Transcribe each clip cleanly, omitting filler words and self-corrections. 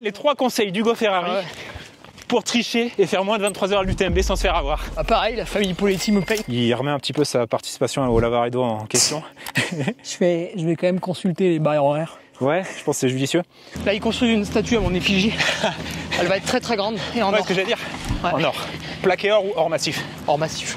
Les 3 conseils d'Hugo Ferrari pour tricher et faire moins de 23 heures à l'UTMB sans se faire avoir. Ah pareil, la famille Poletti me paye. Il remet un petit peu sa participation au Lavaredo en question. Je vais quand même consulter les barrières horaires. Ouais, je pense que c'est judicieux. Là, il construit une statue à mon effigie. Elle va être très très grande et en or. C'est ce que j'allais dire. Ouais. En or. Plaqué or ou or massif? Or massif.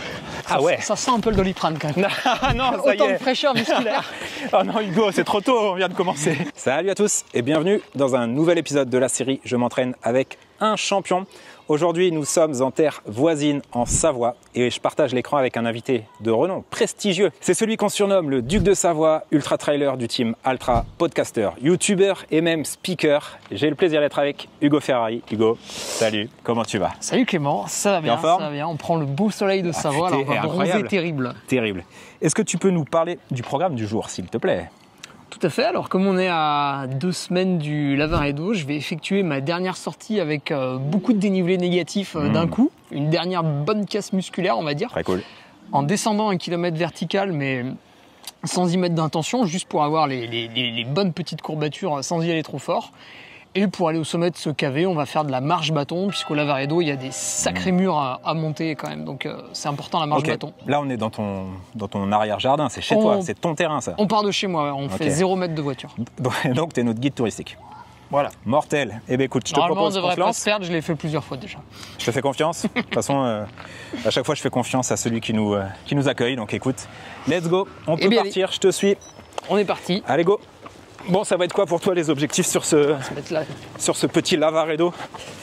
Ah ouais. Ça sent un peu le Doliprane quand même. Non, ça Autant y est. de fraîcheur musculaire. Oh non Hugo, c'est trop tôt, on vient de commencer. Salut à tous et bienvenue dans un nouvel épisode de la série Je m'entraîne avec un champion. Aujourd'hui, nous sommes en terre voisine, en Savoie, et je partage l'écran avec un invité de renom prestigieux. C'est celui qu'on surnomme le Duc de Savoie, ultra-trailer du team Altra, podcaster, youtubeur et même speaker. J'ai le plaisir d'être avec Hugo Ferrari. Hugo, salut, comment tu vas? Salut Clément, ça va bien, ça va bien. On prend le beau soleil de Savoie, alors on va bronzer terrible. Terrible. Est-ce que tu peux nous parler du programme du jour, s'il te plaît? Tout à fait, alors comme on est à 2 semaines du Lavaredo, je vais effectuer ma dernière sortie avec beaucoup de dénivelé négatif d'un coup. Une dernière bonne casse musculaire, on va dire. Très cool. En descendant 1 km vertical, mais sans y mettre d'intention, juste pour avoir les bonnes petites courbatures sans y aller trop fort. Et pour aller au sommet de ce KV, on va faire de la marche bâton, puisqu'au Lavaredo, il y a des sacrés murs à monter quand même. Donc c'est important la marche bâton. Là, on est dans ton arrière-jardin, c'est chez toi, c'est ton terrain ça. On part de chez moi, on fait 0 mètre de voiture. Donc tu es notre guide touristique. Voilà. Mortel. Eh bien écoute, je te Normalement, propose on qu'on devrait se pas lance. se perdre, je l'ai fait plusieurs fois déjà. Je te fais confiance. De toute façon, à chaque fois, je fais confiance à celui qui nous accueille. Donc écoute, let's go. On peut partir, je te suis. On est parti. Allez, go. Bon, ça va être quoi pour toi les objectifs sur ce petit Lavaredo?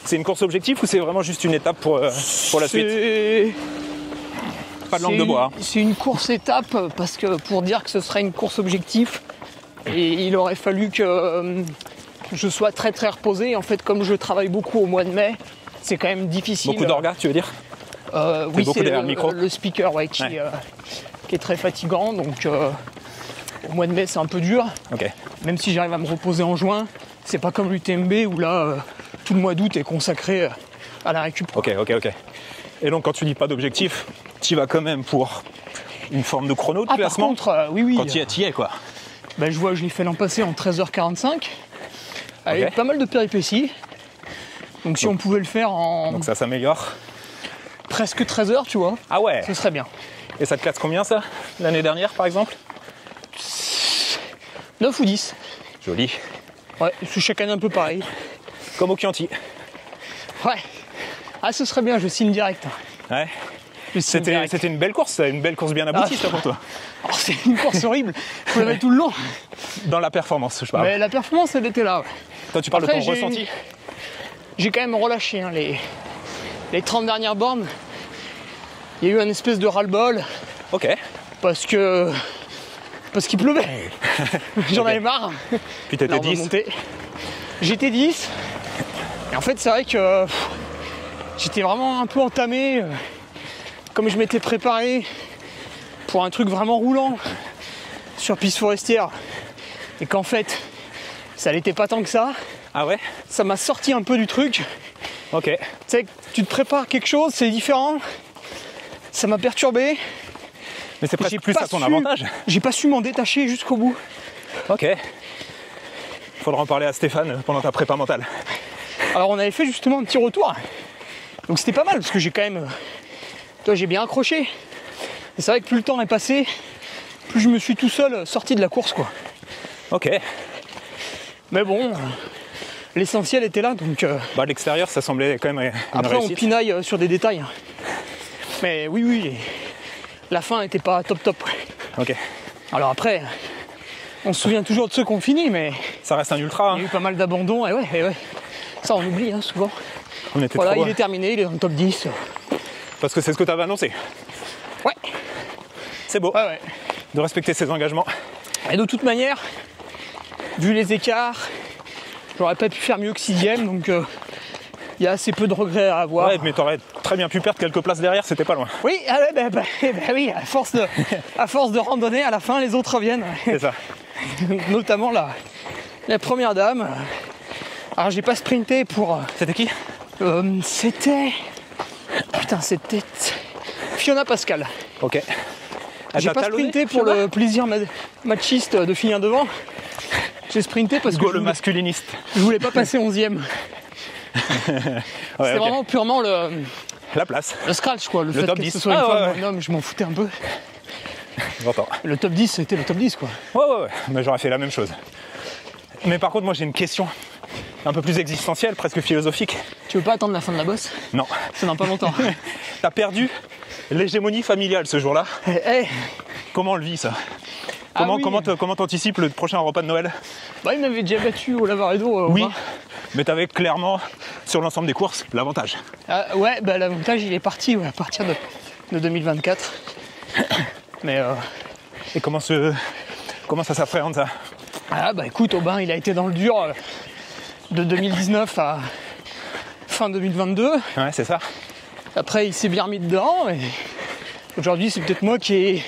C'est une course objectif ou c'est vraiment juste une étape pour la suite? Pas de langue de bois. Hein. C'est une course étape parce que pour dire que ce serait une course objectif, et il aurait fallu que je sois très très reposé. En fait, comme je travaille beaucoup au mois de mai, c'est quand même difficile. Beaucoup d'orgas, tu veux dire? Oui, c'est le speaker qui est très fatigant. Donc au mois de mai, c'est un peu dur. Okay. Même si j'arrive à me reposer en juin, c'est pas comme l'UTMB où là, tout le mois d'août est consacré à la récup. Ok. Et donc, quand tu dis pas d'objectif, tu y vas quand même pour une forme de chrono de classement? Par contre, oui. Quand tu y es, quoi. Ben, je vois, je l'ai fait l'an passé en 13h45, avec pas mal de péripéties. Donc, si on pouvait le faire en... Donc, ça s'améliore. Presque 13h, tu vois. Ah ouais. Ce serait bien. Et ça te classe combien, ça? L'année dernière, par exemple? 9 ou 10. Joli. Ouais, c'est chaque année un peu pareil. Comme au Chianti. Ouais. Ah, ce serait bien, je signe direct. Ouais. C'était une belle course bien aboutie, ça, pour toi. Alors, c'est une course horrible. Je l'avais tout le long. Dans la performance, je parle. Mais la performance, elle était là. Ouais. Toi, tu parles de ton ressenti. J'ai quand même relâché les 30 dernières bornes. Il y a eu un espèce de ras-le-bol. Ok. Parce qu'il pleuvait. J'en avais marre. Puis t'étais 10. J'étais 10. Et en fait, c'est vrai que j'étais vraiment un peu entamé. Comme je m'étais préparé pour un truc vraiment roulant sur piste forestière. Et qu'en fait, ça n'était pas tant que ça. Ah ouais? Ça m'a sorti un peu du truc. Ok. Tu sais, tu te prépares quelque chose, c'est différent. Ça m'a perturbé. Mais c'est presque plus à ton avantage. J'ai pas su m'en détacher jusqu'au bout. Ok. Faudra en parler à Stéphane pendant ta prépa mentale. Alors on avait fait justement un petit retour. Donc c'était pas mal parce que j'ai quand même... Toi, j'ai bien accroché. Et c'est vrai que plus le temps est passé, plus je me suis tout seul sorti de la course, quoi. Ok. Mais bon, l'essentiel était là, donc... Bah, l'extérieur, ça semblait quand même une après, réussite. on pinaille sur des détails. Mais oui, la fin n'était pas top. Ok. Alors après, on se souvient toujours de ceux qu'on finit, mais... Ça reste un ultra. Il y a eu pas mal d'abandons, et ouais. Ça, on oublie, souvent. On était voilà, trop... il est terminé, il est dans le top 10. Parce que c'est ce que tu avais annoncé. Ouais. C'est beau de respecter ses engagements. Et de toute manière, vu les écarts, j'aurais pas pu faire mieux que 6ème, donc il y a assez peu de regrets à avoir. Ouais, mais t'aurais très bien pu perdre quelques places derrière, c'était pas loin. Oui, oui, à force de randonner, à la fin, les autres reviennent. C'est ça. Notamment la première dame. Alors, j'ai pas sprinté pour... C'était qui? C'était Fiona Pascal. Ok. J'ai pas sprinté pour le plaisir machiste de finir devant. J'ai sprinté parce que Hugo le masculiniste. je voulais pas passer 11e. C'est vraiment purement la place. Le scratch, quoi. Le fait top que 10. ce soit une femme ou un homme, je m'en foutais un peu. J'entends. Le top 10, c'était le top 10, quoi. Ouais. Mais j'aurais fait la même chose. Mais par contre, moi, j'ai une question un peu plus existentielle, presque philosophique. Tu veux pas attendre la fin de la bosse? Non. Ça dans pas longtemps. T'as perdu l'hégémonie familiale ce jour-là. Hey. Comment on le vit, ça? Oui. Comment t'anticipes le prochain repas de Noël? Bah, il m'avait déjà battu au Lavaredo. Oui, mais t'avais clairement, sur l'ensemble des courses, l'avantage. Ouais, bah l'avantage, il est parti à partir de 2024. Mais Et comment ça s'appréhende, ça? Ah bah écoute, Aubin, il a été dans le dur de 2019 à fin 2022. Ouais, c'est ça. Après, il s'est bien remis dedans. Et aujourd'hui, c'est peut-être moi qui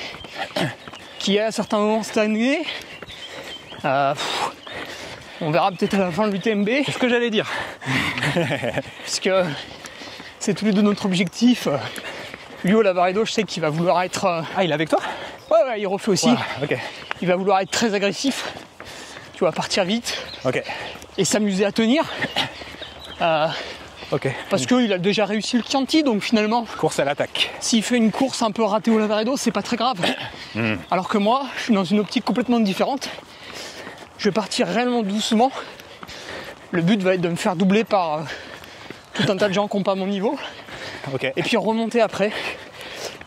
ai à certains moments stagné. On verra peut-être à la fin de l'UTMB. C'est ce que j'allais dire. Puisque c'est tous les deux notre objectif. Lui, au Lavaredo, je sais qu'il va vouloir être... Ah, il est avec toi? Ouais, il refait aussi. Ouais, ok. Il va vouloir être très agressif. Tu vois, partir vite. Ok. Et s'amuser à tenir. Ok. Parce qu'il a déjà réussi le Chianti, donc finalement... Course à l'attaque. S'il fait une course un peu ratée au Lavaredo, c'est pas très grave. Alors que moi, je suis dans une optique complètement différente. Je vais partir réellement doucement. Le but va être de me faire doubler par tout un tas de gens qui n'ont pas mon niveau. Ok. Et puis remonter après.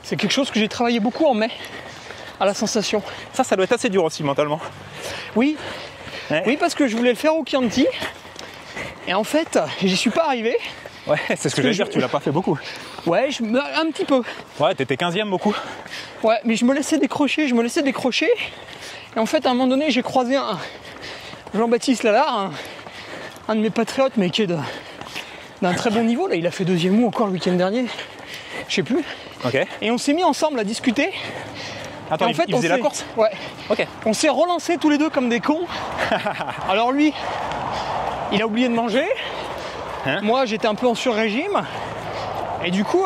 C'est quelque chose que j'ai travaillé beaucoup en mai, à la sensation. Ça doit être assez dur aussi mentalement. Oui, Ouais. oui, parce que je voulais le faire au Chianti. Et en fait, j'y suis pas arrivé. Ouais, c'est ce que j'allais dire, tu l'as pas fait beaucoup. Ouais, un petit peu. Ouais, t'étais 15e beaucoup. Ouais, mais je me laissais décrocher. Et en fait, à un moment donné, j'ai croisé un Jean-Baptiste Lallard, un de mes patriotes, mais qui est d'un très bon niveau. Là, il a fait 2e ou encore le week-end dernier. Je sais plus. Ok. Et on s'est mis ensemble à discuter. Attends, Et en fait, il faisait la course? Ouais. Ok. On s'est relancés tous les deux comme des cons. Alors lui, il a oublié de manger. Hein? Moi, j'étais un peu en sur-régime. Et du coup,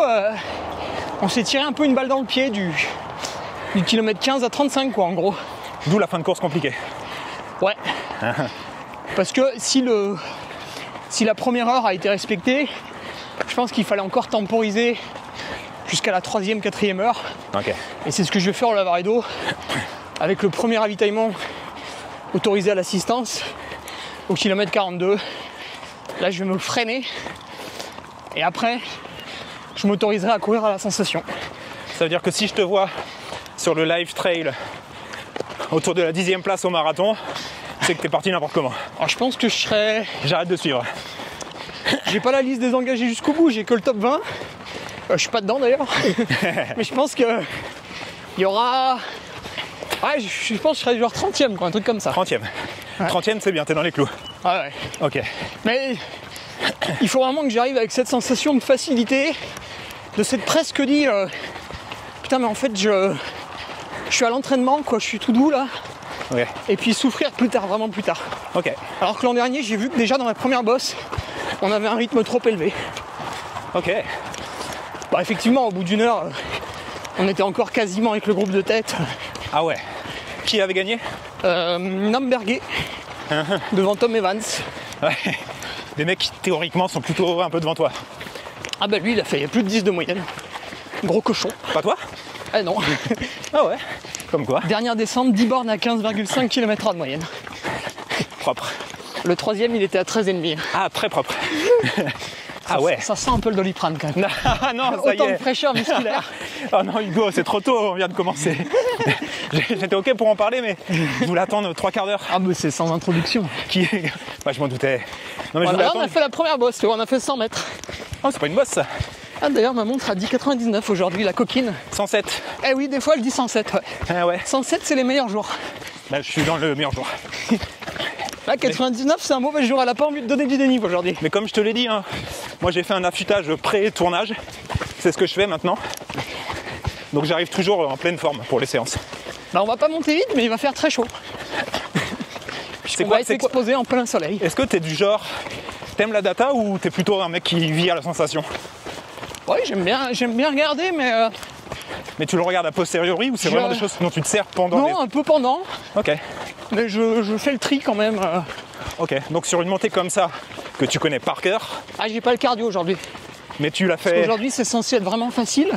on s'est tiré un peu une balle dans le pied du kilomètre 15 à 35, quoi, en gros. D'où la fin de course compliquée. Ouais. Parce que si la première heure a été respectée, je pense qu'il fallait encore temporiser jusqu'à la 3e, 4e heure. Ok. Et c'est ce que je vais faire au Lavaredo avec le premier ravitaillement autorisé à l'assistance au kilomètre 42. Là, je vais me freiner et après, je m'autoriserai à courir à la sensation. Ça veut dire que si je te vois sur le live trail autour de la 10e place au marathon, c'est que t'es parti n'importe comment. Alors, je pense que je serai... J'arrête de suivre. J'ai pas la liste des engagés jusqu'au bout, j'ai que le top 20. Je suis pas dedans d'ailleurs. Mais je pense que il y aura... Ouais, je pense que je serai genre 30e, quoi, un truc comme ça. 30e. Ouais. 30e, c'est bien, t'es dans les clous. Ah ouais. Ok. Mais il faut vraiment que j'arrive avec cette sensation de facilité, de cette presque dit putain, mais en fait, je suis à l'entraînement, quoi, je suis tout doux là. Ok. Et puis souffrir plus tard, vraiment plus tard. Ok. Alors que l'an dernier, j'ai vu que déjà dans la première bosse, on avait un rythme trop élevé. Ok. Bah, effectivement, au bout d'une heure, on était encore quasiment avec le groupe de tête. Ah ouais. Qui avait gagné? Namberger, devant Tom Evans. Ouais. Des mecs qui théoriquement sont plutôt un peu devant toi. Ah bah lui, il a fait plus de 10 de moyenne. Gros cochon. Pas toi? Ah non. Ah ouais. Comme quoi? Dernière descente, 10 bornes à 15,5 km/h de moyenne. Propre. Le 3e, il était à 13,5. Ah, très propre. Ah ouais. Ça sent un peu le Doliprane quand même. Non, ça y Autant est. de fraîcheur musculaire. Oh non, Hugo, c'est trop tôt, on vient de commencer. J'étais ok pour en parler, mais je voulais attendre 3 quarts d'heure. Ah mais c'est sans introduction. Bah, je m'en doutais. Non, mais je Voilà, voulais là, on attendre. a fait la première bosse, on a fait 100 mètres. Oh, c'est pas une bosse, ça. Ah d'ailleurs, ma montre a dit 99 aujourd'hui, la coquine. 107. Eh oui, des fois elle dit 107, ouais. Ah ouais. 107, c'est les meilleurs jours. Bah, je suis dans le meilleur jour. Là, 99, c'est un mauvais jour, elle a pas envie de donner du dénive aujourd'hui. Mais comme je te l'ai dit, hein, moi j'ai fait un affûtage pré-tournage. C'est ce que je fais maintenant. Donc j'arrive toujours en pleine forme pour les séances. Là, on va pas monter vite, mais il va faire très chaud. On va être exposé en plein soleil. Est-ce que t'es du genre, t'aimes la data ou t'es plutôt un mec qui vit à la sensation? Oui, j'aime bien regarder, mais Mais tu le regardes a posteriori ou c'est vraiment des choses dont tu te sers pendant Non, un peu pendant. Ok. Mais je fais le tri quand même. Ok, donc sur une montée comme ça, que tu connais par cœur. Ah, j'ai pas le cardio aujourd'hui. Mais tu l'as fait. Aujourd'hui, c'est censé être vraiment facile.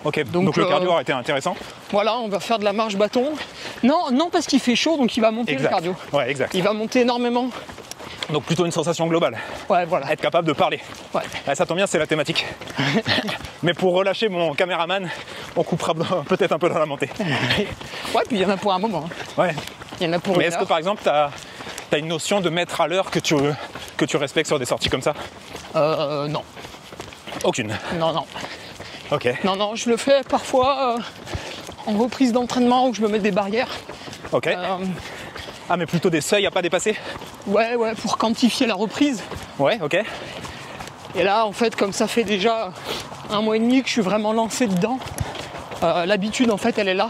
Ok, donc le cardio aurait été intéressant. Voilà, on va faire de la marche bâton. Non, parce qu'il fait chaud, donc il va monter le cardio. Ouais, exact. Il va monter énormément. Donc plutôt une sensation globale. Ouais, voilà. Être capable de parler. Ouais. Ouais, ça tombe bien, c'est la thématique. Mais pour relâcher mon caméraman, on coupera peut-être un peu dans la montée. Ouais, puis il y en a pour un moment. Ouais. Il y en a pour Mais une est-ce heure. que par exemple, tu as une notion de mètre à l'heure que tu respectes sur des sorties comme ça? Non. Aucune. Non. Ok. Non, je le fais parfois en reprise d'entraînement où je me mets des barrières. Ok. Ah, mais plutôt des seuils à pas dépasser? Ouais, pour quantifier la reprise. Ouais, ok. Et là, en fait, comme ça fait déjà 1 mois et demi que je suis vraiment lancé dedans, l'habitude, en fait, elle est là.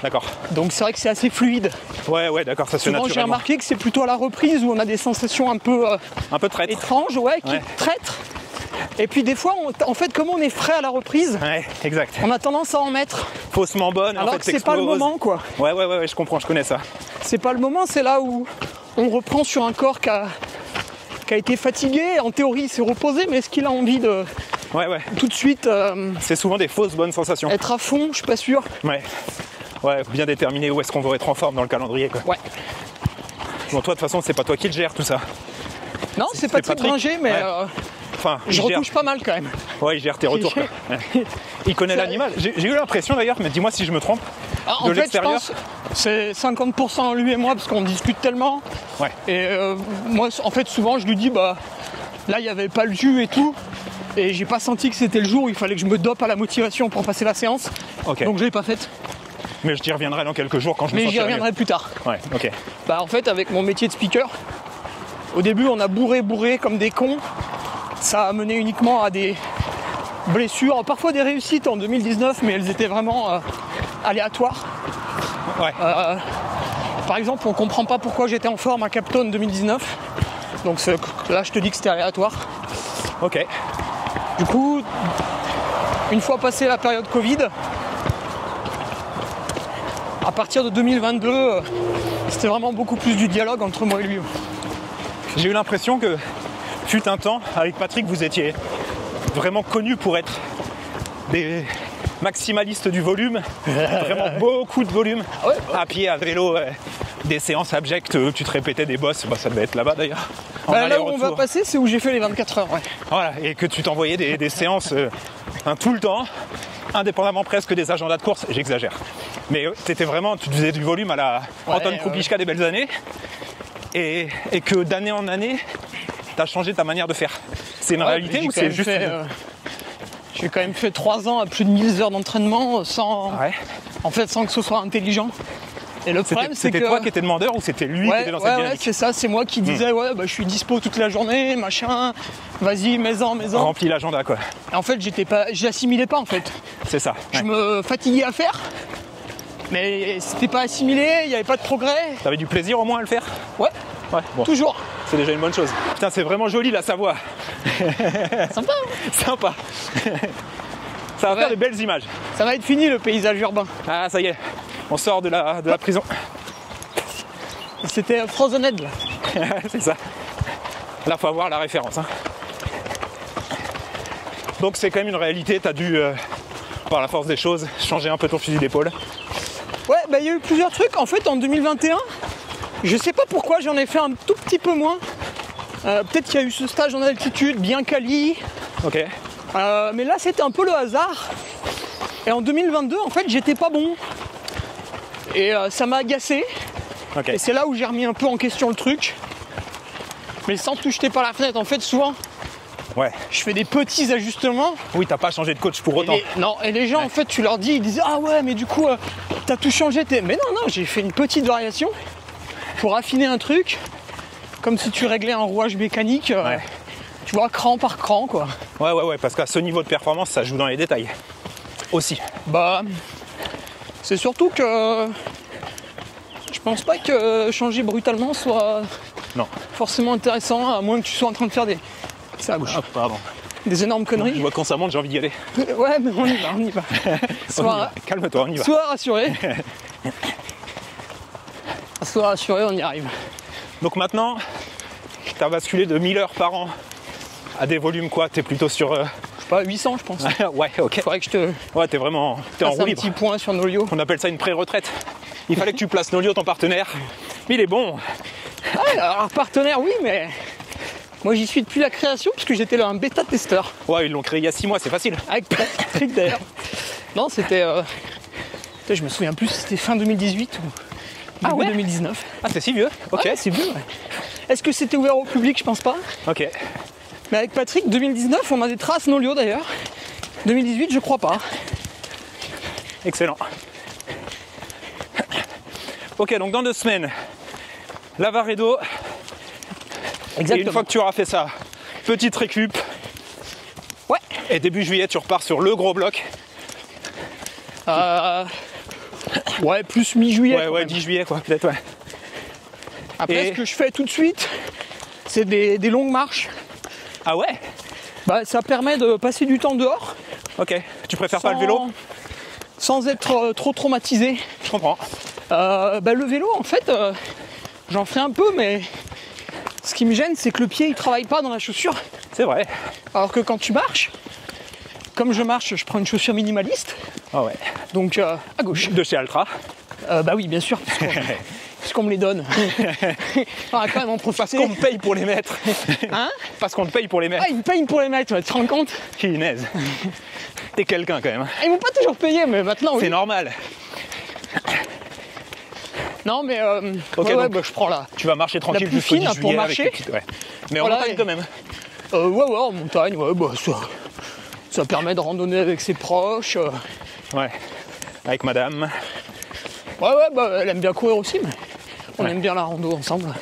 D'accord. Donc c'est vrai que c'est assez fluide. Ouais, d'accord, ça se fait Souvent, j'ai naturellement. remarqué que c'est plutôt à la reprise où on a des sensations un peu Un peu traître. étranges, qui traîtrent. Et puis des fois, en fait, comme on est frais à la reprise, Ouais, exact. on a tendance à en mettre. Faussement bonne, Alors en fait, que c'est pas le moment, quoi. Ouais, je comprends, je connais ça. C'est pas le moment, c'est là où on reprend sur un corps qui a été fatigué. En théorie, il s'est reposé, mais est-ce qu'il a envie de Ouais. tout de suite C'est souvent des fausses bonnes sensations. être à fond? Je suis pas sûr. Ouais, bien déterminer où est-ce qu'on veut être en forme dans le calendrier, quoi. Ouais. Bon, toi, de toute façon, c'est pas toi qui le gère, tout ça. Non, c'est pas très Patrick. bringé, mais Ouais. Enfin, je il gère. retouche pas mal quand même. Ouais, il gère tes retours, quoi. Ouais. Il connaît l'animal. J'ai eu l'impression d'ailleurs, mais dis-moi si je me trompe, Ah, en de fait, je l'extérieur. pense c'est 50% lui et moi parce qu'on discute tellement. Ouais. Et moi, en fait, souvent, je lui dis, bah, là, il n'y avait pas le jus et tout. Et j'ai pas senti que c'était le jour où il fallait que je me dope à la motivation pour passer la séance. Ok. Donc, je l'ai pas faite. Mais je t'y reviendrai dans quelques jours quand je me Mais j'y sentirai reviendrai plus tard. mieux. Ouais, ok. Bah, en fait, avec mon métier de speaker, au début, on a bourré comme des cons. Ça a mené uniquement à des blessures, parfois des réussites en 2019, mais elles étaient vraiment aléatoires. Ouais. Par exemple, on comprend pas pourquoi j'étais en forme à Capstone 2019. Donc là, je te dis que c'était aléatoire. Ok. Du coup, une fois passé la période Covid, à partir de 2022, c'était vraiment beaucoup plus du dialogue entre moi et lui. J'ai eu l'impression que, fut un temps, avec Patrick, vous étiez vraiment connus pour être des maximalistes du volume, vraiment beaucoup de volume, à pied, à vélo, des séances abjectes où tu te répétais des bosses, bah, ça devait être là-bas d'ailleurs. Là où on va passer, c'est où j'ai fait les 24 heures. Ouais. Voilà, et que tu t'envoyais des séances tout le temps, indépendamment presque des agendas de course, j'exagère. Mais t'étais vraiment, tu faisais du volume à la Anton Krupicka des belles années, et que d'année en année, t'as changé ta manière de faire. C'est une réalité ou c'est juste... J'ai quand même fait 3 ans à plus de 1000 heures d'entraînement sans que ce soit intelligent. Et le problème, c'est que... C'était toi qui étais demandeur ou c'était lui qui était dans cette dynamique? Ouais, c'est ça, c'est moi qui disais je suis dispo toute la journée, machin, vas-y, mets-en. Remplis l'agenda, quoi. Et en fait, j'assimilais pas en fait. C'est ça. Je me fatiguais à faire, mais c'était pas assimilé, il n'y avait pas de progrès. T'avais du plaisir au moins à le faire? Ouais, bon. toujours. C'est déjà une bonne chose. Putain, c'est vraiment joli la Savoie. Sympa. Sympa. Ça va faire de belles images. Ça va être fini le paysage urbain. Ah, ça y est. On sort de la prison. C'était Frozenhead là. C'est ça. Là, faut avoir la référence. Hein. Donc c'est quand même une réalité. T'as dû, par la force des choses, changer un peu ton fusil d'épaule. Ouais, il y a eu plusieurs trucs. En fait, en 2021, je sais pas pourquoi j'en ai fait un tout petit peu moins. Peut-être qu'il y a eu ce stage en altitude bien quali. Ok. Mais là, c'était un peu le hasard. Et en 2022, en fait, j'étais pas bon. Et ça m'a agacé. Okay. Et c'est là où j'ai remis un peu en question le truc. Mais sans te jeter par la fenêtre. En fait, souvent, je fais des petits ajustements. Oui, t'as pas changé de coach pour autant. Et les gens, en fait, tu leur dis, ils disent, ah ouais, mais du coup, t'as tout changé. Mais non, j'ai fait une petite variation pour affiner un truc. Comme si tu réglais un rouage mécanique. Tu vois, cran par cran, quoi. Ouais, parce qu'à ce niveau de performance, ça joue dans les détails. Aussi. Bah, c'est surtout que je pense pas que changer brutalement soit forcément intéressant, à moins que tu sois en train de faire des... C'est à gauche. Hop, pardon. des énormes Je conneries. vois quand ça monte, j'ai envie d'y aller. Ouais, mais on y va, on y va. Calme-toi, on y va. Sois rassuré. Sois rassuré, on y arrive. Donc maintenant, tu as basculé de 1000 heures par an à des volumes quoi? T'es plutôt sur... Je sais pas, 800 je pense. Ouais, ok. Faudrait que je te Ouais, t'es en fasse roue un libre. petit point sur Nolio. On appelle ça une pré-retraite. Il fallait que tu places Nolio, ton partenaire. Mais il est bon. Ouais, alors partenaire, oui, mais moi j'y suis depuis la création parce que j'étais là un bêta-testeur. Ouais, ils l'ont créé il y a 6 mois, c'est facile. Avec Patrick d'ailleurs. Non, c'était. Je me souviens plus, c'était fin 2018 ou début 2019. Ah, c'est si vieux. Ok. Ouais, c'est vieux, ouais. Est-ce que c'était ouvert au public? Je pense pas. Ok. Mais avec Patrick, 2019, on a des traces Nolio d'ailleurs. 2018, je crois pas. Excellent. Ok, donc dans 2 semaines, Lavaredo. Exactement. Et une fois que tu auras fait ça, petite récup. Ouais. Et début juillet, tu repars sur le gros bloc. Ouais, plus mi-juillet. Ouais, quand ouais, même. 10 juillet, quoi, peut-être, ouais. Après, Et- ce que je fais tout de suite, c'est des longues marches. Ah ouais? Bah, ça permet de passer du temps dehors. Ok. Tu préfères pas le vélo? Sans être trop traumatisé. Je comprends. Le vélo, en fait, j'en fais un peu, mais ce qui me gêne, c'est que le pied, il travaille pas dans la chaussure. C'est vrai. Alors que quand tu marches, comme je marche, je prends une chaussure minimaliste, Ah ouais. donc à gauche. De chez Altra. Bah oui, bien sûr, puisqu'on me les donne. On va quand même en Parce profiter. qu'on me paye pour les mettre. Hein? Parce qu'on te paye pour les mettre. Ah, ils me payent pour les mettre, tu te rends compte? Punaise. T'es quelqu'un quand même. Ah, ils m'ont pas toujours payé, mais maintenant, oui. C'est normal. Non, mais Ok, ouais, donc- bah, je prends là. Tu vas marcher tranquille plus jusqu'au 10 fine, juillet pour avec marcher. tes petites- ouais. Mais en Voilà, montagne et- quand même. Ouais, en montagne, ouais, bah ça permet de randonner avec ses proches. Ouais. Avec madame. Ouais, bah elle aime bien courir aussi, mais on aime bien la rando ensemble.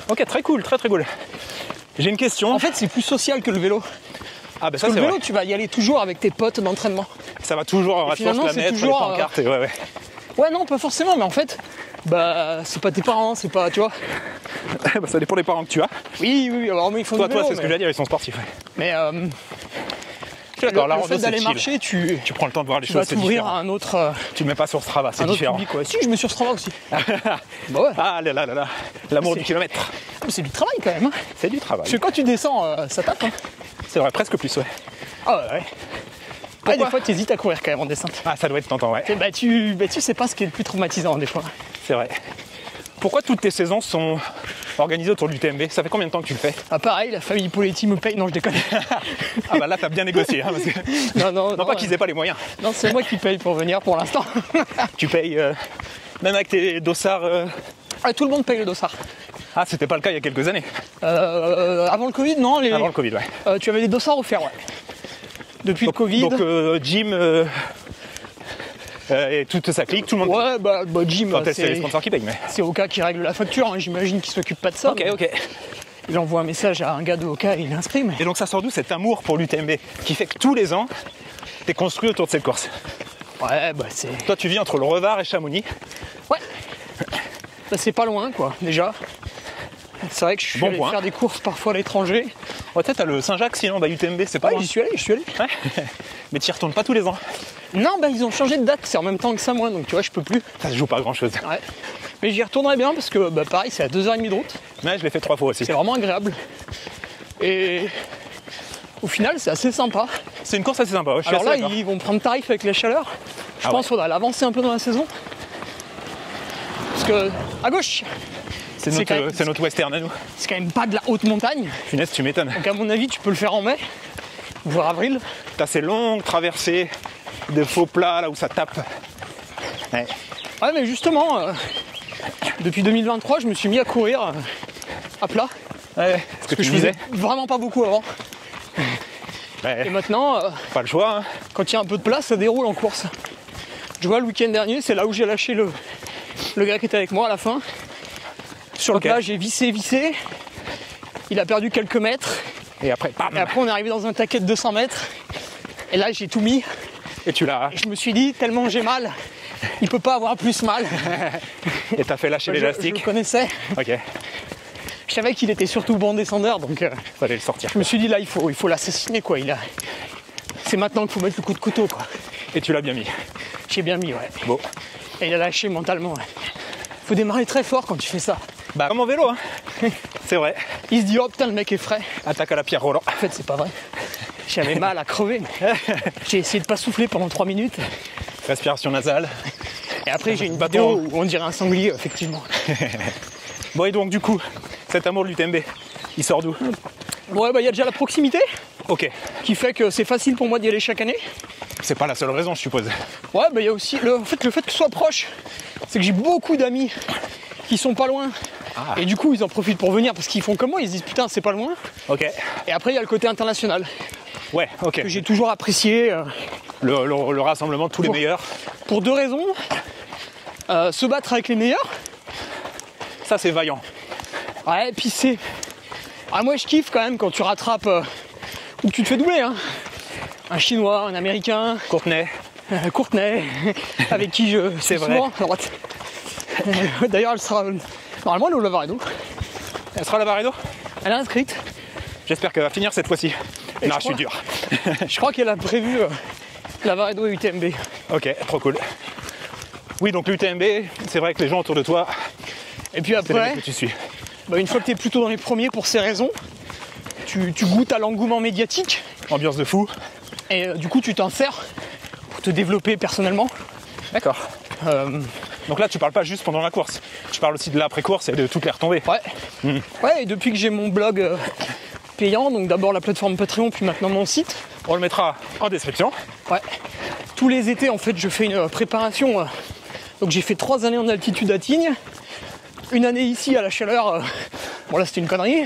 Ok, très cool, très cool. J'ai une question. En fait, c'est plus social que le vélo. Ah bah Parce ça que c'est le vélo, vrai. tu vas y aller toujours avec tes potes d'entraînement. Ça va toujours en finalement, la c'est mettre, toujours, les pancartes. Et ouais, ouais. Ouais, non, pas forcément, mais en fait, bah c'est pas tes parents, c'est pas, tu vois. Bah, ça dépend des parents que tu as. Oui, alors mais ils font Toi, du vélo, c'est ce que je veux dire, ils sont sportifs. Ouais. mais D'accord, la le rando fait c'est d'aller chill. marcher, tu Tu prends le temps de voir les vas choses, c'est t'ouvrir différent. à un autre, Tu le mets pas sur Strava, c'est un autre différent. public, ouais. Si, je me suis sur Strava aussi. Bah ouais, Ah là là là là, l'amour C'est- du kilomètre. mais c'est du travail quand même. Hein. C'est du travail. Parce que quand tu descends, ça tape. Hein. C'est vrai, presque plus, ouais. Ah ouais. Pourquoi Des fois, tu hésites à courir quand même en descente. Ah, ça doit être tentant, ouais. Tu sais pas ce qui est le plus traumatisant des fois. C'est vrai. Pourquoi toutes tes saisons sont organisées autour du TMB? Ça fait combien de temps que tu le fais? Ah pareil, la famille Poletti me paye. Non, je déconne. Ah bah là, t'as bien négocié. Hein, parce que... non, Non, pas qu'ils aient pas les moyens. Non, c'est moi qui paye pour venir pour l'instant. Tu payes, même avec tes dossards... Ah, tout le monde paye le dossard. Ah, c'était pas le cas il y a quelques années. Avant le Covid, non, Avant le Covid, ouais. tu avais des dossards offerts, ouais. Depuis le Covid. Donc, Jim et toute sa clique, tout le monde... Ouais, bah Jim, Quand c'est les sponsors qui payent, mais... c'est Oka qui règle la facture, hein, j'imagine qu'il s'occupe pas de ça. Ok, mais ok. Il envoie un message à un gars de Oka et il l'inscrit. Mais... Et donc ça sort d'où cet amour pour l'UTMB qui fait que tous les ans, t'es construit autour de cette course? Ouais, bah c'est. Toi, tu vis entre le Revard et Chamonix. Ouais. Bah, c'est pas loin, quoi, déjà. C'est vrai que je suis Bon allé point. faire des courses parfois à l'étranger. Ouais, peut-être t'as le Saint-Jacques, sinon, bah UTMB, c'est pas Ouais, loin. j'y suis allé. Ouais. Mais t'y retournes pas tous les ans. Non, bah ils ont changé de date, c'est en même temps que ça, moi, donc tu vois, je peux plus. Ça se joue pas grand-chose. Ouais. Mais j'y retournerai bien parce que, bah pareil, c'est à 2h30 de route. Ouais, je l'ai fait 3 fois aussi. C'est vraiment agréable. Et au final, c'est assez sympa. C'est une course assez sympa, ouais, je suis Alors assez là, d'accord. ils vont prendre tarif avec la chaleur. Je Ah pense ouais. qu'il faudra l'avancer un peu dans la saison. Parce que, à gauche, C'est quand même- notre western à nous. c'est quand même pas de la haute montagne. Punaise, tu m'étonnes. Donc à mon avis, tu peux le faire en mai, voire avril. T'as ces longues traversées de faux plats là où ça tape. Ouais. Ouais, mais justement, depuis 2023, je me suis mis à courir à plat. Ouais, ce que Que tu je me disais. faisais vraiment pas beaucoup avant. Et Ouais, maintenant, pas le choix. Hein. quand il y a un peu de place, ça déroule en course. Je vois, le week-end dernier, c'est là où j'ai lâché le gars qui était avec moi à la fin. Sur le Ok. plat, j'ai vissé. Il a perdu quelques mètres. Et après, bam. Et après, on est arrivé dans un taquet de 200 mètres. Et là, j'ai tout mis. Et tu l'as. Et je me suis dit, tellement j'ai mal, il peut pas avoir plus mal. Et t'as fait lâcher Je le l'élastique. connaissais. Ok. Je savais qu'il était surtout bon descendeur, donc Fallait le sortir. je me suis dit là, il faut l'assassiner, quoi. C'est maintenant qu'il faut mettre le coup de couteau, quoi. Et tu l'as bien mis. J'ai bien mis, ouais. Bon. Et il a lâché mentalement, ouais. Faut démarrer très fort quand tu fais ça. Bah, comme en vélo, hein. C'est vrai. Il se dit, oh putain, le mec est frais. Attaque à la pierre Roland. En fait, c'est pas vrai. J'avais mal à crever. J'ai essayé de pas souffler pendant 3 minutes. Respiration nasale. Et après, j'ai une bâton. vidéo où on dirait un sanglier, effectivement. Bon, et donc, du coup, cet amour de l'UTMB, il sort d'où? Ouais, bah, il y a déjà la proximité Ok. qui fait que c'est facile pour moi d'y aller chaque année. C'est pas la seule raison, je suppose. Ouais, bah, il y a aussi le fait que ce soit proche. C'est que j'ai beaucoup d'amis qui sont pas loin. Ah. Et du coup, ils en profitent pour venir parce qu'ils font comme moi. Ils se disent, putain, c'est pas loin. Ok. Et après, il y a le côté international Ouais, ok. que j'ai toujours apprécié. Le rassemblement de tous les meilleurs. Pour 2 raisons. Se battre avec les meilleurs. Ça, c'est vaillant. Ouais, et puis c'est... Ah, moi, je kiffe quand même quand tu rattrapes ou que tu te fais doubler. Hein. Un Chinois, un Américain, Courtenay. Courtenay, avec qui je suis vrai. souvent à droite. D'ailleurs, elle sera... Normalement, elle est au Lavaredo. Elle sera à la Varedo? Elle est inscrite. J'espère qu'elle va finir cette fois-ci. Et Non, je je suis crois- dur. Je crois qu'elle a prévu Lavaredo et UTMB. Ok, trop cool. Oui, donc l'UTMB, c'est vrai que les gens autour de toi, Et puis c'est les après, mecs que tu suis. bah, une fois que tu es plutôt dans les premiers pour ces raisons, tu goûtes à l'engouement médiatique Ambiance de fou. et du coup, tu t'en sers pour te développer personnellement. D'accord. Euh, Donc là, tu parles pas juste pendant la course. Tu parles aussi de l'après-course et de toutes les retombées. Ouais. Ouais, et depuis que j'ai mon blog payant, donc d'abord la plateforme Patreon, puis maintenant mon site, On le mettra en description. ouais. Tous les étés, en fait, je fais une préparation. Donc j'ai fait 3 années en altitude à Tignes, une année ici à la chaleur. Bon là, c'était une connerie,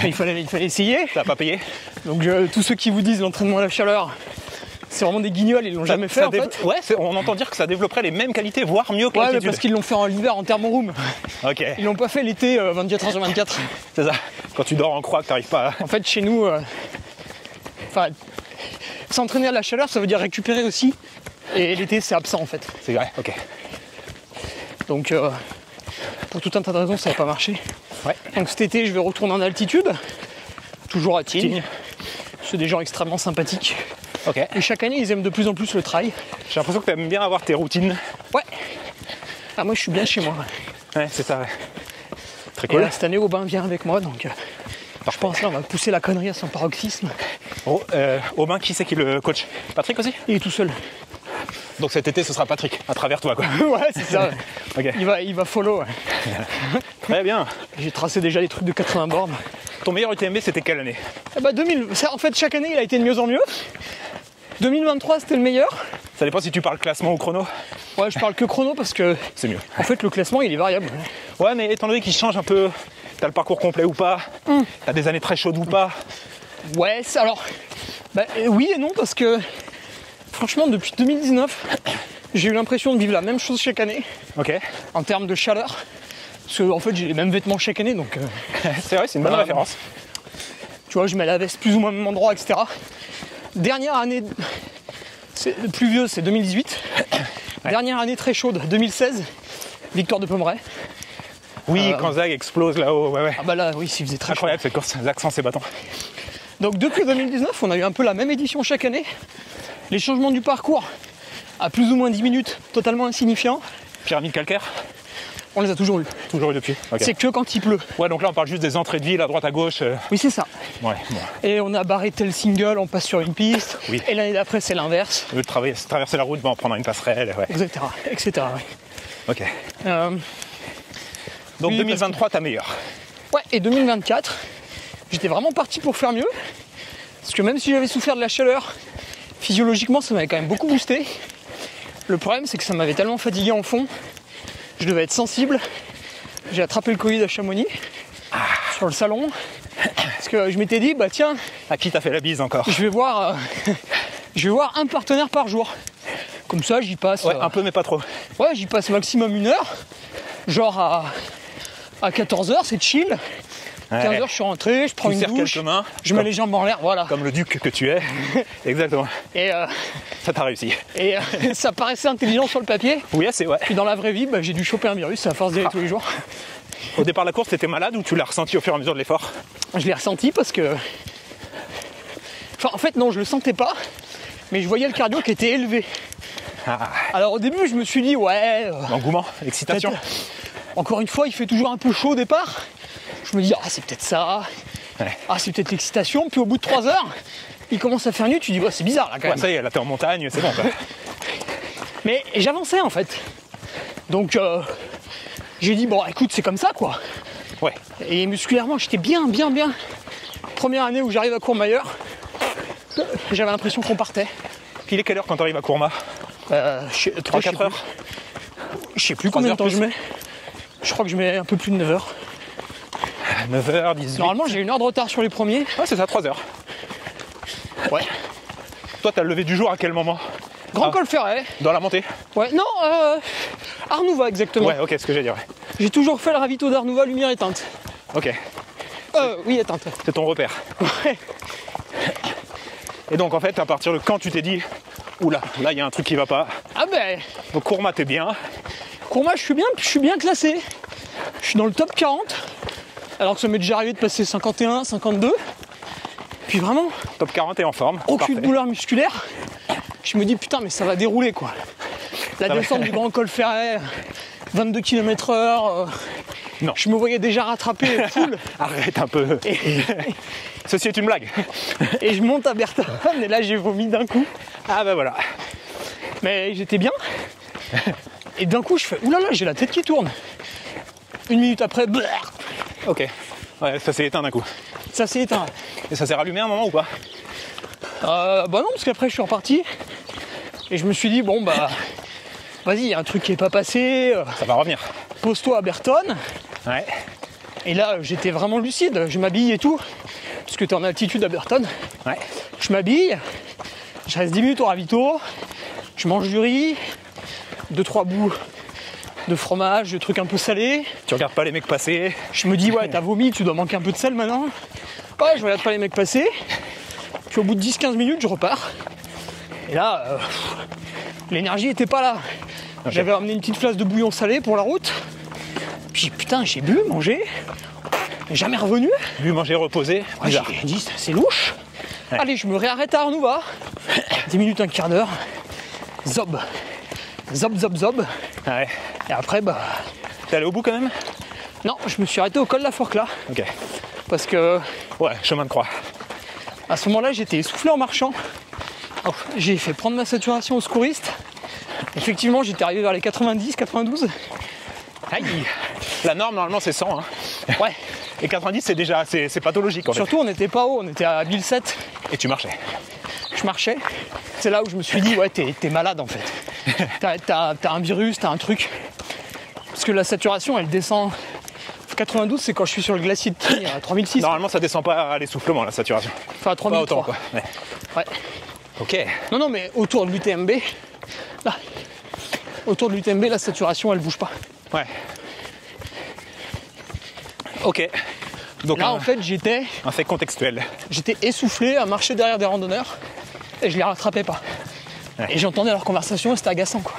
mais il fallait essayer. T'as pas payé? Donc tous ceux qui vous disent l'entraînement à la chaleur, c'est vraiment des guignols, ils l'ont jamais fait en fait. Ouais, on entend dire que ça développerait les mêmes qualités, voire mieux que Ouais, mais l'altitude. parce qu'ils l'ont fait en hiver en thermoroom. Ok, Ils l'ont pas fait l'été 24 h sur 24. c'est ça. Quand tu dors en croix, que t'arrives pas à... En fait, chez nous, enfin, s'entraîner à la chaleur, ça veut dire récupérer aussi. Et l'été, c'est absent en fait. C'est vrai, ok. Donc, pour tout un tas de raisons, ça n'a pas marché. Ouais. Donc cet été, je vais retourner en altitude, toujours à Tignes. C'est des gens extrêmement sympathiques. Ok. Et chaque année, ils aiment de plus en plus le trail. J'ai l'impression que t'aimes bien avoir tes routines. Ouais. Ah, moi, je suis bien chez moi. Ouais, c'est ça, ouais. Très Et cool. là, cette année, Aubin vient avec moi, donc je pense là, on va pousser la connerie à son paroxysme. Oh, Aubin, qui c'est qui le coach? Patrick aussi? Il est tout seul. Donc cet été, ce sera Patrick, à travers toi, quoi. Ouais, c'est ça. Ok. Il va follow. Ouais. Très bien. J'ai tracé déjà les trucs de 80 bornes. Ton meilleur UTMB, c'était quelle année? Eh bah 2000, en fait, chaque année, il a été de mieux en mieux. 2023, c'était le meilleur. Ça dépend si tu parles classement ou chrono. Ouais, je parle que chrono parce que, C'est mieux. en fait, le classement, il est variable. Ouais, mais étant donné qu'il change un peu, t'as le parcours complet ou pas, t'as des années très chaudes ou pas. Ouais, alors, oui et non, parce que, franchement, depuis 2019, j'ai eu l'impression de vivre la même chose chaque année, Ok. en termes de chaleur. Parce que, en fait, j'ai les mêmes vêtements chaque année, donc, C'est vrai, c'est une bonne Voilà. référence. tu vois, je mets la veste plus ou moins au même endroit, etc. Dernière année pluvieuse, c'est 2018. Dernière année très chaude, 2016. Victoire de Pommeraye. Oui, quand Zag explose là-haut, ouais. Ah bah là, oui, s'il faisait très chaud. Incroyable cette course, Zag sans ses bâtons. Donc depuis 2019, on a eu un peu la même édition chaque année. Les changements du parcours, à plus ou moins 10 minutes, totalement insignifiants. Pyramide calcaire, On les a toujours eu. toujours eu depuis. Ok. C'est que quand il pleut. Ouais, donc là on parle juste des entrées de ville à droite à gauche. Oui, c'est ça. Ouais, bon. Et on a barré tel single, on passe sur une piste. Oui. Et l'année d'après, c'est l'inverse, Au lieu de traverser la route, on prendra une passerelle. Ouais. etc. etc. ouais. Ok. Donc Oui, 2023, ta meilleure. Ouais, et 2024, j'étais vraiment parti pour faire mieux. Parce que même si j'avais souffert de la chaleur, physiologiquement, ça m'avait quand même beaucoup boosté. Le problème, c'est que ça m'avait tellement fatigué en fond, je devais être sensible. J'ai attrapé le Covid à Chamonix, sur le salon. Parce que je m'étais dit, bah tiens, À qui t'as fait la bise encore? je vais voir un partenaire par jour. Comme ça, j'y passe. Ouais, un peu mais pas trop. Ouais, j'y passe maximum 1 heure. Genre à 14h, c'est chill. 15h, je suis rentré, je prends Tu une serres douche, quelques mains, je mets les jambes en l'air, voilà. comme le duc que tu es. Exactement. Et, Ça t'a réussi. ça paraissait intelligent sur le papier. Oui, c'est ouais. Puis dans la vraie vie, bah, j'ai dû choper un virus à force d'y aller tous les jours. Au départ de la course, t'étais malade ou tu l'as ressenti au fur et à mesure de l'effort? Je l'ai ressenti parce que... Enfin, en fait, non, je le sentais pas, mais je voyais le cardio qui était élevé. Ah. Alors au début, je me suis dit, ouais... Engouement, excitation. Encore une fois, il fait toujours un peu chaud au départ. Je me dis, ah, c'est peut-être ça. Ouais. Ah, c'est peut-être l'excitation. Puis au bout de 3 heures, il commence à faire nuit. Tu dis, ouais, c'est bizarre là quand même. Ça y est, là t'es en montagne, c'est bon quoi. Mais j'avançais en fait. Donc j'ai dit, bon, écoute, c'est comme ça quoi. Ouais. Et musculairement, j'étais bien. Première année où j'arrive à Courmayeur, j'avais l'impression qu'on partait. Il est quelle heure quand t'arrives à Courma? 3-4 heures. Je sais plus combien de temps je mets. Je crois que je mets un peu plus de 9 heures. 9h, 18. Normalement, j'ai 1 heure de retard sur les premiers. Ouais, c'est ça, 3 heures. Ouais. Toi, t'as le levé du jour à quel moment? Grand col Ferret. Dans la montée? Ouais, non, Arnouva exactement. Ouais, ok, c'est ce que j'ai dit, ouais. J'ai toujours fait le ravito d'Arnouva, lumière éteinte. Ok, Oui, éteinte. c'est ton repère. Ouais. Et donc, en fait, à partir de quand tu t'es dit, oula, là, il y a un truc qui va pas. Ah ben, Donc, Courma, t'es bien. Courma, je suis bien classé. Je suis dans le top 40. Alors que ça m'est déjà arrivé de passer 51, 52. Puis vraiment, Top 40 et en forme. aucune Parfait. douleur musculaire. Je me dis, putain, mais ça va dérouler quoi. La Ça va. descente du Grand Col Ferret, 22 km/h. Non. Je me voyais déjà rattraper full. Arrête un peu. Ceci est une blague. Et je monte à Bertone et là j'ai vomi d'un coup. Ah bah voilà. Mais j'étais bien. Et d'un coup je fais, oulala, j'ai la tête qui tourne. 1 minute après, blr, Ok. Ouais, ça s'est éteint d'un coup. ça s'est éteint. Et ça s'est rallumé un moment ou pas? Bah non, parce qu'après je suis reparti. Et je me suis dit, bon bah, vas-y, il y a un truc qui est pas passé. Ça va revenir. Pose-toi à Bertone. Ouais. Et là j'étais vraiment lucide, je m'habille et tout. Parce que t'es en altitude à Bertone. Ouais. Je m'habille, je reste 10 minutes au ravito, je mange du riz, 2-3 bouts de fromage, de trucs un peu salés. Tu regardes pas les mecs passer. Je me dis, ouais, t'as vomi, tu dois manquer un peu de sel maintenant. Ouais, je regarde pas les mecs passer. Puis au bout de 10-15 minutes, je repars. Et là, l'énergie était pas là. Ok. J'avais ramené une petite flasque de bouillon salé pour la route. Puis putain, j'ai bu, mangé. Jamais revenu. Bu, manger, reposer. Ouais, Bizarre. j'ai dit, c'est louche. Ouais. Allez, je me réarrête à Arnouva. 10 minutes, un quart d'heure. Zob. Zob, zob, zob. Ouais. Et après, bah... T'es allé au bout quand même? Non, je me suis arrêté au col de la Forclaz. Ok. Parce que Ouais, chemin de croix. à ce moment-là, j'étais essoufflé en marchant. Alors, j'ai fait prendre ma saturation aux secouristes. Effectivement, j'étais arrivé vers les 90, 92. Aïe. La norme, normalement, c'est 100. Hein. Ouais. Et 90, c'est déjà, c'est pathologique en fait. Surtout, on n'était pas haut, on était à 1007. Et tu marchais. Je marchais. C'est là où je me suis dit, ouais, t'es malade en fait. T'as un virus, t'as un truc. Parce que la saturation, elle descend. 92, c'est quand je suis sur le glacier de Tignes à 3006. Normalement, ça descend pas à l'essoufflement, la saturation. Enfin, à Pas autant 3003. quoi. Ouais. Ouais. Ok. Non, mais autour de l'UTMB, là, autour de l'UTMB, la saturation, elle bouge pas. Ouais. Ok. Donc Là, un, en fait, j'étais un fait contextuel. essoufflé à marcher derrière des randonneurs et je les rattrapais pas. Ouais. Et j'entendais leur conversation et c'était agaçant, quoi.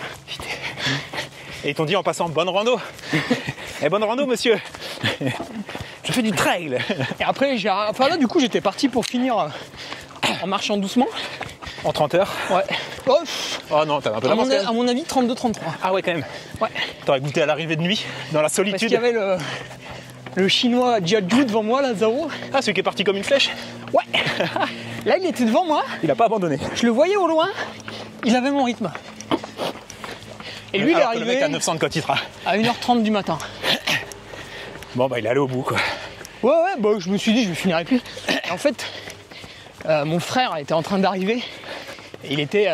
Et ils t'ont dit en passant bonne rando. Eh, bonne rando, monsieur. Je fais du trail. Et après, enfin là, du coup, j'étais parti pour finir en marchant doucement. En 30 heures. Ouais. Oh, Oh non, t'avais un peu à, mon, d'avance quand à même. mon avis, 32-33. Ah ouais, quand même. Ouais. T'aurais goûté à l'arrivée de nuit, dans la Parce qu'il solitude. y avait le chinois Jiaju devant moi, là, Zhao. Ah, celui qui est parti comme une flèche. Ouais. Là, il était devant moi. Il a pas abandonné. Je le voyais au loin. Il avait mon rythme. Et lui, il est Alors que le mec arrivé à 900 de quotitra. à 1h30 du matin. Bon, bah, il est allé au bout, quoi. Ouais, bah, je me suis dit, je vais finir avec lui. Et en fait, mon frère était en train d'arriver. Et il était... Il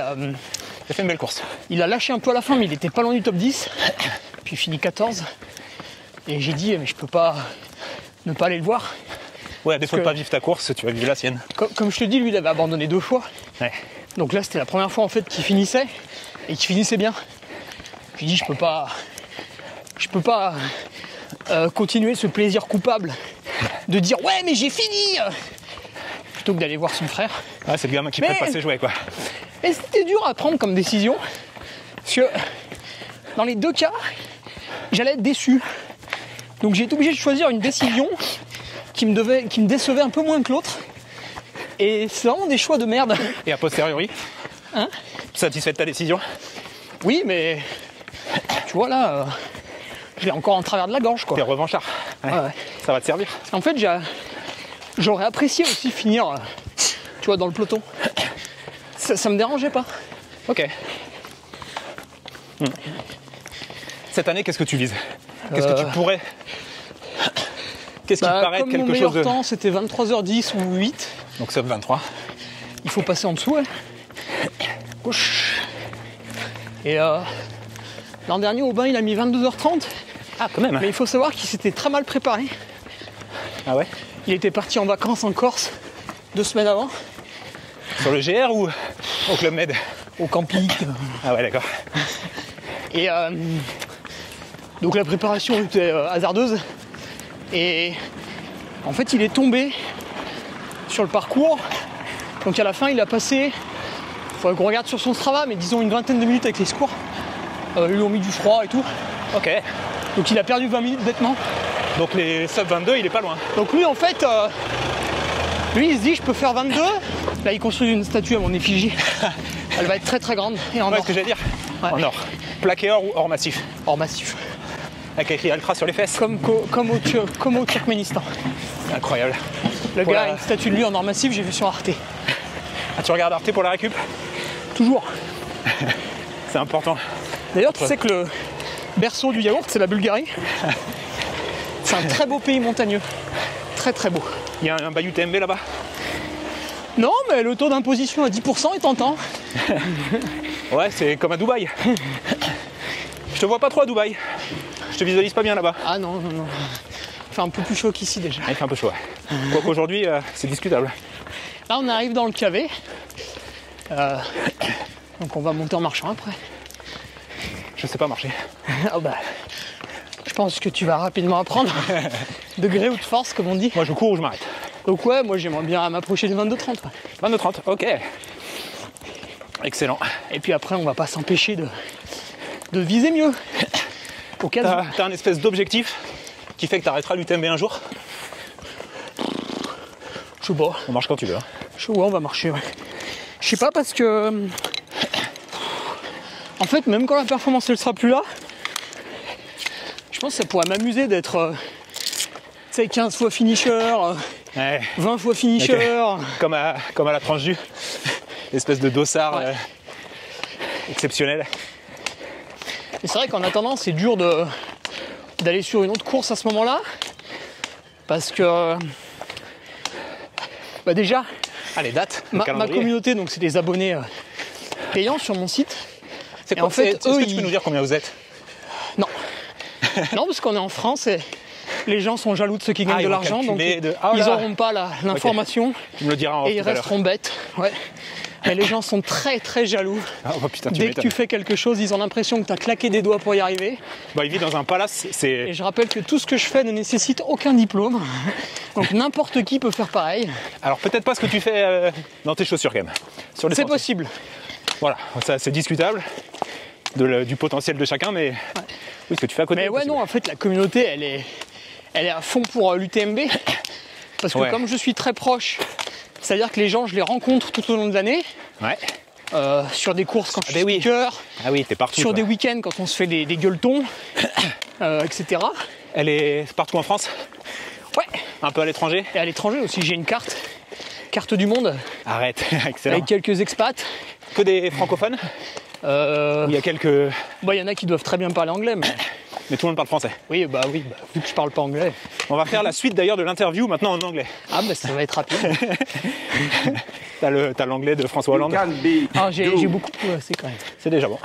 a fait une belle course. il a lâché un peu à la fin, mais il était pas loin du top 10. Puis il finit 14. Et j'ai dit, mais je peux pas ne pas aller le voir. Ouais, à défaut de que- pas vivre ta course, tu vas vivre la sienne. Comme je te dis, lui, il avait abandonné 2 fois. Ouais. Donc là, c'était la première fois en fait qu'il finissait. Et qu'il finissait bien. J'ai dit, je peux pas continuer ce plaisir coupable de dire, ouais, mais j'ai fini plutôt que d'aller voir son frère. Ah, c'est le gamin qui Mais- prête pas ses jouets, quoi. Et c'était dur à prendre comme décision, parce que dans les 2 cas, j'allais être déçu. Donc j'ai été obligé de choisir une décision qui me décevait un peu moins que l'autre. Et c'est vraiment des choix de merde. Et a posteriori, Hein? satisfait de ta décision? Oui, mais tu vois là, je l'ai encore en travers de la gorge, quoi. T'es revanchard. Ouais. Ouais. Ça va te servir. En fait, j'aurais apprécié aussi finir, tu vois, dans le peloton. Ça me dérangeait pas. Ok. Cette année, qu'est-ce que tu vises? Qu'est-ce que tu pourrais... Qu'est-ce qui te paraît être comme mon quelque chose meilleur de... temps, c'était 23h10 ou 8. Donc sub 23. Il faut passer en dessous, ouais. Gauche. Et l'an dernier, Aubin, il a mis 22h30. Ah, quand même. Mais il faut savoir qu'il s'était très mal préparé. Ah ouais? Il était parti en vacances en Corse 2 semaines avant, Sur le GR ou au Club Med? au camping. Ah ouais, d'accord. Et donc la préparation était hasardeuse. Et en fait, il est tombé sur le parcours. Donc à la fin, il a passé, il faudrait qu'on regarde sur son Strava, mais disons une vingtaine de minutes avec les secours. Ils lui ont mis du froid et tout. Ok. Donc il a perdu 20 minutes bêtement. Donc les sub 22, il est pas loin. Donc lui, en fait, lui, il se dit, je peux faire 22. Là, il construit une statue à mon effigie. Elle va être très très grande et en Ouais, or. ce que j'allais dire. Ouais. En or. Plaqué or ou or massif? Or massif. Avec écrit Alcra sur les fesses. Comme au Turkménistan. Incroyable. Le Pour gars a la- une statue de lui en or massif, j'ai vu sur Arte. Ah, tu regardes Arte pour la récup? Toujours. C'est important. D'ailleurs, tu sais que le berceau du yaourt, c'est la Bulgarie. C'est un très beau pays montagneux. Très très beau. Il y a un Bayou TMB là-bas? Non, mais le taux d'imposition à 10% est tentant. Ouais, c'est comme à Dubaï. Je te vois pas trop à Dubaï. Je te visualise pas bien là-bas. Ah non, non, non. Il fait un peu plus chaud qu'ici déjà. Ah, il fait un peu chaud. Ouais. Quoique aujourd'hui, c'est discutable. Là, on arrive dans le cavé. Donc on va monter en marchant après. Je sais pas marcher. Ah bah, je pense que tu vas rapidement apprendre. De gré ou de force, comme on dit. Moi, je cours ou je m'arrête. Donc ouais, moi j'aimerais bien m'approcher des 22-30. 22-30, ok. Excellent. Et puis après, on va pas s'empêcher de viser mieux. Au cas où. T'as un espèce d'objectif qui fait que t'arrêteras l'UTMB un jour? Je sais pas. On marche quand tu veux. Hein. Ouais, on va marcher, ouais. Je sais pas parce que... En fait, même quand la performance elle sera plus là, je pense que ça pourrait m'amuser d'être... tu sais, 15 fois finisher, Ouais. 20 fois finisher. Comme à la tranche du. Espèce de dossard Ouais. exceptionnel. Et c'est vrai qu'en attendant, c'est dur d'aller sur une autre course à ce moment-là. Parce que... Bah déjà, Ah, les dates, le ma calendrier. communauté, donc c'est des abonnés payants sur mon site. C'est Et quoi, en fait, est-ce que eux, tu peux nous dire combien vous êtes? Non. Non, parce qu'on est en France et les gens sont jaloux de ceux qui gagnent Ah, de ils vont l'argent, donc calculer de- Ah, ils voilà. n'auront pas l'information Tu me le diras en off et ils tout à l'heure. resteront bêtes. Ouais. Mais les gens sont très très jaloux. Ah, oh putain, tu Dès que m'étonnes. tu fais quelque chose, ils ont l'impression que tu as claqué des doigts pour y arriver. Bah, il vit dans un palace, Et c'est... je rappelle que tout ce que je fais ne nécessite aucun diplôme. Donc n'importe qui peut faire pareil. Alors peut-être pas ce que tu fais dans tes chaussures quand même. Sur les C'est sentiers. possible. Voilà, ça c'est discutable du potentiel de chacun, mais oui, ce que tu fais à côté. Mais est ouais, possible. non, en fait, la communauté, elle est à fond pour l'UTMB. Parce que Ouais. comme je suis très proche, c'est-à-dire que les gens, je les rencontre tout au long de l'année. Ouais. Sur des courses quand je ben suis oui. speaker, Ah oui, t'es partout. sur toi. des week-ends quand on se fait des gueuletons, etc. Elle est partout en France, Ouais. un peu à l'étranger. Et à l'étranger aussi, j'ai une carte du monde, Arrête, excellent. avec quelques expats. Que des francophones. Il y a quelques... Bah, il y en a qui doivent très bien parler anglais, mais Mais tout le monde parle français. oui, vu que je parle pas anglais. On va faire la suite d'ailleurs de l'interview maintenant en anglais. Ah, bah ça va être rapide. T'as l'anglais de François Hollande. Ah, j'ai beaucoup progressé quand même. C'est déjà bon.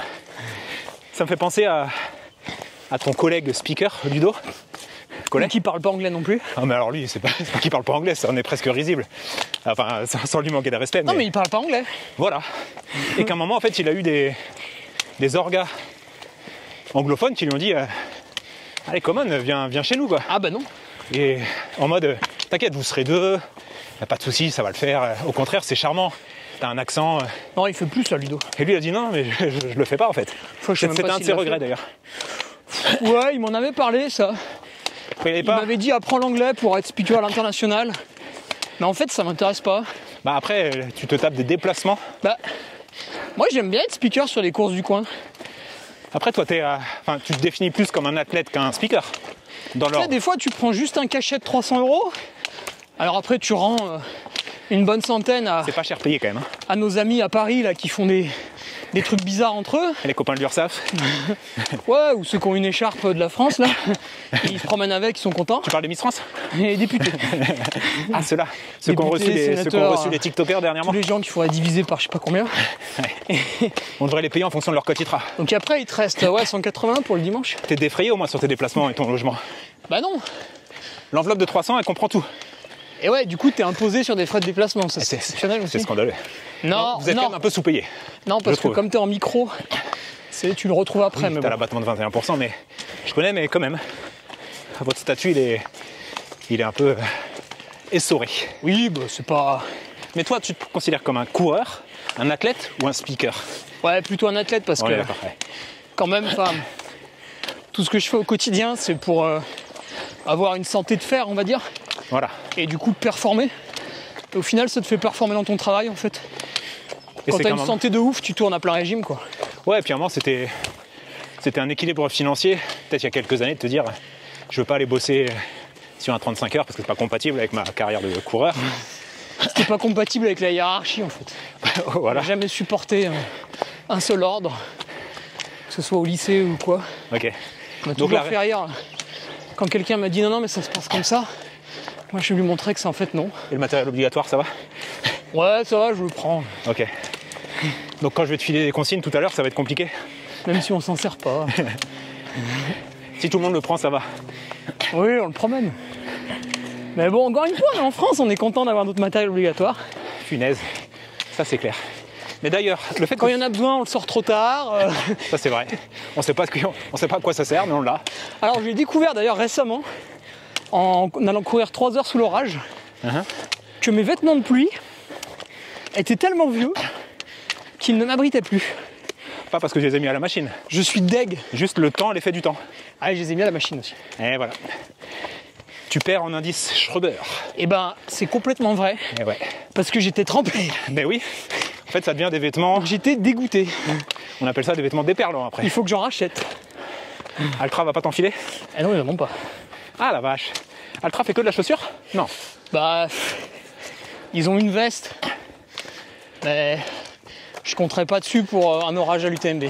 Ça me fait penser à ton collègue speaker, Ludo. Collègue. Qui parle pas anglais non plus. Ah mais alors lui, c'est pas qu'il parle pas anglais, ça en est presque risible. Enfin, sans lui manquer de respect. Non, mais il parle pas anglais. Voilà. Et qu'à un moment, en fait, il a eu des orgas anglophones qui lui ont dit allez, Common, viens chez nous, quoi. Ah, bah non. Et en mode t'inquiète, vous serez deux, y a pas de souci, ça va le faire. Au contraire, c'est charmant. T'as un accent. Non, il fait plus là, Ludo. Et lui il a dit non, mais je le fais pas en fait. Je sais même C'était pas un de s'il ses l'a regrets fait. d'ailleurs. Ouais, il m'en avait parlé, ça. Il m'avait dit apprends l'anglais pour être speaker à l'international. Mais en fait, ça m'intéresse pas. Bah après, tu te tapes des déplacements. Bah, moi, j'aime bien être speaker sur les courses du coin. Après, toi, tu te définis plus comme un athlète qu'un speaker. Dans Tu sais, des fois, tu prends juste un cachet de 300 €. Alors après, tu rends une bonne centaine C'est pas cher payé quand même. Hein. à nos amis à Paris là, qui font des trucs bizarres entre eux. Et les copains de l'URSSAF. Ouais, ou ceux qui ont une écharpe de la France là. Ils se promènent avec, ils sont contents. Tu parles des Miss France? Et les députés. Ah, ceux-là. Ceux qui ont reçu les TikTokers dernièrement. Tous les gens qu'il faudrait diviser par je sais pas combien. Ouais. On devrait les payer en fonction de leur cote ITRA. Donc après, il te reste 180 pour le dimanche. T'es défrayé au moins sur tes déplacements et ton logement? Bah non. L'enveloppe de 300, elle comprend tout. Et ouais, du coup, t'es imposé sur des frais de déplacement. Ça, c'est exceptionnel aussi. C'est scandaleux. Non, vous êtes quand même un peu sous-payé. Non, parce que comme t'es en micro, tu le retrouves après. Oui, mais t'as bon. l'abattement de 21%, mais je connais, mais quand même. Votre statut, il est un peu essoré. Oui, bah c'est pas... Mais toi, tu te considères comme un coureur, un athlète ou un speaker? Ouais, plutôt un athlète parce que Ouais, quand même, tout ce que je fais au quotidien, c'est pour avoir une santé de fer, on va dire. Voilà. Et du coup, performer. Et au final, ça te fait performer dans ton travail, en fait. Et quand t'as une santé de ouf, tu tournes à plein régime, quoi. Ouais, et puis à un moment, c'était un équilibre financier, peut-être il y a quelques années, de te dire, je veux pas aller bosser sur un 35 heures parce que c'est pas compatible avec ma carrière de coureur. C'était pas compatible avec la hiérarchie, en fait. Voilà. J'ai jamais supporté un seul ordre, que ce soit au lycée ou quoi. Ok. Ça m'a toujours fait rire. Quand quelqu'un m'a dit non, mais ça se passe comme ça, moi je vais lui montrer que c'est en fait non. Et le matériel obligatoire, ça va? Ouais, ça va, je le prends. Ok. Donc quand je vais te filer des consignes tout à l'heure, ça va être compliqué? Même si on s'en sert pas. Si tout le monde le prend, ça va? Oui, on le promène. Mais bon, encore une fois, on est en France, on est content d'avoir notre matériel obligatoire. Punaise, ça c'est clair. Mais d'ailleurs, le fait quand il y en a besoin, on le sort trop tard. Ça c'est vrai. On sait pas à quoi ça sert, mais on l'a. Alors j'ai découvert d'ailleurs récemment, en allant courir 3 heures sous l'orage, que mes vêtements de pluie étaient tellement vieux qu'ils ne m'abritaient plus. Pas parce que je les ai mis à la machine. Je suis deg. Juste le temps, l'effet du temps. Ah, je les ai mis à la machine aussi. Et voilà. Tu perds en indice Schroeder. Eh ben, c'est complètement vrai. Et ouais. Parce que j'étais trempé. Mais oui. En fait, ça devient des vêtements... J'étais dégoûté. On appelle ça des vêtements déperlants après. Il faut que j'en rachète. Altra va pas t'enfiler? Ah non, évidemment pas. Ah la vache. Altra fait que de la chaussure? Non. Bah... Ils ont une veste. Mais... Je compterais pas dessus pour un orage à l'UTMB.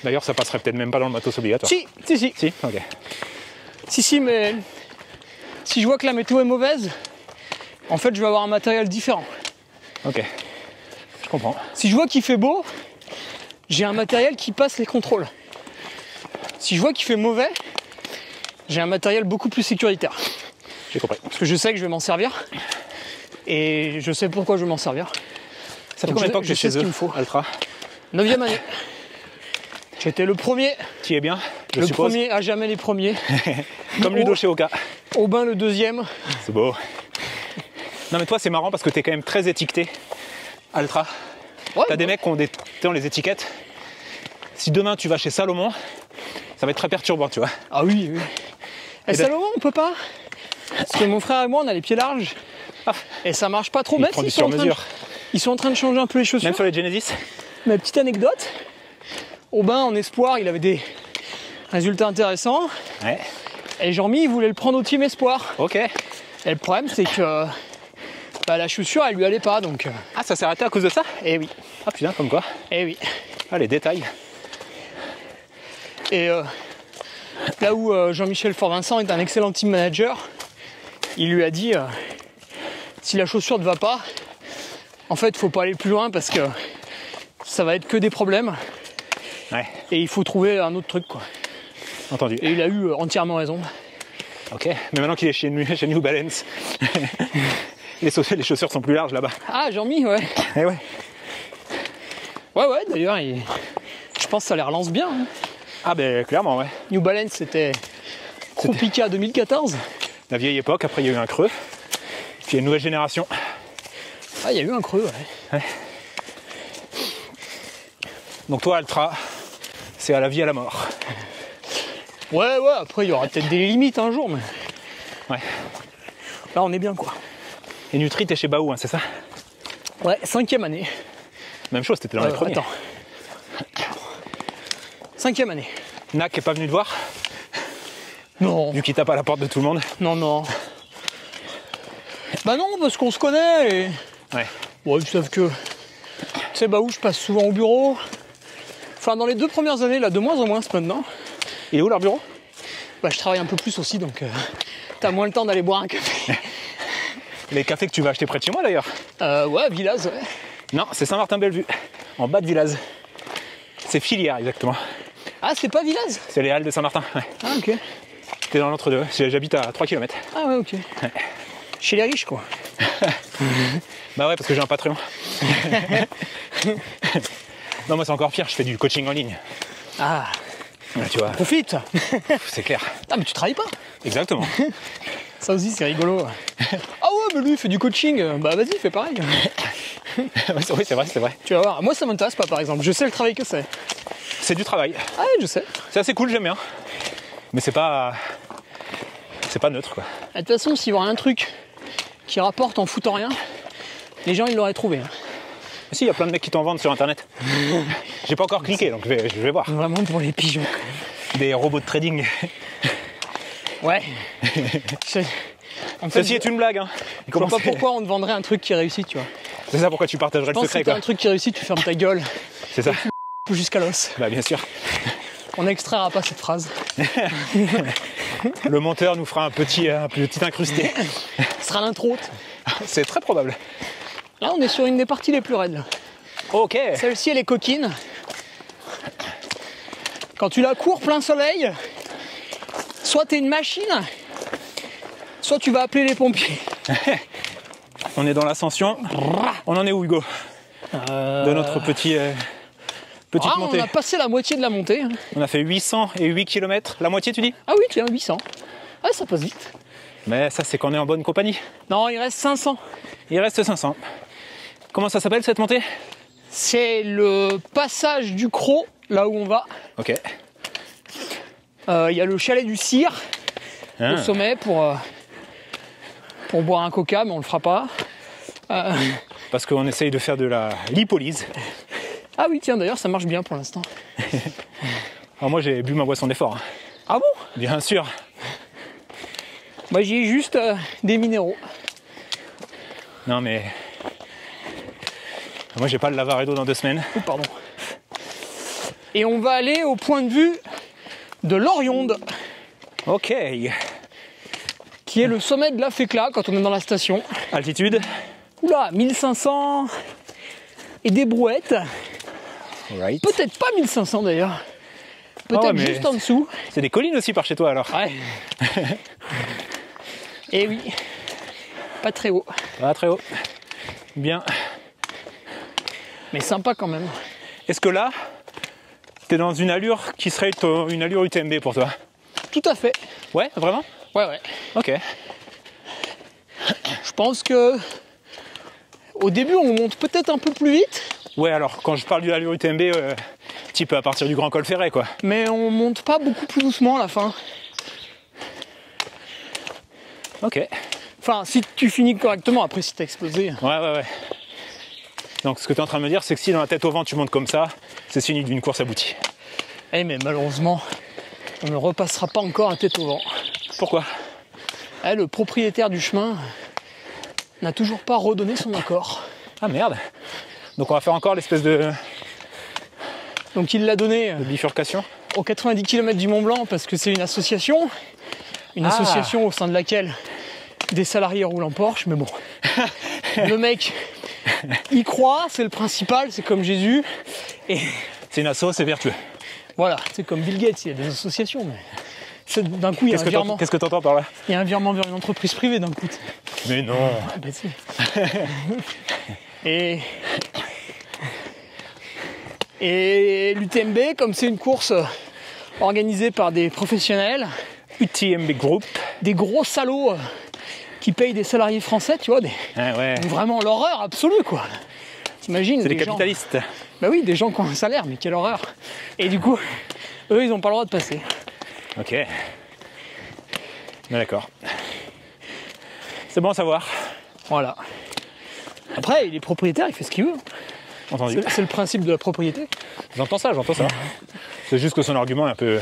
D'ailleurs, ça passerait peut-être même pas dans le matos obligatoire. Si. Si, ok. Si, mais... Si je vois que la météo est mauvaise, en fait, je vais avoir un matériel différent. Ok. Je comprends. Si je vois qu'il fait beau, j'ai un matériel qui passe les contrôles. Si je vois qu'il fait mauvais, j'ai un matériel beaucoup plus sécuritaire. J'ai compris. Parce que je sais que je vais m'en servir. Et je sais pourquoi je vais m'en servir. Ça fait combien de temps que tu es chez eux, Altra? 9e année. J'étais le premier. Qui est bien, je suppose. Premier à jamais les premiers. Comme Ludo chez Oka. Aubin le 2e. C'est beau. Non mais toi c'est marrant parce que t'es quand même très étiqueté. Altra. Ouais, t'as des mecs qui ont les étiquettes. Si demain tu vas chez Salomon, ça va être très perturbant, tu vois. Ah oui, oui. Et Salomon, on peut pas. Parce que mon frère et moi, on a les pieds larges. Et ça marche pas trop. Même s'ils sont ils sont en train de changer un peu les chaussures. Même sur les Genesis. Ma petite anecdote. Aubin, en espoir, il avait des résultats intéressants. Ouais. Et Jean-Mi, il voulait le prendre au team espoir. Ok. Et le problème, c'est que la chaussure, elle lui allait pas. Donc... Ah, ça s'est arrêté à cause de ça? Eh oui. Ah putain, comme quoi. Eh oui. Ah, les détails. Et là où Jean-Michel Fort-Vincent est un excellent team manager, il lui a dit si la chaussure ne va pas, en fait, faut pas aller plus loin parce que ça va être que des problèmes. Ouais. Et il faut trouver un autre truc, quoi. Entendu. Et il a eu entièrement raison. Ok, mais maintenant qu'il est chez New Balance, les chaussures sont plus larges là-bas. Ah, Jean-Mi, ouais. Eh ouais. Ouais, d'ailleurs, je pense que ça les relance bien. Hein. Ah ben clairement, ouais. New Balance, c'était Krupica 2014. La vieille époque, après il y a eu un creux. Puis il y a une nouvelle génération. Ah, il y a eu un creux, ouais. Donc toi, Altra, c'est à la vie, à la mort. Ouais, après il y aura peut-être des limites un jour, mais... Ouais. Là, on est bien, quoi. Et Nutri, t'es chez Baou, hein, c'est ça? Ouais, 5e année. Même chose, t'étais dans les premiers. Attends. 5e année. Nac est pas venu te voir, Non. vu qu'il tape à la porte de tout le monde. Non, non. Bah non, parce qu'on se connaît et... Ouais. Ouais, ils savent que... Tu sais, bah où je passe souvent au bureau. Enfin, dans les 2 premières années, là, de moins en moins, c'est maintenant. Il est où leur bureau? Bah, je travaille un peu plus aussi, donc... t'as moins le temps d'aller boire un café. Les cafés que tu vas acheter près de chez moi, d'ailleurs? Ouais, Villaz, ouais. Non, c'est Saint-Martin-Bellevue, en bas de Villaz. C'est Filière, exactement. Ah, c'est pas Villaz? C'est les Halles de Saint-Martin. Ouais. Ah, ok. T'es dans l'entre-deux. J'habite à 3 km. Ah ouais, ok. Ouais. Chez les riches, quoi. Bah ouais, parce que j'ai un Patreon. Non, moi c'est encore pire, je fais du coaching en ligne. Ah, Ouais, tu vois, profite. c'est clair. Ah, mais tu travailles pas. Exactement. Ça aussi, c'est rigolo. Ah ouais, mais lui, il fait du coaching. Bah vas-y, fais pareil. Oui, c'est vrai, c'est vrai. Tu vas voir. Moi, ça m'intéresse pas, par exemple. Je sais le travail que c'est. C'est du travail. Ah ouais, je sais. C'est assez cool, j'aime bien. Mais c'est pas neutre, quoi. De toute façon, s'il y aurait un truc qui rapporte en foutant rien, les gens, ils l'auraient trouvé. Hein. Si, il y a plein de mecs qui t'en vendent sur internet. J'ai pas encore cliqué, donc je vais voir. Vraiment pour les pigeons. Des robots de trading. Ouais. En fait, Ceci est une blague, hein. je vois pas pourquoi on te vendrait un truc qui réussit, tu vois. C'est ça pourquoi tu partagerais Je le pense que secret, si t'as quoi. un truc qui réussit, tu fermes ta gueule C'est ça. jusqu'à l'os. Bah bien sûr. On n'extraira pas cette phrase. Le monteur nous fera un petit incrusté. Ce sera l'intro. C'est très probable. Là, on est sur une des parties les plus raides. Là. Ok. Celle-ci, elle est coquine. Quand tu la cours plein soleil, soit t'es une machine, soit tu vas appeler les pompiers. On est dans l'ascension. On en est où, Hugo? De notre petite montée. On a passé la moitié de la montée. Hein. On a fait 808 km. La moitié, tu dis? Ah oui, tiens, 800. Ah, ça passe vite. Mais ça, c'est qu'on est en bonne compagnie. Non, il reste 500. Il reste 500. Comment ça s'appelle, cette montée? C'est le passage du Croc, là où on va. Ok. Il y a le chalet du Cire au sommet pour boire un coca, mais on le fera pas. Parce qu'on essaye de faire de la lipolyse. Ah oui, tiens, d'ailleurs, ça marche bien pour l'instant. Alors moi, j'ai bu ma boisson d'effort. Hein. Ah bon? Bien sûr. Moi, j'y ai juste des minéraux. Non, mais... Moi, j'ai pas le Lavaredo dans 2 semaines. Oh, pardon. Et on va aller au point de vue de l'Orionde, Ok. qui est le sommet de la Fécla quand on est dans la station. Altitude? Oula, 1500 et des brouettes. Right. Peut-être pas 1500 d'ailleurs. Peut-être Oh, mais juste en dessous. C'est des collines aussi par chez toi, alors? Ouais. Et oui, pas très haut, Ah, très haut. Bien. mais sympa quand même. Est-ce que là, t'es dans une allure qui serait une allure UTMB pour toi? Tout à fait. Ouais, vraiment? Ouais, ouais. Ok. Je pense que au début, on monte peut-être un peu plus vite, Ouais, alors, quand je parle d'une allure UTMB, type à partir du Grand Col Ferret, quoi. mais on monte pas beaucoup plus doucement à la fin. Ok. Enfin, si tu finis correctement, après si t'as explosé. Ouais. Donc, ce que tu es en train de me dire, c'est que si dans la tête au vent, tu montes comme ça, c'est signe d'une course aboutie. Eh, mais malheureusement, on ne repassera pas encore à tête au vent. Pourquoi? Eh, le propriétaire du chemin n'a toujours pas redonné son accord. Ah merde. Donc, on va faire encore l'espèce de Donc il l'a donné bifurcation. aux 90 km du Mont Blanc parce que c'est une association. Une association au sein de laquelle des salariés roulent en Porsche, mais bon. Le mec, il croit, c'est le principal, c'est comme Jésus. Et C'est une asso, c'est vertueux. voilà, c'est comme Bill Gates, il y a des associations, mais d'un coup, il y a un virement. Qu'est-ce que t'entends par là? Il y a un virement vers une entreprise privée d'un coup. Mais non. Ah, ben si. Et l'UTMB, comme c'est une course organisée par des professionnels, UTMB Group. des gros salauds qui payent des salariés français, tu vois, Ouais. vraiment l'horreur absolue, quoi. T'imagines? C'est des gens... capitalistes. Bah oui, des gens qui ont un salaire, mais quelle horreur. Et du coup, eux, ils n'ont pas le droit de passer. Ok. D'accord. C'est bon à savoir. Voilà. Après, il est propriétaire, il fait ce qu'il veut. Entendu. C'est le principe de la propriété. J'entends ça. C'est juste que son argument est un peu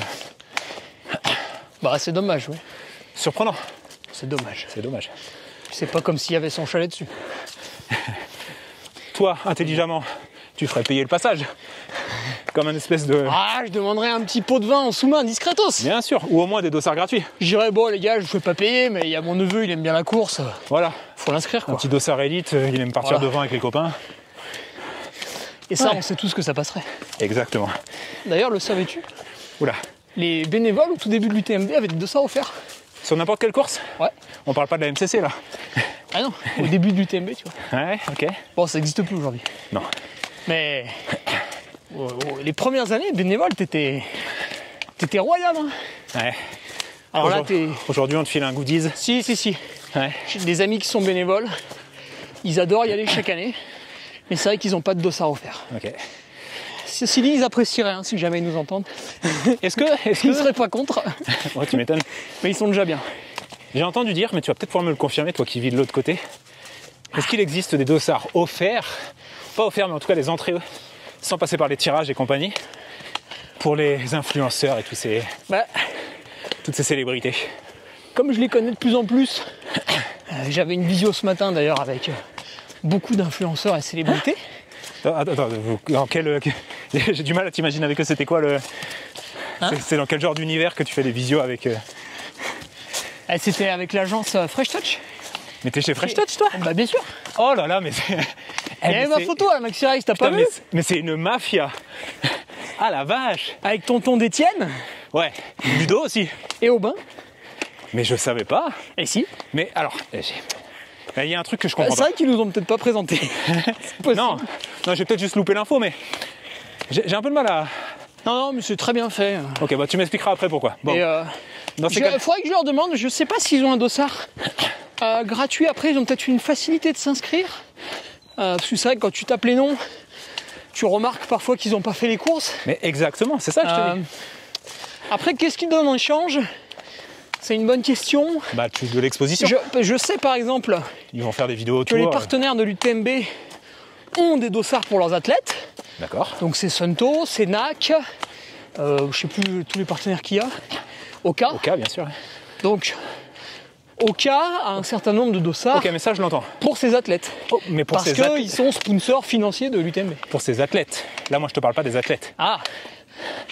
Bah, c'est dommage, oui. surprenant. C'est dommage. C'est dommage. C'est pas comme s'il y avait son chalet dessus. Toi, intelligemment, tu ferais payer le passage. Comme un espèce de... Ah, je demanderais un petit pot de vin en sous-main, discretos. Bien sûr. Ou au moins des dossards gratuits. Je dirais, bon, les gars, je ne fais pas payer, mais il y a mon neveu, il aime bien la course. Voilà. Faut l'inscrire, Un quoi. petit dossard élite, il aime partir Voilà. devant avec les copains. Et ça, Ouais. on sait tous que ça passerait. Exactement. D'ailleurs, le savais-tu? Oula. Les bénévoles, au tout début de l'UTMB, avaient des dossards offerts. Sur n'importe quelle course? Ouais. On parle pas de la MCC là. Ah non, au début de l'UTMB, tu vois. Ouais, ok. Bon, ça n'existe plus aujourd'hui. Non. Mais les premières années, bénévole, t'étais royal, hein. Ouais. Alors là, t'es... Aujourd'hui, on te file un goodies. Si. Ouais. J'ai des amis qui sont bénévoles. Ils adorent y aller chaque année. Mais c'est vrai qu'ils n'ont pas de dossard offert. Ok. Ceci dit, ils apprécieraient, hein, si jamais ils nous entendent. Est-ce que... Ils ne seraient pas contre, Ouais, tu m'étonnes. mais ils sont déjà bien. J'ai entendu dire, mais tu vas peut-être pouvoir me le confirmer, toi qui vis de l'autre côté. Est-ce qu'il existe des dossards offerts, pas offerts, mais en tout cas des entrées, sans passer par les tirages et compagnie, pour les influenceurs et Bah, toutes ces célébrités? comme je les connais de plus en plus, j'avais une visio ce matin d'ailleurs avec beaucoup d'influenceurs et célébrités. Attends, dans quel... J'ai du mal à t'imaginer avec eux, c'était quoi le... Hein C'est dans quel genre d'univers que tu fais des visios avec... C'était avec l'agence Fresh Touch. Mais t'es chez Fresh Touch, toi? Bah bien sûr. Oh là là, mais c'est... Il y avait ma photo à la Maxi Rex, t'as pas Putain, vu? mais c'est une mafia. Ah la vache. Avec tonton d'Étienne Ouais, Ludo aussi. et Aubin. Mais je savais pas. Et si. Mais alors, il y a un truc que je comprends C'est vrai qu'ils nous ont peut-être pas présenté. C'est possible. Non, j'ai peut-être juste loupé l'info, mais j'ai un peu de mal à... Non, mais c'est très bien fait. Ok, bah tu m'expliqueras après pourquoi. Bon, Et dans ces il cas... faudrait que je leur demande, je sais pas s'ils ont un dossard gratuit. Après, ils ont peut-être une facilité de s'inscrire. Parce que c'est vrai que quand tu tapes les noms, tu remarques parfois qu'ils n'ont pas fait les courses. Mais exactement, c'est ça que je te dis. Après, qu'est-ce qu'ils donnent en échange? C'est une bonne question. Bah, de l'exposition. Je sais par exemple Ils vont faire des vidéos que autour. les partenaires de l'UTMB ont des dossards pour leurs athlètes. D'accord. Donc c'est Sunto, c'est NAC, je sais plus tous les partenaires qu'il y a. Oka. Oka, bien sûr. Donc Oka a un certain nombre de dossards Ok, mais ça, je l'entends. pour ses athlètes. Oh, mais pour Parce ces athlètes. qu'ils sont sponsors financiers de l'UTMB. Pour ces athlètes. Là, moi, je te parle pas des athlètes. Ah,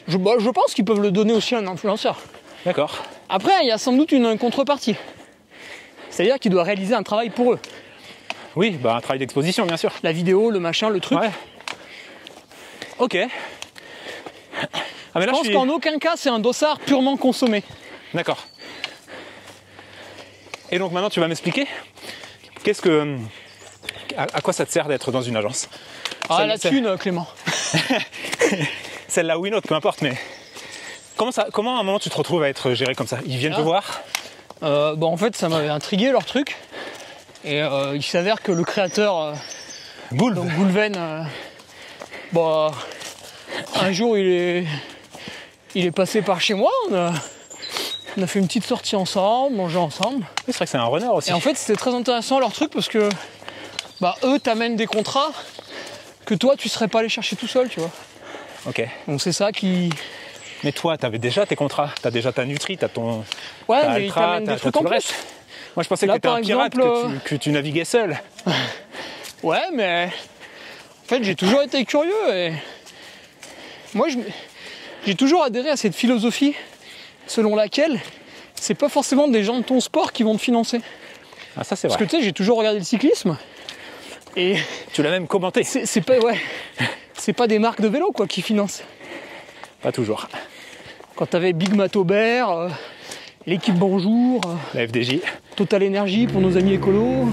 je pense qu'ils peuvent le donner aussi à un influenceur. D'accord. Après, il y a sans doute une contrepartie. C'est-à-dire qu'il doit réaliser un travail pour eux. Oui, bah un travail d'exposition, bien sûr. La vidéo, le machin, le truc. Ouais. Ok. Ah, mais Je là, pense qu'en aucun cas, c'est un dossard purement consommé. D'accord. Et donc maintenant, tu vas m'expliquer qu'est-ce que... À quoi ça te sert d'être dans une agence? Ah, Ça, la c'est- thune, Clément. Celle-là ou une autre, peu importe, mais... Comment à un moment tu te retrouves à être géré comme ça? Ils viennent te voir? En fait, ça m'avait intrigué leur truc. Et il s'avère que le créateur, Boule. donc Goulven, un jour il est passé par chez moi. On a fait une petite sortie ensemble, mangé ensemble. Oui, c'est vrai que c'est un runner aussi. Et en fait, c'était très intéressant leur truc parce que eux t'amènent des contrats que toi tu serais pas allé chercher tout seul, tu vois. Ok. Donc c'est ça qui. Mais toi, t'avais déjà tes contrats, t'as déjà ta Nutri, t'as ton... Ouais, t'as mais ils Altra, t'amènent des t'as trucs tout en le plus. reste. Moi, je pensais que Là, t'étais par un pirate, exemple, que tu naviguais seul. Ouais, mais en fait, j'ai toujours été curieux et moi, j'ai toujours adhéré à cette philosophie selon laquelle c'est pas forcément des gens de ton sport qui vont te financer. Ah, ça, c'est Parce vrai. que tu sais, j'ai toujours regardé le cyclisme et Tu l'as même commenté. c'est pas des marques de vélo quoi qui financent. Pas toujours. Quand t'avais Big Matobert, l'équipe Bonjour, La FDJ, Total Energy pour nos amis écolos.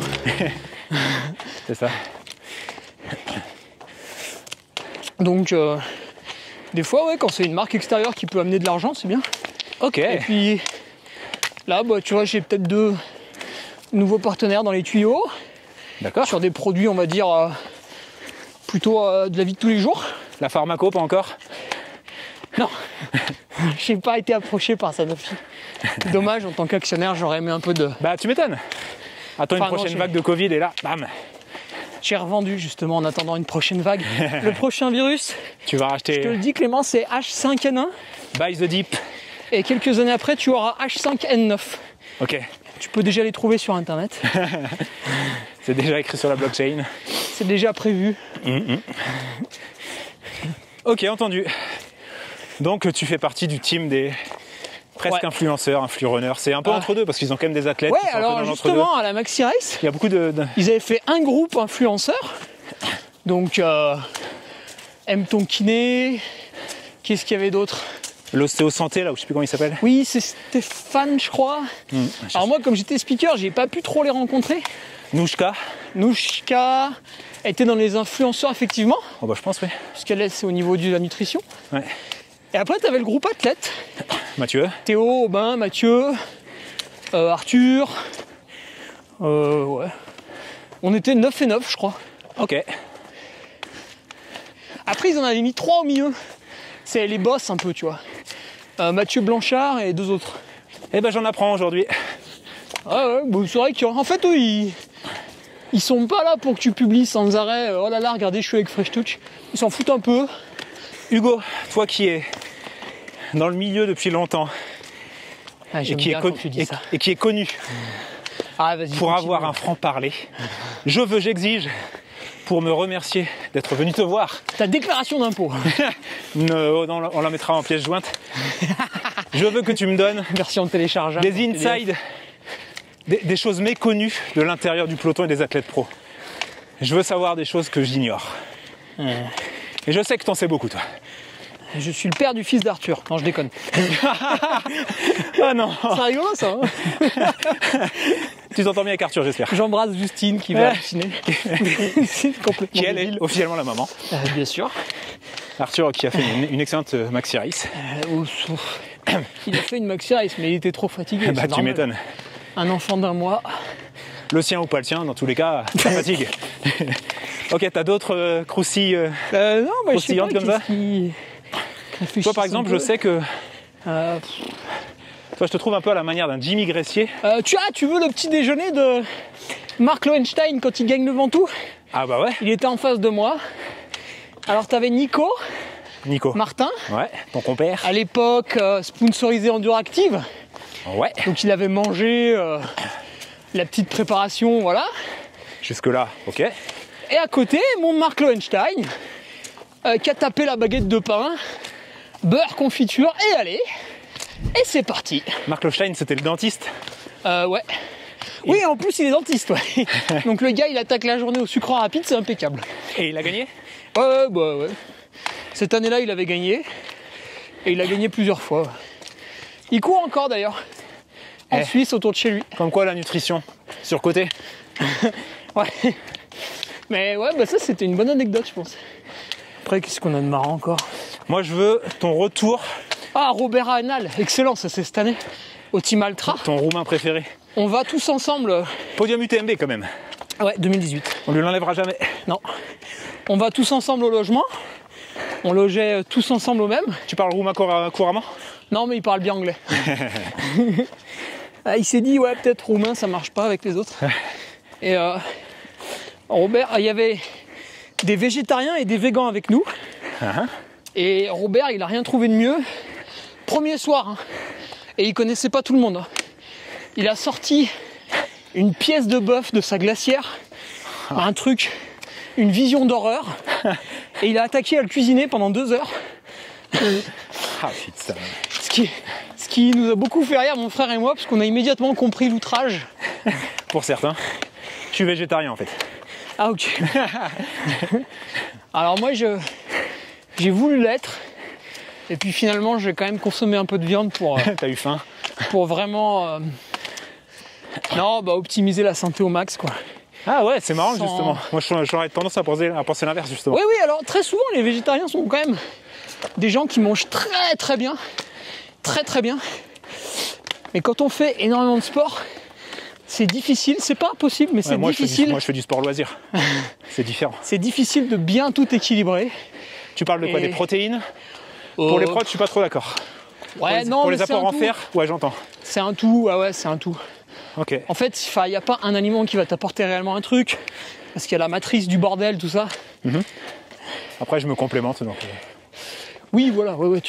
c'est ça. Donc des fois, ouais, quand c'est une marque extérieure qui peut amener de l'argent, c'est bien. Ok. Et puis là, tu vois, j'ai peut-être 2 nouveaux partenaires dans les tuyaux D'accord. sur des produits, on va dire, plutôt de la vie de tous les jours. La pharmaco, pas encore? Non, j'ai pas été approché par Sanofi. Dommage, en tant qu'actionnaire, j'aurais aimé un peu de... Bah, tu m'étonnes. Attends une Enfin, non, prochaine vague de Covid et là, bam, J'ai revendu justement en attendant une prochaine vague. Le prochain virus, tu vas je te racheter le dis Clément, c'est H5N1. Buy the Deep. Et quelques années après, tu auras H5N9. Ok, Tu peux déjà les trouver sur internet. c'est déjà écrit sur la blockchain. C'est déjà prévu. Ok, entendu. Donc tu fais partie du team des presque Ouais. influenceurs, influrunners. C'est un peu entre deux parce qu'ils ont quand même des athlètes Ouais, qui sont un peu alors dans l'entre-deux. justement, à la Maxi Race, Il y a beaucoup de... ils avaient fait un groupe influenceurs. Donc, aime ton kiné. Qu'est-ce qu'il y avait d'autre? L'ostéo-santé, là, où je sais plus comment il s'appelle. Oui, c'est Stéphane, je crois. Alors moi, comme j'étais speaker, j'ai pas pu trop les rencontrer. Nouchka. Nouchka était dans les influenceurs, effectivement, Oh bah je pense, oui. parce qu'elle est c'est au niveau de la nutrition. Ouais. Et après, tu avais le groupe athlète. Mathieu. Théo, Aubin, Mathieu, Arthur. Ouais. On était 9 et 9, je crois. Ok. Après, ils en avaient mis 3 au milieu. C'est les boss un peu, tu vois. Mathieu Blanchard et 2 autres. Eh ben j'en apprends aujourd'hui. Ah ouais, bon, c'est vrai qu'en fait, eux, ils sont pas là pour que tu publies sans arrêt. Oh là là, regardez, je suis avec Fresh Touch. Ils s'en foutent un peu. Hugo, toi qui es dans le milieu depuis longtemps Ah, et j'aime qui, bien est quand tu dis ça. et qui est connu Ah, vas-y, pour continue. avoir un franc-parler, j'exige, pour me remercier d'être venu te voir. Ta déclaration d'impôt. On la mettra en pièce jointe. Je veux que tu me donnes Version téléchargeable. des insides, des choses méconnues de l'intérieur du peloton et des athlètes pros. Je veux savoir des choses que j'ignore. Et je sais que t'en sais beaucoup, toi. Je suis le père du fils d'Arthur. Non, je déconne. Ah non. C'est rigolo ça. Hein. Tu t'entends bien avec Arthur, j'espère. J'embrasse Justine qui va halluciner. C'est complètement Qui elle est débile. officiellement la maman. Bien sûr. Arthur qui a fait une excellente maxi race. Il a fait une maxi race, mais il était trop fatigué. Bah c'est tu normal. m'étonnes. Un enfant d'1 mois. Le sien ou pas le sien, dans tous les cas, ça fatigue. Ok, t'as d'autres croustilles Non, bah, je sais pas. croustillantes comme ça. qu'est-ce qui réfléchisse Toi par un exemple, peu. je sais que Euh, toi je te trouve un peu à la manière d'un Jimmy Gressier. tu veux le petit déjeuner de Marc Lohenstein quand il gagne le Ventoux? Ah bah ouais, Il était en face de moi. Alors t'avais Nico Nico. Martin, Ouais, ton compère. à l'époque sponsorisé Enduractive. Ouais, Donc il avait mangé la petite préparation, voilà. jusque là, ok. Et à côté, mon Marc Lohenstein, qui a tapé la baguette de pain, beurre, confiture, et allez. Et c'est parti. Marc Lohenstein, c'était le dentiste. Ouais. Oui, en plus il est dentiste, ouais. Donc le gars, il attaque la journée au sucre rapide, c'est impeccable. Et il a gagné. Ouais. Cette année-là, il avait gagné. Et il a gagné plusieurs fois. Il court encore d'ailleurs. En Suisse, autour de chez lui. Comme quoi la nutrition, surcoté. Ouais. Mais ouais, bah ça c'était une bonne anecdote, je pense. Après, qu'est-ce qu'on a de marrant encore? Moi je veux ton retour, Ah, Robert Hanal, excellent, ça c'est cette année. Au Team Altra. ton roumain préféré. On va tous ensemble. Podium UTMB quand même. Ouais, 2018. On lui l'enlèvera jamais. Non. On va tous ensemble au logement. On logeait tous ensemble au même. Tu parles roumain couramment? Non, mais il parle bien anglais. Ah, il s'est dit, ouais, peut-être roumain, ça marche pas avec les autres. Et Robert, il y avait des végétariens et des végans avec nous. Et Robert, il a rien trouvé de mieux. Premier soir, hein. Et il connaissait pas tout le monde. Hein. Il a sorti une pièce de bœuf de sa glacière, un truc, une vision d'horreur. Et il a attaqué à le cuisiner pendant 2 heures. Ah putain. Ce qui nous a beaucoup fait rire, mon frère et moi, parce qu'on a immédiatement compris l'outrage. Pour certains. Je suis végétarien en fait. Ah ok. Alors moi j'ai voulu l'être. Et puis finalement j'ai quand même consommé un peu de viande pour T'as eu faim? vraiment optimiser la santé au max quoi. Ah ouais, c'est marrant Sans- justement. Moi j'aurais tendance à penser l'inverse justement. Oui, alors très souvent les végétariens sont quand même des gens qui mangent très très bien. Très bien. Mais quand on fait énormément de sport, c'est difficile, c'est pas impossible, mais c'est Ouais, moi, difficile. je fais du sport loisir. C'est différent. C'est difficile de bien tout équilibrer. Tu parles de quoi? Et- Des protéines? Pour les prods, je suis pas trop d'accord. Ouais, pour non, les mais c'est apports un en tout. fer, ouais, j'entends. C'est un tout, ouais, c'est un tout. Ok. En fait, il n'y a pas un aliment qui va t'apporter réellement un truc, parce qu'il y a la matrice du bordel, tout ça. Après, je me complémente. Donc... Oui, voilà, ouais,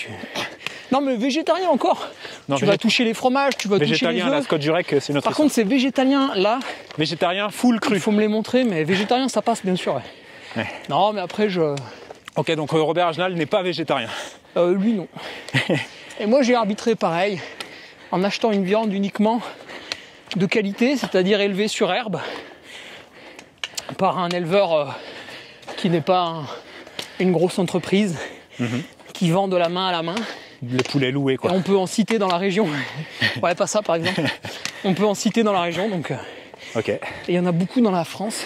Non, mais végétarien encore. Non, tu vas toucher les fromages, tu vas toucher les végétalien, la œufs. Scott Jurek, c'est notre Par histoire. contre, c'est végétalien, là, Végétarien, full cru. il faut me les montrer, mais végétarien, ça passe, bien sûr. Ouais. Ouais. Non, mais après, Ok, donc Robert Agenal n'est pas végétarien. lui, non. Et moi, j'ai arbitré pareil, en achetant une viande uniquement de qualité, c'est-à-dire élevée sur herbe, par un éleveur qui n'est pas une grosse entreprise, qui vend de la main à la main. Les poulets loués, quoi. Et on peut en citer dans la région. Ouais, pas ça, par exemple. On peut en citer dans la région, donc... Ok. Et il y en a beaucoup dans la France.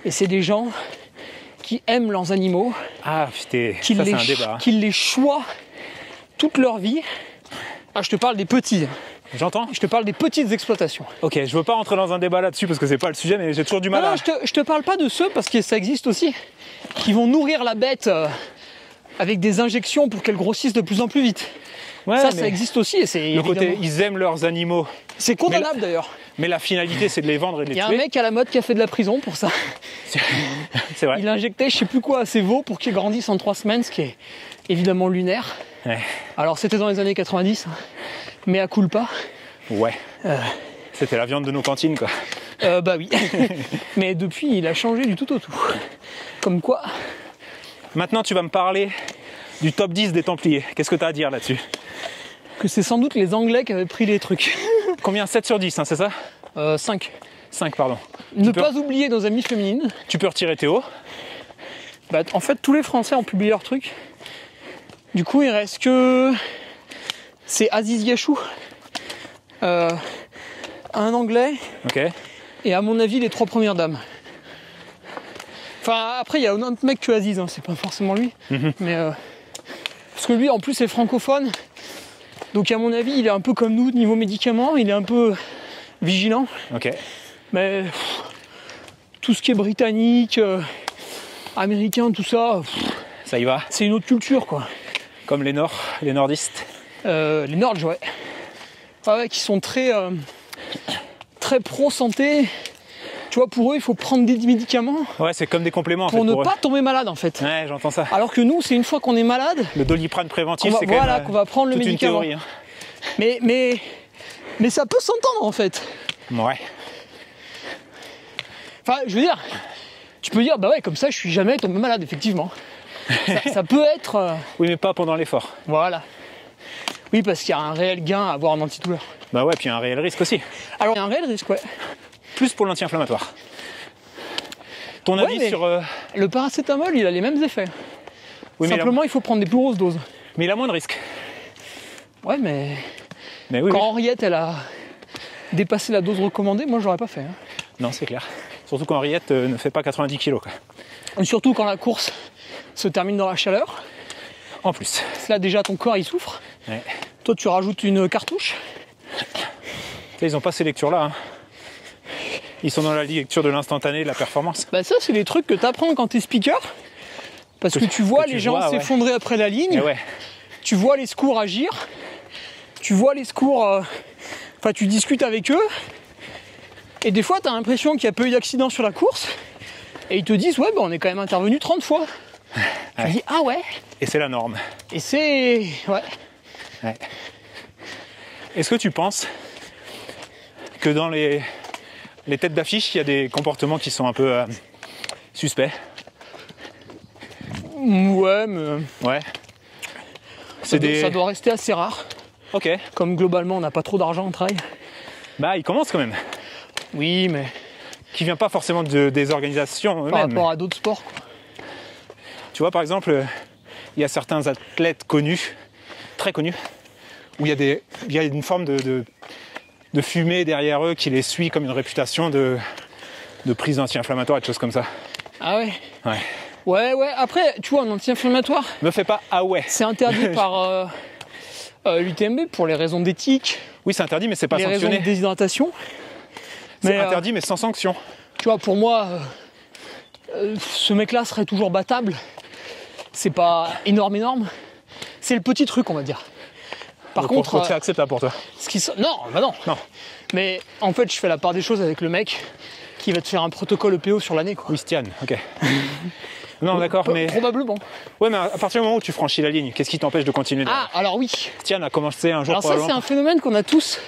Et c'est des gens qui aiment leurs animaux, Ah, putain, qui ça c'est un débat. Hein. qui les choient toute leur vie. Ah, je te parle des petits. J'entends. Je te parle des petites exploitations. Ok, je veux pas rentrer dans un débat là-dessus parce que c'est pas le sujet, mais j'ai toujours du mal Non, à... je te parle pas de ceux, parce que ça existe aussi, qui vont nourrir la bête avec des injections pour qu'elle grossisse de plus en plus vite. Ouais, Ça mais existe aussi. Et c'est le côté, évidemment... ils aiment leurs animaux, C'est condamnable d'ailleurs. mais la finalité c'est de les vendre et de Il les y a un tuer. mec à la mode qui a fait de la prison pour ça. C'est vrai. Il injectait je sais plus quoi à ses veaux pour qu'ils grandissent en 3 semaines, ce qui est évidemment lunaire. Ouais. Alors c'était dans les années 90, mais à culpa. Ouais. C'était la viande de nos cantines, quoi. Bah oui. Mais depuis, il a changé du tout au tout. Comme quoi, Maintenant, tu vas me parler du top 10 des Templiers. Qu'est-ce que tu as à dire là-dessus? que c'est sans doute les Anglais qui avaient pris les trucs. Combien? 7 sur 10, hein, c'est ça? 5. 5, pardon. Ne pas oublier nos amis féminines. Tu peux retirer Théo. Bah, en fait, tous les Français ont publié leurs trucs. Du coup, il reste que... C'est Aziz Yachou. Un Anglais. Ok. Et à mon avis, les 3 premières dames. Enfin, après, il y a un autre mec que Aziz, hein, c'est pas forcément lui. Mais parce que lui, en plus, est francophone. Donc, à mon avis, il est un peu comme nous, niveau médicaments. Il est un peu vigilant. Ok. Mais tout ce qui est britannique, américain, tout ça, Ça y va. c'est une autre culture, quoi. Comme les nordistes. Les Nords, ouais. Ah ouais, qui sont très pro-santé. Tu vois, pour eux, il faut prendre des médicaments Ouais, c'est comme des compléments en pour fait, ne pour eux. pas tomber malade, en fait. Ouais, j'entends ça. Alors que nous, c'est une fois qu'on est malade, Le Doliprane préventif, qu'on va, c'est quand voilà, même qu'on va prendre le toute une médicament. théorie. Hein. Mais ça peut s'entendre, en fait. Ouais. Enfin, je veux dire, tu peux dire, bah ouais, comme ça, je suis jamais tombé malade, effectivement. Ça peut être... Oui, mais pas pendant l'effort. Voilà. Oui, parce qu'il y a un réel gain à avoir un antidouleur. Bah ouais, puis un réel risque aussi. Alors, il y a un réel risque, ouais. Plus pour l'anti-inflammatoire. Ton Ouais, avis mais sur... le paracétamol, il a les mêmes effets. Oui, Simplement, il faut prendre des plus grosses doses. mais il a moins de risques. Ouais, mais Mais oui, quand oui. Henriette, elle a dépassé la dose recommandée, moi, je l'aurais pas fait. Hein. Non, c'est clair. Surtout qu'Henriette ne fait pas 90 kilos. Quoi. Et surtout quand la course se termine dans la chaleur. En plus. Là, déjà, ton corps, il souffre. Ouais. Toi, tu rajoutes une cartouche. Tu sais, ils n'ont pas ces lectures-là. Hein. Ils sont dans la lecture de l'instantané, de la performance. Bah ça, c'est des trucs que tu apprends quand tu es speaker. Parce que tu vois que tu les gens vois, ouais. s'effondrer après la ligne. Et ouais. Tu vois les secours agir. Tu vois les secours... Enfin, tu discutes avec eux. Et des fois, tu as l'impression qu'il y a peu eu d'accidents sur la course. Et ils te disent, ouais, bah, on est quand même intervenu 30 fois. Ouais. Tu dis, ah ouais. Et c'est la norme. Et c'est... Ouais. Ouais. Est-ce que tu penses que dans les têtes d'affiche, il y a des comportements qui sont un peu suspects? Ouais, mais... Ouais. Ça doit rester assez rare. Ok. Comme globalement, on n'a pas trop d'argent au travail. Bah, ils commencent quand même. Oui, mais Qui vient pas forcément des organisations par eux-mêmes. rapport à d'autres sports, quoi. Tu vois, par exemple, il y a certains athlètes connus, très connus, où il y a une forme de fumée derrière eux qui les suit comme une réputation de prise anti-inflammatoire et de choses comme ça. Ah ouais. Ouais. Ouais. Après, tu vois, un anti-inflammatoire, Me fais pas ah ouais. c'est interdit par l'UTMB pour les raisons d'éthique, Oui, c'est interdit, mais c'est pas les raisons sanctionné. de déshydratation. C'est Mais, interdit, mais sans sanction. Tu vois, pour moi, ce mec-là serait toujours battable. C'est pas énorme. C'est le petit truc, on va dire. Par contre, c'est acceptable pour toi. Non, bah non. Mais en fait, je fais la part des choses avec le mec qui va te faire un protocole EPO sur l'année, quoi. Oui, Stian, ok. Non, d'accord, mais... Probablement. Ouais, mais à partir du moment où tu franchis la ligne, qu'est-ce qui t'empêche de continuer Ah, alors oui. Stian a commencé un jour Alors ça, c'est un phénomène qu'on a tous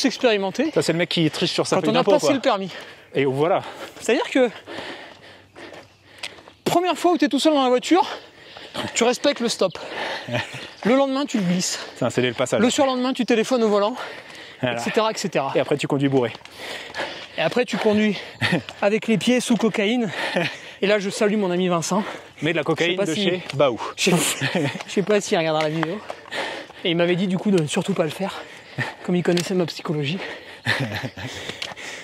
expérimenté. Ça, c'est le mec qui triche sur sa quand feuille on a d'impôt, passé quoi. le permis. Et voilà. C'est-à-dire que première fois où tu es tout seul dans la voiture, tu respectes le stop. Le lendemain, tu le glisses. C'est un scellé le passage. Le surlendemain, tu téléphones au volant, Voilà. etc. Et après, tu conduis bourré. Et après, tu conduis avec les pieds sous cocaïne. Et là, je salue mon ami Vincent. Mais de la cocaïne de chez Baou. Je sais pas s'il regardera la vidéo. Et il m'avait dit du coup de ne surtout pas le faire, comme il connaissait ma psychologie.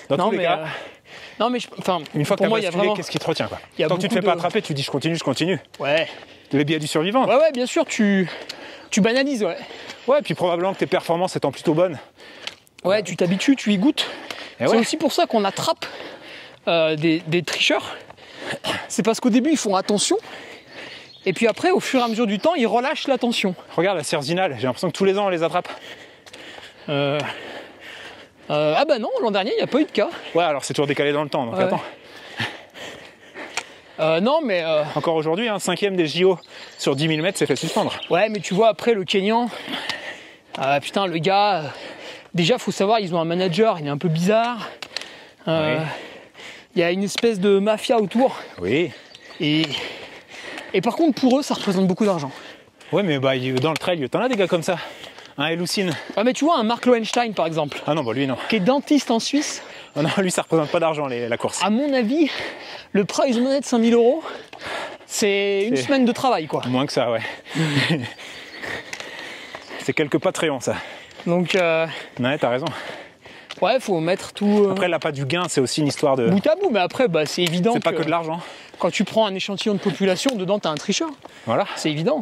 Dans tous les cas, non mais une fois que pour tu moi, as basculé, qu'est-ce qui te retient, quoi? Tant que tu te fais pas attraper, tu dis je continue. Ouais. Les biais du survivant. Ouais, bien sûr, tu banalises, ouais. Ouais, puis probablement que tes performances étant plutôt bonnes. Ouais, tu t'habitues, tu y goûtes. Et C'est ouais. aussi pour ça qu'on attrape des tricheurs. C'est parce qu'au début, ils font attention. Et puis après, au fur et à mesure du temps, ils relâchent l'attention. Regarde la Cerzinal, j'ai l'impression que tous les ans on les attrape. Ah bah non, l'an dernier, il n'y a pas eu de cas. Ouais, alors c'est toujours décalé dans le temps, donc Ouais. attends. Non, mais... Encore aujourd'hui, 5e des JO sur 10 000 mètres s'est fait suspendre. Ouais, mais tu vois, après, le Kenyan... putain, le gars... déjà, faut savoir, ils ont un manager, il est un peu bizarre. Oui. Il y a une espèce de mafia autour. Oui. Et par contre, pour eux, ça représente beaucoup d'argent. Ouais, mais bah, dans le trail, t'en as des gars comme ça. Un Eloucine. Ouais, mais tu vois, un Mark Lohenstein, par exemple, Ah non, bah lui non. qui est dentiste en Suisse, Ah non, lui ça représente pas d'argent la course. à mon avis, le prize money de 5 000 €, c'est une semaine de travail, quoi. Moins que ça, ouais. C'est quelques Patreons, ça. Donc, Ouais, t'as raison. ouais, faut mettre tout Après, l'appât du gain, c'est aussi une histoire de... bout à bout, mais après, bah, c'est évident C'est pas que de l'argent. quand tu prends un échantillon de population, dedans, t'as un tricheur. Voilà. C'est évident.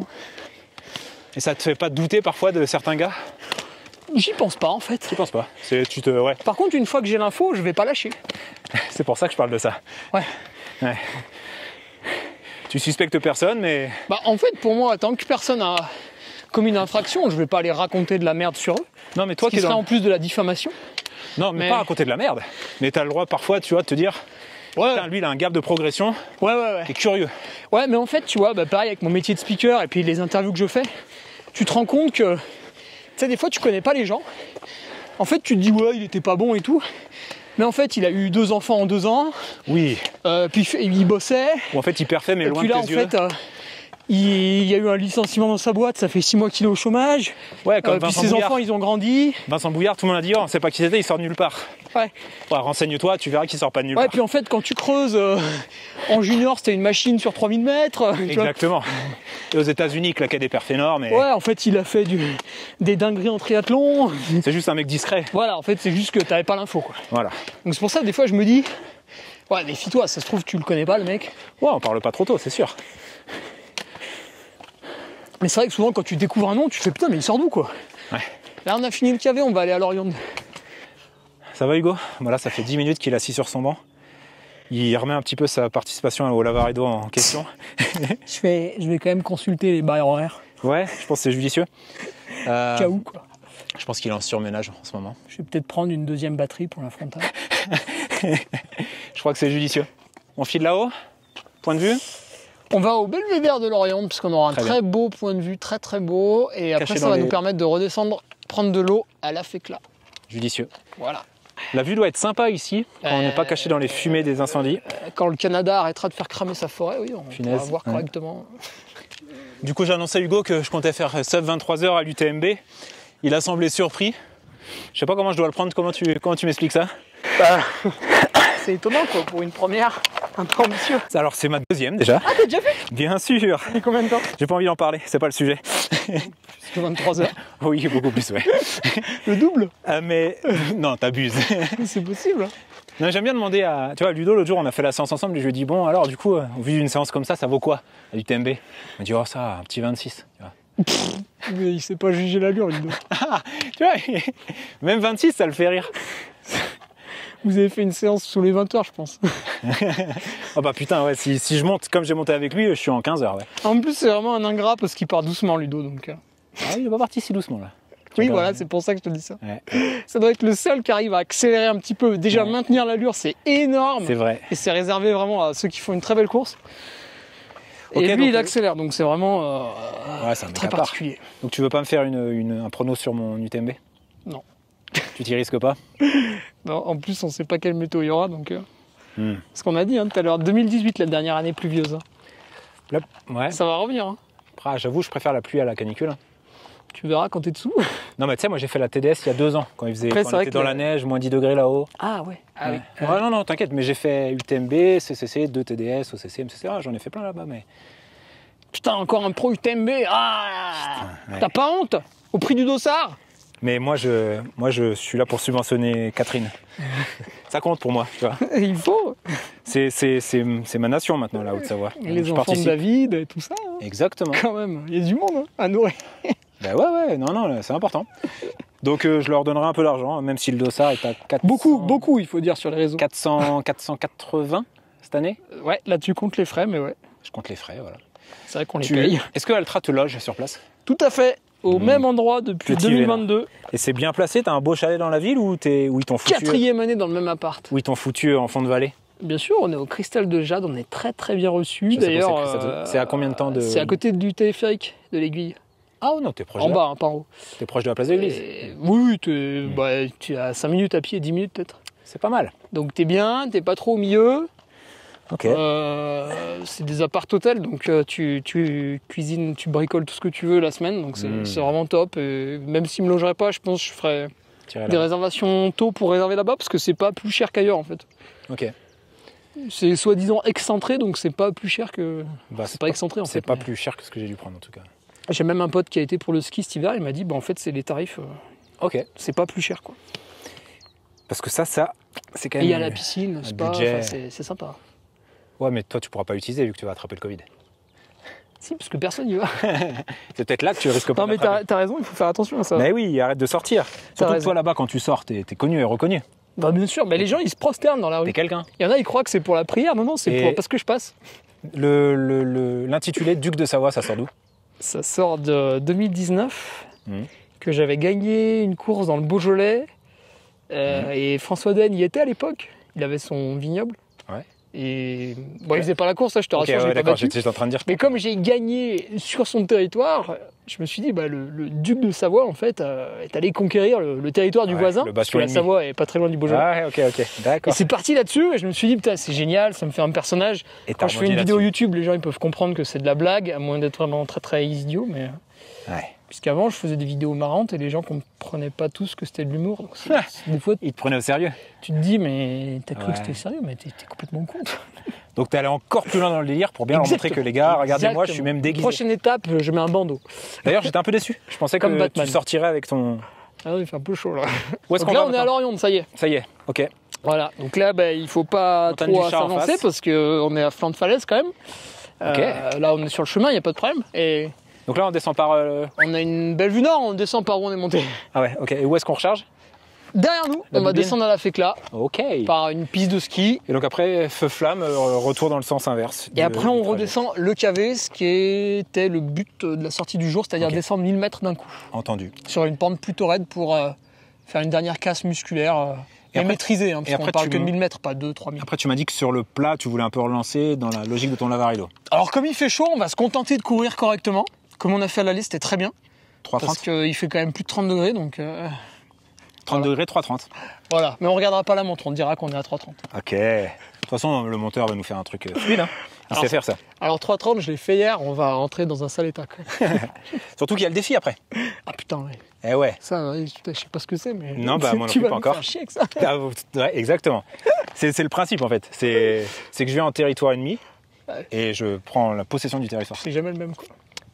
Et ça te fait pas douter parfois de certains gars? J'y pense pas, en fait. Je pense pas. Ouais. Par contre, une fois que j'ai l'info, je vais pas lâcher. C'est pour ça que je parle de ça. Ouais. Ouais. Tu suspectes personne, mais... Bah, en fait, pour moi, tant que personne a commis une infraction, je vais pas aller raconter de la merde sur eux. Non, mais toi Ce qui serait en plus de la diffamation. Non, mais Mais- pas raconter de la merde. Mais t'as le droit parfois, tu vois, de te dire... Ouais, Putain, lui, il a un gap de progression. ouais. T'es curieux. Ouais, mais en fait, tu vois, bah, pareil avec mon métier de speaker et puis les interviews que je fais, tu te rends compte que, tu sais, des fois, tu connais pas les gens. En fait, tu te dis, ouais, il était pas bon et tout. Mais en fait, il a eu 2 enfants en 2 ans, Oui. puis il bossait. Ou en fait, hyper fait, mais Et loin puis de là, tes en yeux. fait, il y a eu un licenciement dans sa boîte, ça fait 6 mois qu'il est au chômage. Ouais, comme Puis Vincent ses Bouillard. enfants, ils ont grandi. Vincent Bouillard, tout le monde a dit, oh, on sait pas qui c'était, il sort de nulle part. Ouais. Ouais, renseigne-toi, tu verras qu'il sort pas de nulle Ouais, part. puis en fait, quand tu creuses, en junior, c'était une machine sur 3000 mètres. tu vois. Exactement. Et aux États-Unis, il claquait des perfs énormes. Et Ouais, en fait, il a fait des dingueries en triathlon. c'est juste un mec discret. Voilà, en fait, c'est juste que t'avais pas l'info, quoi. Voilà. Donc c'est pour ça, des fois, je me dis, ouais, méfie-toi, ça se trouve, tu le connais pas, le mec. Ouais, on parle pas trop tôt, c'est sûr. Mais c'est vrai que souvent, quand tu découvres un nom, tu fais putain, mais il sort d'où, quoi. Ouais. Là, on a fini le KV, on va aller à Lorient. Ça va, Hugo? Voilà, ça fait 10 minutes qu'il est assis sur son banc. Il remet un petit peu sa participation au Lavaredo en question. Je vais quand même consulter les barrières horaires. Ouais, je pense que c'est judicieux. Cas où, quoi. Je pense qu'il est en surménage en ce moment. Je vais peut-être prendre une 2e batterie pour la frontale. Je crois que c'est judicieux. On file là-haut? Point de vue? On va au Belvédère de Lorient, puisqu'on aura un Très très beau point de vue, très très beau. Et après, Caché ça dans va les- nous permettre de redescendre, prendre de l'eau à la fécla. Judicieux. Voilà. La vue doit être sympa ici, quand on n'est pas caché dans les fumées des incendies. Quand le Canada arrêtera de faire cramer sa forêt, oui, on Punaise, pourra voir ouais. correctement. Du coup, j'ai annoncé à Hugo que je comptais faire sub 23 heures à l'UTMB. Il a semblé surpris. Je sais pas comment je dois le prendre, comment tu m'expliques ça? C'est étonnant, quoi, pour une première, un peu ambitieux. Alors, c'est ma 2e déjà. Ah, t'as déjà fait? Bien sûr. Et combien de temps? J'ai pas envie d'en parler, c'est pas le sujet. Plus que 23 heures. Oui, beaucoup plus, ouais. Le double? Mais non, t'abuses. C'est possible. Non, j'aime bien demander à... Tu vois, Ludo, l'autre jour, on a fait la séance ensemble et je lui ai dit, bon, alors, du coup, au vu d'une séance comme ça vaut quoi à l'UTMB? Il m'a dit, oh, ça, un petit 26. Tu vois. Mais il sait pas juger l'allure, Ludo. Tu vois, même 26, ça le fait rire. Vous avez fait une séance sous les 20 heures, je pense. Oh bah putain, ouais, si je monte comme j'ai monté avec lui, je suis en 15 heures, ouais. En plus, c'est vraiment un ingrat parce qu'il part doucement, Ludo. Donc, Ah, il est pas parti si doucement là. Oui, voilà, c'est pour ça que je te dis ça. Ouais. Ça doit être le seul qui arrive à accélérer un petit peu. Déjà, maintenir l'allure, c'est énorme. C'est vrai. Et c'est réservé vraiment à ceux qui font une très belle course. Ok, et lui, donc, il accélère, donc c'est vraiment ouais, c'est un très mec à part. particulier. Donc tu veux pas me faire un prono sur mon UTMB? Non. Tu t'y risques pas? Non, en plus, on ne sait pas quelle météo il y aura. Donc, Hmm. ce qu'on a dit tout à l'heure, 2018, la dernière année pluvieuse. Là, ouais. Ça va revenir. Hein. Ah, j'avoue, je préfère la pluie à la canicule. Tu verras quand t'es dessous. Non, mais tu sais, moi j'ai fait la TDS il y a 2 ans, quand il faisait, Après, quand c'est on vrai était que dans la neige, moins 10 degrés là-haut. Ah ouais. Ah Ouais. oui. Ouais, non, t'inquiète, mais j'ai fait UTMB, CCC, 2 TDS, OCC, MCC, j'en ai fait plein là-bas, mais... Putain, encore un pro UTMB. Ah. Putain, ouais. T'as pas honte? Au prix du dossard? Mais moi je suis là pour subventionner Catherine. Ça compte pour moi, tu vois. Il faut. C'est ma nation maintenant, la Haute-Savoie. Et les Je enfants de participe. David et tout ça. Hein. Exactement. Quand même, il y a du monde à nourrir. Bah ouais, non, c'est important. Donc je leur donnerai un peu d'argent, même si le dossard est à 400, Beaucoup, il faut dire sur les réseaux. 480 cette année. Ouais, là tu comptes les frais, mais ouais. Je compte les frais, voilà. C'est vrai qu'on les paye. Est-ce que Altra te loge sur place? Tout à fait. Au même endroit depuis Petit 2022. Et c'est bien placé? T'as un beau chalet dans la ville ou ils t'ont foutu? 4e année dans le même appart. Ou ils t'ont foutu en fond de vallée? Bien sûr, on est au Cristal de Jade, on est très très bien reçus. Je sais pas D'ailleurs, où c'est, Cristal de- c'est à combien de temps de... C'est à côté du téléphérique de l'Aiguille. Ah non, t'es proche En de bas, hein, pas en haut. T'es proche de la place de l'église. Oui, tu es à 5 minutes à pied, 10 minutes peut-être. C'est pas mal. Donc t'es bien, t'es pas trop au milieu. Ok. C'est des appart-hôtels, donc tu cuisines, tu bricoles tout ce que tu veux la semaine, donc c'est vraiment top. Et même s'il me logerait pas, je pense que je ferais Tirer des là. réservations tôt pour réserver là-bas, parce que c'est pas plus cher qu'ailleurs en fait. Ok. C'est soi-disant excentré, donc c'est pas plus cher que... Bah, c'est pas excentré en fait. C'est pas mais- plus cher que ce que j'ai dû prendre en tout cas. J'ai même un pote qui a été pour le ski cet hiver, il m'a dit, bah en fait c'est les tarifs, Ok. c'est pas plus cher quoi. Parce que ça, c'est quand Et même... il y a la piscine, le spa, budget. enfin, c'est sympa. Ouais, mais toi, tu pourras pas l'utiliser vu que tu vas attraper le Covid. Si, parce que personne y va. C'est peut-être là que tu risques pas Non mais d'attraper. t'as raison, il faut faire attention à ça. Mais oui, arrête de sortir. Surtout que raison. toi, là-bas, quand tu sors, t'es connu et reconnu. Bah bien sûr, mais les gens ils se prosternent dans la T'es rue. quelqu'un. Il y en a, ils croient que c'est pour la prière. Non, c'est Et- pour parce que je passe. L'intitulé Duc de Savoie, ça sort d'où? Ça sort de 2019, Mhm. que j'avais gagné une course dans le Beaujolais. Et François Den y était à l'époque. Il avait son vignoble. Ouais. Et bon, il faisait pas la course, ça, je te Ok, rassure, je ouais, l'ai pas d'accord, battu. j'étais en train de dire. Mais comme j'ai gagné sur son territoire, je me suis dit, bah, le duc de Savoie, en fait, est allé conquérir le territoire du Ouais, voisin. le Parce que bastion la ennemi. Savoie est pas très loin du Beaujolais. Ah, ok, Et d'accord. c'est parti là-dessus, et je me suis dit, putain, c'est génial, ça me fait un personnage. Et Quand t'as je fais une rebondi vidéo là-dessus. YouTube, les gens ils peuvent comprendre que c'est de la blague, à moins d'être vraiment très très idiot. Mais Ouais. puisqu'avant, je faisais des vidéos marrantes et les gens comprenaient pas tous que c'était de l'humour. Donc des fois, Il te prenait au sérieux. tu te dis, mais t'as cru Ouais. que c'était sérieux, mais t'es complètement con. Donc t'es allé encore plus loin dans le délire pour bien leur montrer que les gars, regardez-moi, je suis même déguisé. Prochaine étape, je mets un bandeau. D'ailleurs, j'étais un peu déçu. Je pensais Comme que Batman. tu sortirais avec ton... Ah oui, il fait un peu chaud là. Où est-ce Donc qu'on là, va on est à maintenant Lorient, ça y est. Ça y est, ok. Voilà. Donc là, il faut pas Montagne trop du Chat en s'avancer face. parce qu'on est à flanc de falaise quand même. Ok. Là, on est sur le chemin, il n'y a pas de problème. Et Donc là, on descend par... on a une belle vue nord, on descend par où on est monté. Ah ouais, ok. Et où est-ce qu'on recharge? Derrière nous, La on va Boudine. descendre à la Fécla Ok. par une piste de ski. Et donc après, feu flamme, retour dans le sens inverse. Et après, on du trajet. redescend le cavé, ce qui était le but de la sortie du jour, c'est-à-dire Ok. descendre 1000 mètres d'un coup, Entendu. sur une pente plutôt raide pour faire une dernière casse musculaire Et et après- maîtrisée, hein, et parce qu'on après, parle tu que de me- 1000 mètres, pas 2-3 000. Après, tu m'as dit que sur le plat, tu voulais un peu relancer dans la logique de ton Lavaredo. Alors, comme il fait chaud, on va se contenter de courir correctement. Comme on a fait à l'aller, c'était très bien, 3,30 parce qu'il fait quand même plus de 30 degrés, donc 30 degrés, 3,30. voilà. Mais on regardera pas la montre, on dira qu'on est à 3,30. Ok. De toute façon, le monteur va nous faire un truc fluide. Hein. Il Alors, sait faire ça. Alors 3,30, je l'ai fait hier, on va rentrer dans un sale état. Quoi. Surtout qu'il y a le défi après. Ah putain, ouais. Eh ouais. Ça, ouais, putain, je sais pas ce que c'est, mais Non, bah, moi non tu plus, vas pas me encore. faire chier avec ça. Ah, ouais, exactement. C'est le principe en fait. C'est que je viens en territoire ennemi Ouais. et je prends la possession du territoire. C'est jamais le même quoi.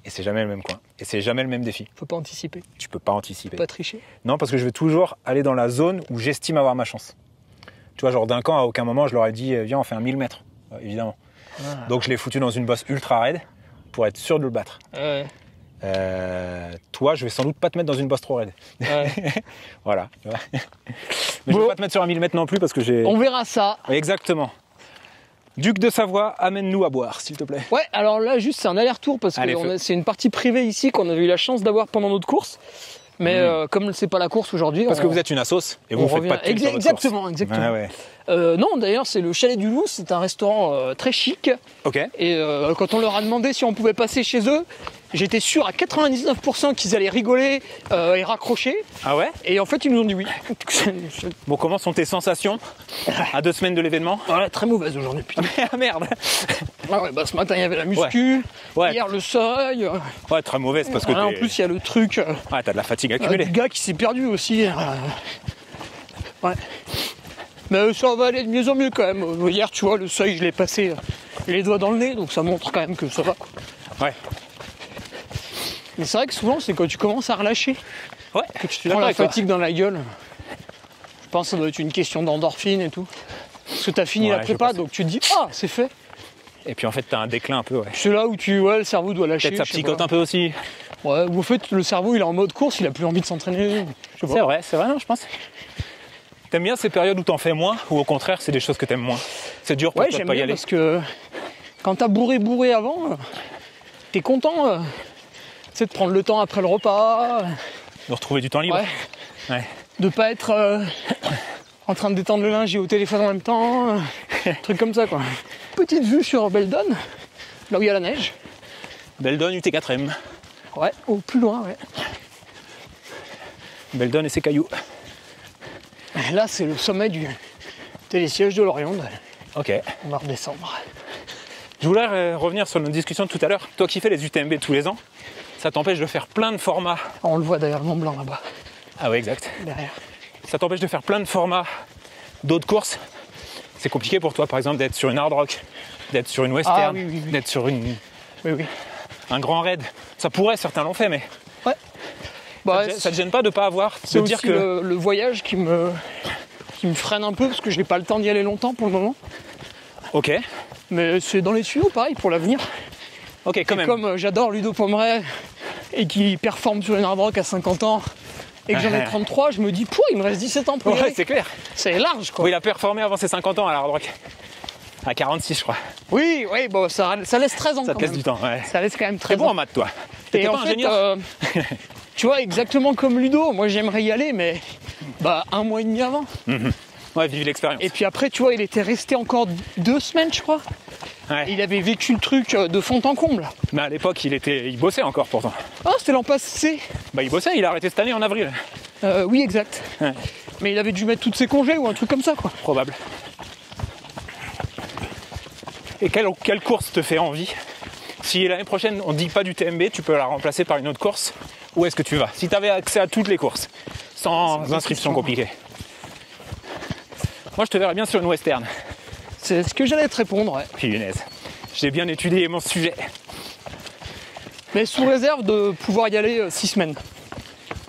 Et c'est jamais le même coin. Et c'est jamais le même défi. Faut pas anticiper, Tu peux pas anticiper. pas tricher. Non, parce que je vais toujours aller dans la zone où j'estime avoir ma chance. Tu vois, genre d'un camp, à aucun moment, je leur ai dit, viens, on fait un 1000 mètres. Évidemment. Ah. Donc je l'ai foutu dans une bosse ultra raide pour être sûr de le battre. Ouais, Toi, je vais sans doute pas te mettre dans une bosse trop raide. ouais. Voilà. Tu vois. Mais je Bon. vais pas te mettre sur un 1000 mètres non plus parce que j'ai... On verra ça. Exactement. Duc de Savoie, amène-nous à boire, s'il te plaît. Ouais, alors là, juste, c'est un aller-retour parce Allez, que c'est une partie privée ici qu'on a eu la chance d'avoir pendant notre course. Mais comme c'est pas la course aujourd'hui... Parce que vous êtes une assos et vous faites pas de pub sur votre Exactement. Ah ouais. Non, d'ailleurs, c'est le Chalet du Loup, c'est un restaurant très chic. Ok. Et quand on leur a demandé si on pouvait passer chez eux, j'étais sûr à 99% qu'ils allaient rigoler et raccrocher. Ah ouais? Et en fait, ils nous ont dit oui. Bon, comment sont tes sensations à 2 semaines de l'événement? Voilà, très mauvaise aujourd'hui, putain. Ah merde. Ah ouais, bah, ce matin, il y avait la muscu. Ouais. Hier, le seuil. Ouais, très mauvaise parce que En plus, il y a le truc ouais, t'as de la fatigue accumulée. du gars qui s'est perdu aussi. Ouais. Mais ça va aller de mieux en mieux quand même. Hier, tu vois, le seuil, je l'ai passé les doigts dans le nez, donc ça montre quand même que ça va, quoi. Ouais. Mais c'est vrai que souvent, c'est quand tu commences à relâcher Ouais, que tu te prends la fatigue dans la gueule. Je pense que ça doit être une question d'endorphine et tout. Parce que t'as fini la prépa, donc tu te dis « Ah, c'est fait !» Et puis en fait, t'as un déclin un peu, ouais. C'est là où le cerveau doit lâcher. Peut-être ça psychote un peu aussi. Ouais, ou en fait, le cerveau, il est en mode course, il a plus envie de s'entraîner. C'est vrai, non, je pense. T'aimes bien ces périodes où t'en fais moins, ou au contraire, c'est des choses que t'aimes moins? C'est dur pour toi de pas y aller. Parce que quand t'as bourré avant, t'es content de prendre le temps après le repas. De retrouver du temps libre. Ouais. De pas être en train de détendre le linge et au téléphone en même temps. Truc comme ça, quoi. Petite vue sur Beldon, là où il y a la neige. Beldon UT4M. Ouais, au plus loin, ouais. Beldon et ses cailloux. Et là, c'est le sommet du télésiège de l'Orion. Ok. On va redescendre. Je voulais revenir sur notre discussion de tout à l'heure. Toi qui fais les UTMB tous les ans, ça t'empêche de faire plein de formats. On le voit derrière le Mont Blanc là-bas. Ah ouais, exact. Derrière. Ça t'empêche de faire plein de formats d'autres courses. C'est compliqué pour toi, par exemple, d'être sur une hard rock, d'être sur une western, oui. d'être sur Oui. un grand raid. Ça pourrait, certains l'ont fait, mais Ouais. Bah, ça te gêne pas de pas avoir, c'est de aussi dire que le voyage qui me freine un peu parce que j'ai pas le temps d'y aller longtemps pour le moment. Ok. Mais c'est dans les tuyaux, pareil, pour l'avenir. Ok, quand Et même. comme j'adore Ludo Pomeray et qui performe sur une hard rock à 50 ans et que j'en ai 33, je me dis, il me reste 17 ans pour y Ouais, aller. c'est clair. C'est large, quoi. Oui, il a performé avant ses 50 ans à la hard rock. À 46, je crois. Oui, bon, ça laisse 13 ans Ça quand te laisse même. du temps, ouais. Ça laisse quand même T'es 13 bon ans. en maths, toi. Et T'étais en pas fait, ingénieur tu vois, exactement comme Ludo, moi j'aimerais y aller, mais 1 mois et demi avant. Ouais, vive l'expérience. Et puis après, tu vois, il était resté encore 2 semaines, je crois. Ouais. Il avait vécu le truc de fond en comble. Mais à l'époque, il bossait encore pourtant. Ah, c'était l'an passé. Bah, il bossait, il a arrêté cette année en avril. Oui, exact. Ouais. Mais il avait dû mettre toutes ses congés ou un truc comme ça, quoi. Probable. Et quelle course te fait envie? Si l'année prochaine on ne dit pas du TMB, tu peux la remplacer par une autre course. Où est-ce que tu vas? Si tu avais accès à toutes les courses, sans inscription compliquée. Moi je te verrais bien sur une western. C'est ce que j'allais te répondre, ouais. Punaise. J'ai bien étudié mon sujet. Mais sous réserve de pouvoir y aller 6 semaines.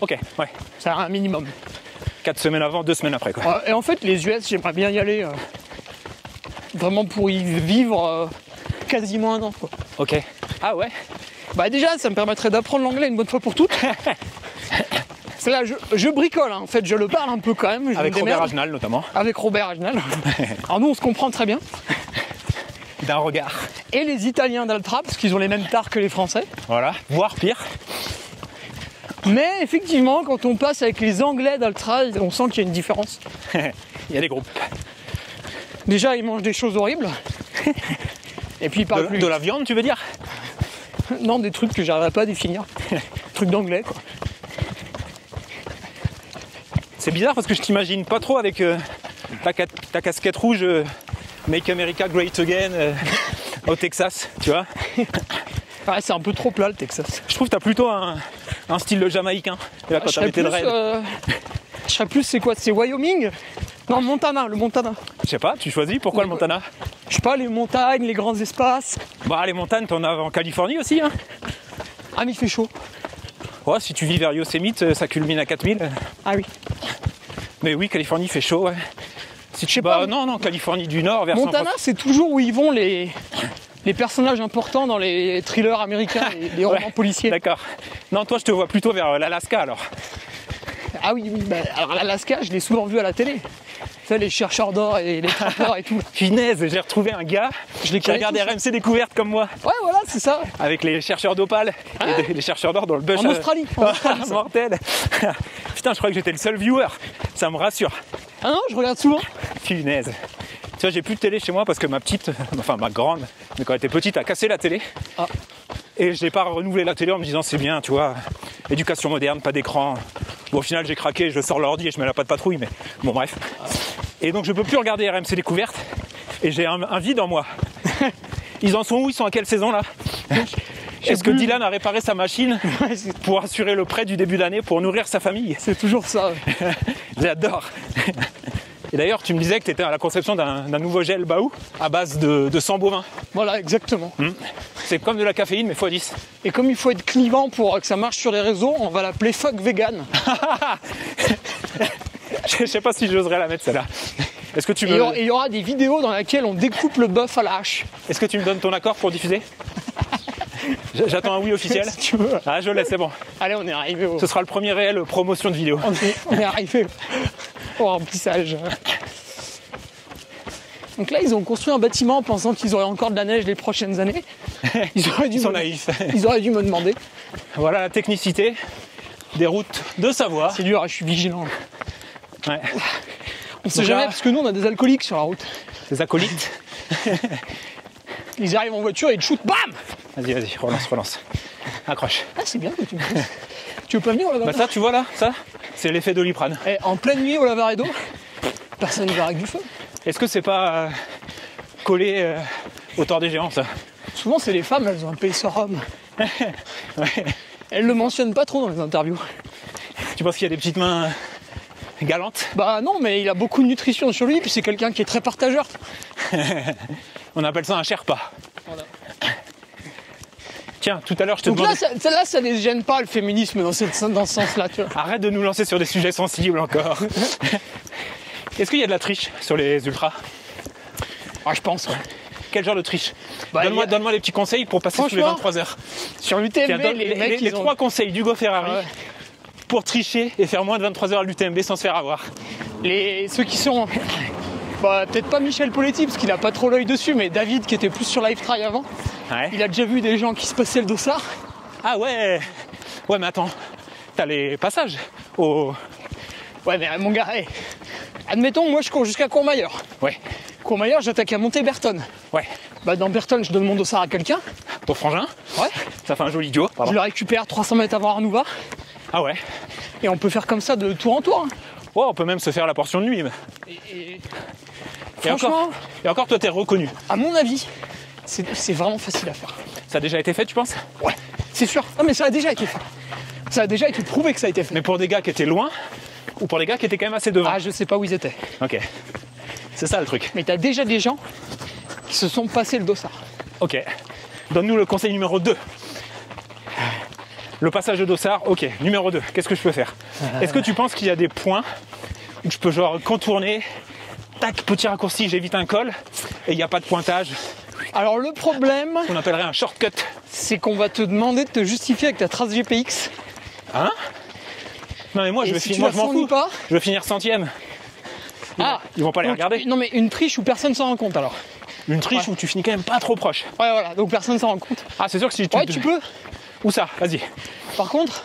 Ok, ouais. C'est un minimum. 4 semaines avant, 2 semaines après, quoi. Et en fait, les US, j'aimerais bien y aller vraiment pour y vivre quasiment 1 an, quoi. Ok. Ah ouais? Bah déjà, ça me permettrait d'apprendre l'anglais une bonne fois pour toutes. C'est là, je bricole, hein. En fait, je le parle un peu quand même. Avec Robert Agenal notamment. Avec Robert Agenal. Alors nous, on se comprend très bien. D'un regard. Et les Italiens d'Altra, parce qu'ils ont les mêmes tares que les Français. Voilà, voire pire. Mais effectivement, quand on passe avec les Anglais d'Altra, on sent qu'il y a une différence. Il y a des groupes. Déjà, ils mangent des choses horribles. Et puis ils parlent plus de la viande, tu veux dire? Non, des trucs que j'arriverai pas à définir. Trucs d'anglais, quoi. C'est bizarre parce que je t'imagine pas trop avec ta casquette rouge Make America Great Again au Texas, tu vois. Ouais, c'est un peu trop plat le Texas. Je trouve que t'as plutôt un style de jamaïcain. Là, quand t'as été le raid. Je serais plus, c'est quoi? C'est Wyoming? Non, le Montana. Je sais pas, tu choisis, pourquoi le Montana? Je sais pas, les montagnes, les grands espaces. Bah les montagnes, t'en as en Californie aussi, hein. Ah, mais il fait chaud. Ouais, si tu vis vers Yosemite, ça culmine à 4000. Ah oui. Mais oui, Californie fait chaud, ouais. Si tu pas. Non, Californie du Nord vers Montana, c'est toujours où ils vont les personnages importants dans les thrillers américains, les romans policiers. D'accord. Non, toi, je te vois plutôt vers l'Alaska alors. Ah oui, alors l'Alaska, je l'ai souvent vu à la télé. Tu sais, les chercheurs d'or et les trappeurs et tout. Punaise, j'ai retrouvé un gars qui regarde RMC Découverte comme moi. Ouais, voilà, c'est ça. Avec les chercheurs d'opale et les chercheurs d'or dans le bush. En Australie. Mortel. Putain, je crois que j'étais le seul viewer. Ça me rassure. Ah non, je regarde souvent. Punaise. Tu vois, j'ai plus de télé chez moi parce que ma grande, mais quand elle était petite, a cassé la télé. Ah. Et je n'ai pas renouvelé la télé en me disant c'est bien, tu vois, éducation moderne, pas d'écran. Bon, au final, j'ai craqué, je sors l'ordi et je mets la patte patrouille, mais bon, bref. Et donc, je peux plus regarder RMC Découverte et j'ai un vide en moi. Ils en sont où? Ils sont à quelle saison là? Est-ce que Dylan a réparé sa machine pour assurer le prêt du début d'année pour nourrir sa famille? C'est toujours ça. J'adore. Et d'ailleurs, tu me disais que tu étais à la conception d'un nouveau gel Baou à base de sang bovin. Voilà, exactement. C'est comme de la caféine, mais x10. Et comme il faut être clivant pour que ça marche sur les réseaux, on va l'appeler Fuck Vegan. Je sais pas si j'oserais la mettre celle-là. Est-ce que tu il y aura des vidéos dans lesquelles on découpe le bœuf à la hache. Est-ce que tu me donnes ton accord pour diffuser? J'attends un oui officiel. Si tu veux. Ah, je laisse, c'est bon. Allez, on est arrivé au... Ce sera le premier réel promotion de vidéo. On est arrivé au remplissage. Donc là, ils ont construit un bâtiment en pensant qu'ils auraient encore de la neige les prochaines années. Ils sont naïfs. Ils auraient dû me demander. Voilà la technicité des routes de Savoie. C'est dur, je suis vigilant. Ouais. On sait jamais, parce que nous, on a des alcooliques sur la route. Des acolytes. Ils arrivent en voiture et ils te shootent, bam! Vas-y, relance. Accroche. Ah, c'est bien que tu me dises. Tu veux pas venir au Lavaredo? Bah ça, tu vois là, ça, c'est l'effet Doliprane. Et en pleine nuit au Lavaredo, personne ne va avec du feu. Est-ce que c'est pas collé au tort des géants, ça? Souvent, c'est les femmes, elles ont un pacer homme. Ouais. Elles le mentionnent pas trop dans les interviews. Tu penses qu'il y a des petites mains galantes? Bah non, mais il a beaucoup de nutrition sur lui, puis c'est quelqu'un qui est très partageur. On appelle ça un Sherpa. Voilà. Tiens, tout à l'heure, je te Donc demandais... là, ça les gêne pas, le féminisme, dans ce sens-là, tu vois. Arrête de nous lancer sur des sujets sensibles encore. Est-ce qu'il y a de la triche sur les ultras? Ah, je pense, ouais. Quel genre de triche? Bah, Donne-moi les petits conseils pour passer sous les 23 heures. Sur l'UTMB, les mecs, les 3 conseils d'Hugo Ferrari pour tricher et faire moins de 23 heures à l'UTMB sans se faire avoir. Ceux qui sont... Bah, peut-être pas Michel Poletti, parce qu'il a pas trop l'œil dessus, mais David, qui était plus sur Lifetry avant, il a déjà vu des gens qui se passaient le dossard. Ah ouais. Ouais, mais attends, t'as les passages au... Ouais, mais mon gars, admettons, moi je cours jusqu'à Courmayeur. Ouais. Courmayeur, j'attaque à monter Berton. Ouais. Bah, dans Berton, je donne mon dossard à quelqu'un. Ton frangin? Ouais. Ça fait un joli duo. Je le récupère 300 mètres avant Arnouva. Ah ouais. Et on peut faire comme ça de tour en tour. Ouais, on peut même se faire la portion de nuit. Et franchement... Et encore, toi, t'es reconnu. À mon avis, c'est vraiment facile à faire. Ça a déjà été fait, tu penses? Ouais, c'est sûr. Non, mais ça a déjà été fait. Ça a déjà été prouvé que ça a été fait. Mais pour des gars qui étaient loin ou pour des gars qui étaient quand même assez devant? Ah, je sais pas où ils étaient. Ok. C'est ça le truc. Mais t'as déjà des gens qui se sont passés le dossard. Ok. Donne-nous le conseil numéro 2. Le passage de dossard, ok. Numéro 2, qu'est-ce que je peux faire? Est-ce que tu penses qu'il y a des points où je peux genre contourner, tac, petit raccourci, j'évite un col, et il n'y a pas de pointage? Alors le problème... On appellerait un shortcut. C'est qu'on va te demander de te justifier avec ta trace GPX. Hein? Non mais moi je vais finir, moi je m'en fous. Pas, je veux finir 100e. Ils vont pas les regarder. Non mais une triche où personne s'en rend compte alors. Une triche où tu finis quand même pas trop proche. Ouais voilà, donc personne s'en rend compte. Ah c'est sûr que si tu... Ouais tu peux. Où ça? Vas-y. Par contre,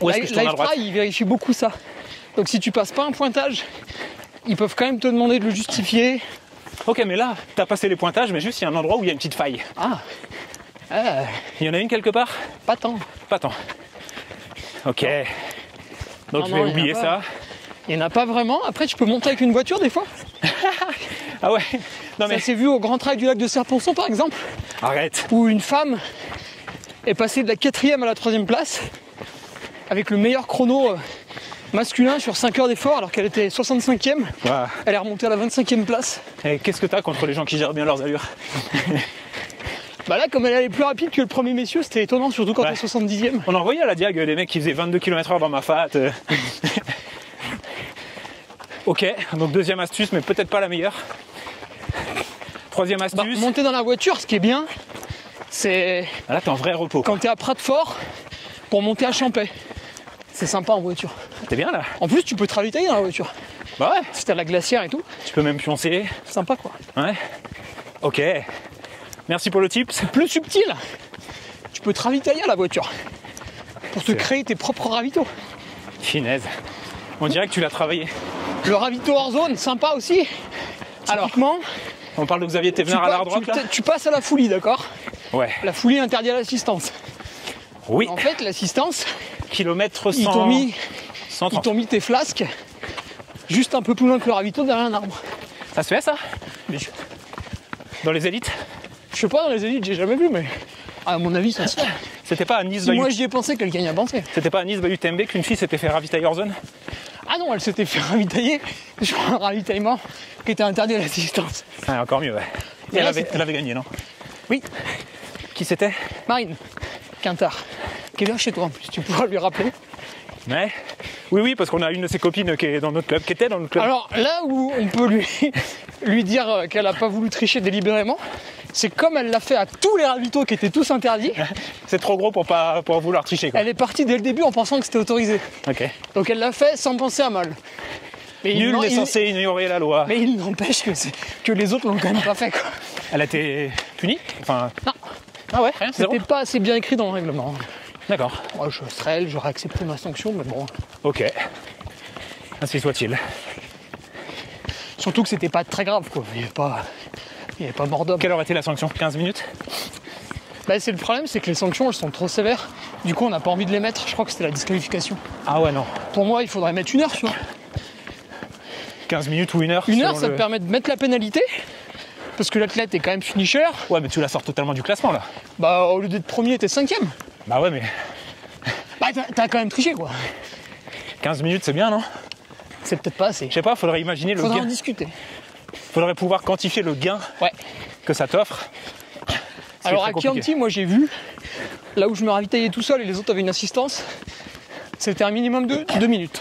Lifetry, il vérifie beaucoup ça. Donc si tu passes pas un pointage, ils peuvent quand même te demander de le justifier. Ok mais là, t'as passé les pointages, mais juste il y a un endroit où il y a une petite faille. Ah. Il y en a une quelque part? Pas tant. Pas tant. Ok. Donc je vais oublier ça. Il n'y en a pas vraiment. Après, tu peux monter avec une voiture des fois. Ah ouais. Non mais ça s'est vu au Grand Trail du lac de Serponçon par exemple. Arrête. Où une femme est passée de la 4e à la 3e place avec le meilleur chrono masculin sur 5 heures d'effort alors qu'elle était 65e. Ouais. Elle est remontée à la 25e place. Et qu'est-ce que t'as contre les gens qui gèrent bien leurs allures? Bah là, comme elle allait plus rapide que le premier messieurs, c'était étonnant, surtout quand t'es 70e. On envoyait à la diag des mecs qui faisaient 22 km/h dans ma fat. Ok, donc deuxième astuce, mais peut-être pas la meilleure. Troisième astuce. Monter dans la voiture, ce qui est bien, c'est... Là, t'es en vrai repos. Quand t'es à Prat-de-Fort, pour monter à Champais. C'est sympa en voiture. T'es bien là? En plus, tu peux te ravitailler dans la voiture. Bah ouais. Si t'as la glacière et tout, Tu peux même pioncer. sympa quoi. Ouais. Ok. Merci pour le tips. Plus subtil, tu peux te ravitailler à la voiture pour te C'est- créer tes propres ravitaux. Finesse. On dirait que tu l'as travaillé. Le ravito hors zone, sympa aussi. Alors, Typiquement, on parle de Xavier Thévenard à la droite là. tu passes à la Foulie, d'accord? Ouais. La Foulie interdit à l'assistance. Oui. En fait, l'assistance, Kilomètre 100. ils t'ont mis 130. tes flasques juste un peu plus loin que le ravito derrière un arbre. Ça se fait ça Mais Dans les élites je sais pas, dans les élites, j'ai jamais vu, mais à mon avis, ça se fait. C'était pas à Nice Si moi Bayou. j'y ai pensé, quelqu'un y a pensé. C'était pas à Nice Bayou TMB qu'une fille s'était fait ravitailler hors zone. Ah non, elle s'était fait ravitailler sur un ravitaillement qui était interdit à l'assistance. Ah, encore mieux, ouais. Et Et elle là, avait, c'était- elle avait gagné, non? Oui, Qui c'était? Marine, Quintard, qui est là chez toi en plus, tu pourras lui rappeler. Ouais. Oui, parce qu'on a une de ses copines qui est dans notre club, qui était dans notre club. Alors là où on peut lui dire qu'elle n'a pas voulu tricher délibérément, c'est comme elle l'a fait à tous les ravitaux qui étaient tous interdits, C'est trop gros pour pas pour vouloir tricher, quoi. elle est partie dès le début en pensant que c'était autorisé. Ok. Donc elle l'a fait sans penser à mal. Mais Nul n'est il- censé ignorer la loi. Mais il n'empêche que les autres l'ont quand même pas fait quoi. Elle a été punie? Enfin. Non. Ah ouais, rien, c'est C'était pas assez bien écrit dans le règlement. D'accord. Moi je serais elle, j'aurais accepté ma sanction, mais bon. Ok. Ainsi soit-il. Surtout que c'était pas très grave quoi. Il n'y avait pas mort d'homme. Quelle aurait été la sanction? 15 minutes? Bah, c'est le problème, c'est que les sanctions elles sont trop sévères. Du coup on n'a pas envie de les mettre. Je crois que c'était la disqualification. Ah ouais, non. Pour moi il faudrait mettre 1 heure, tu vois. 15 minutes ou 1 heure? 1 heure, selon ça le- te permet de mettre la pénalité. Parce que l'athlète est quand même finisher. Ouais, mais tu la sors totalement du classement, là. Bah, au lieu d'être premier, t'es 5ème. Bah ouais, mais Bah, t'as quand même triché, quoi. 15 minutes, c'est bien, non? C'est peut-être pas assez. Je sais pas, faudrait imaginer le Faudra en gain. discuter. Faudrait pouvoir quantifier le gain Ouais. que ça t'offre. C'est Alors, très à compliqué. Chianti, moi, j'ai vu, là où je me ravitaillais tout seul et les autres avaient une assistance, c'était un minimum de 2 minutes.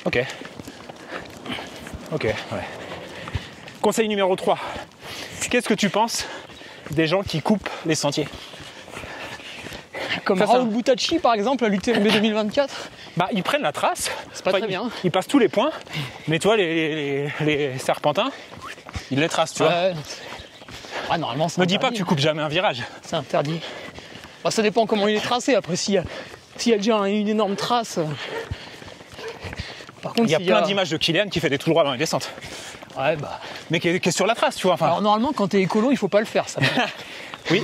Ok. Ok, ouais. Conseil numéro 3. Qu'est-ce que tu penses des gens qui coupent les sentiers? Comme Ça, ça- Raoul Boutacci, par exemple, à l'UTMB 2024. Bah, ils prennent la trace. C'est pas très bien. Ils passent tous les points. Mais toi, les serpentins, ils les tracent, tu vois. Ouais. Ah, normalement, c'est Me dis pas que interdit. tu coupes jamais un virage. C'est interdit. Bah, ça dépend comment il est tracé. Après, s'il y a déjà une énorme trace. Par contre, Il y a s'il plein d'images de Kylian qui fait des tout droits dans les descentes. Ouais, bah. Mais qui est sur la trace, tu vois. Enfin, Alors, normalement, quand t'es écolo, il faut pas le faire, ça. oui.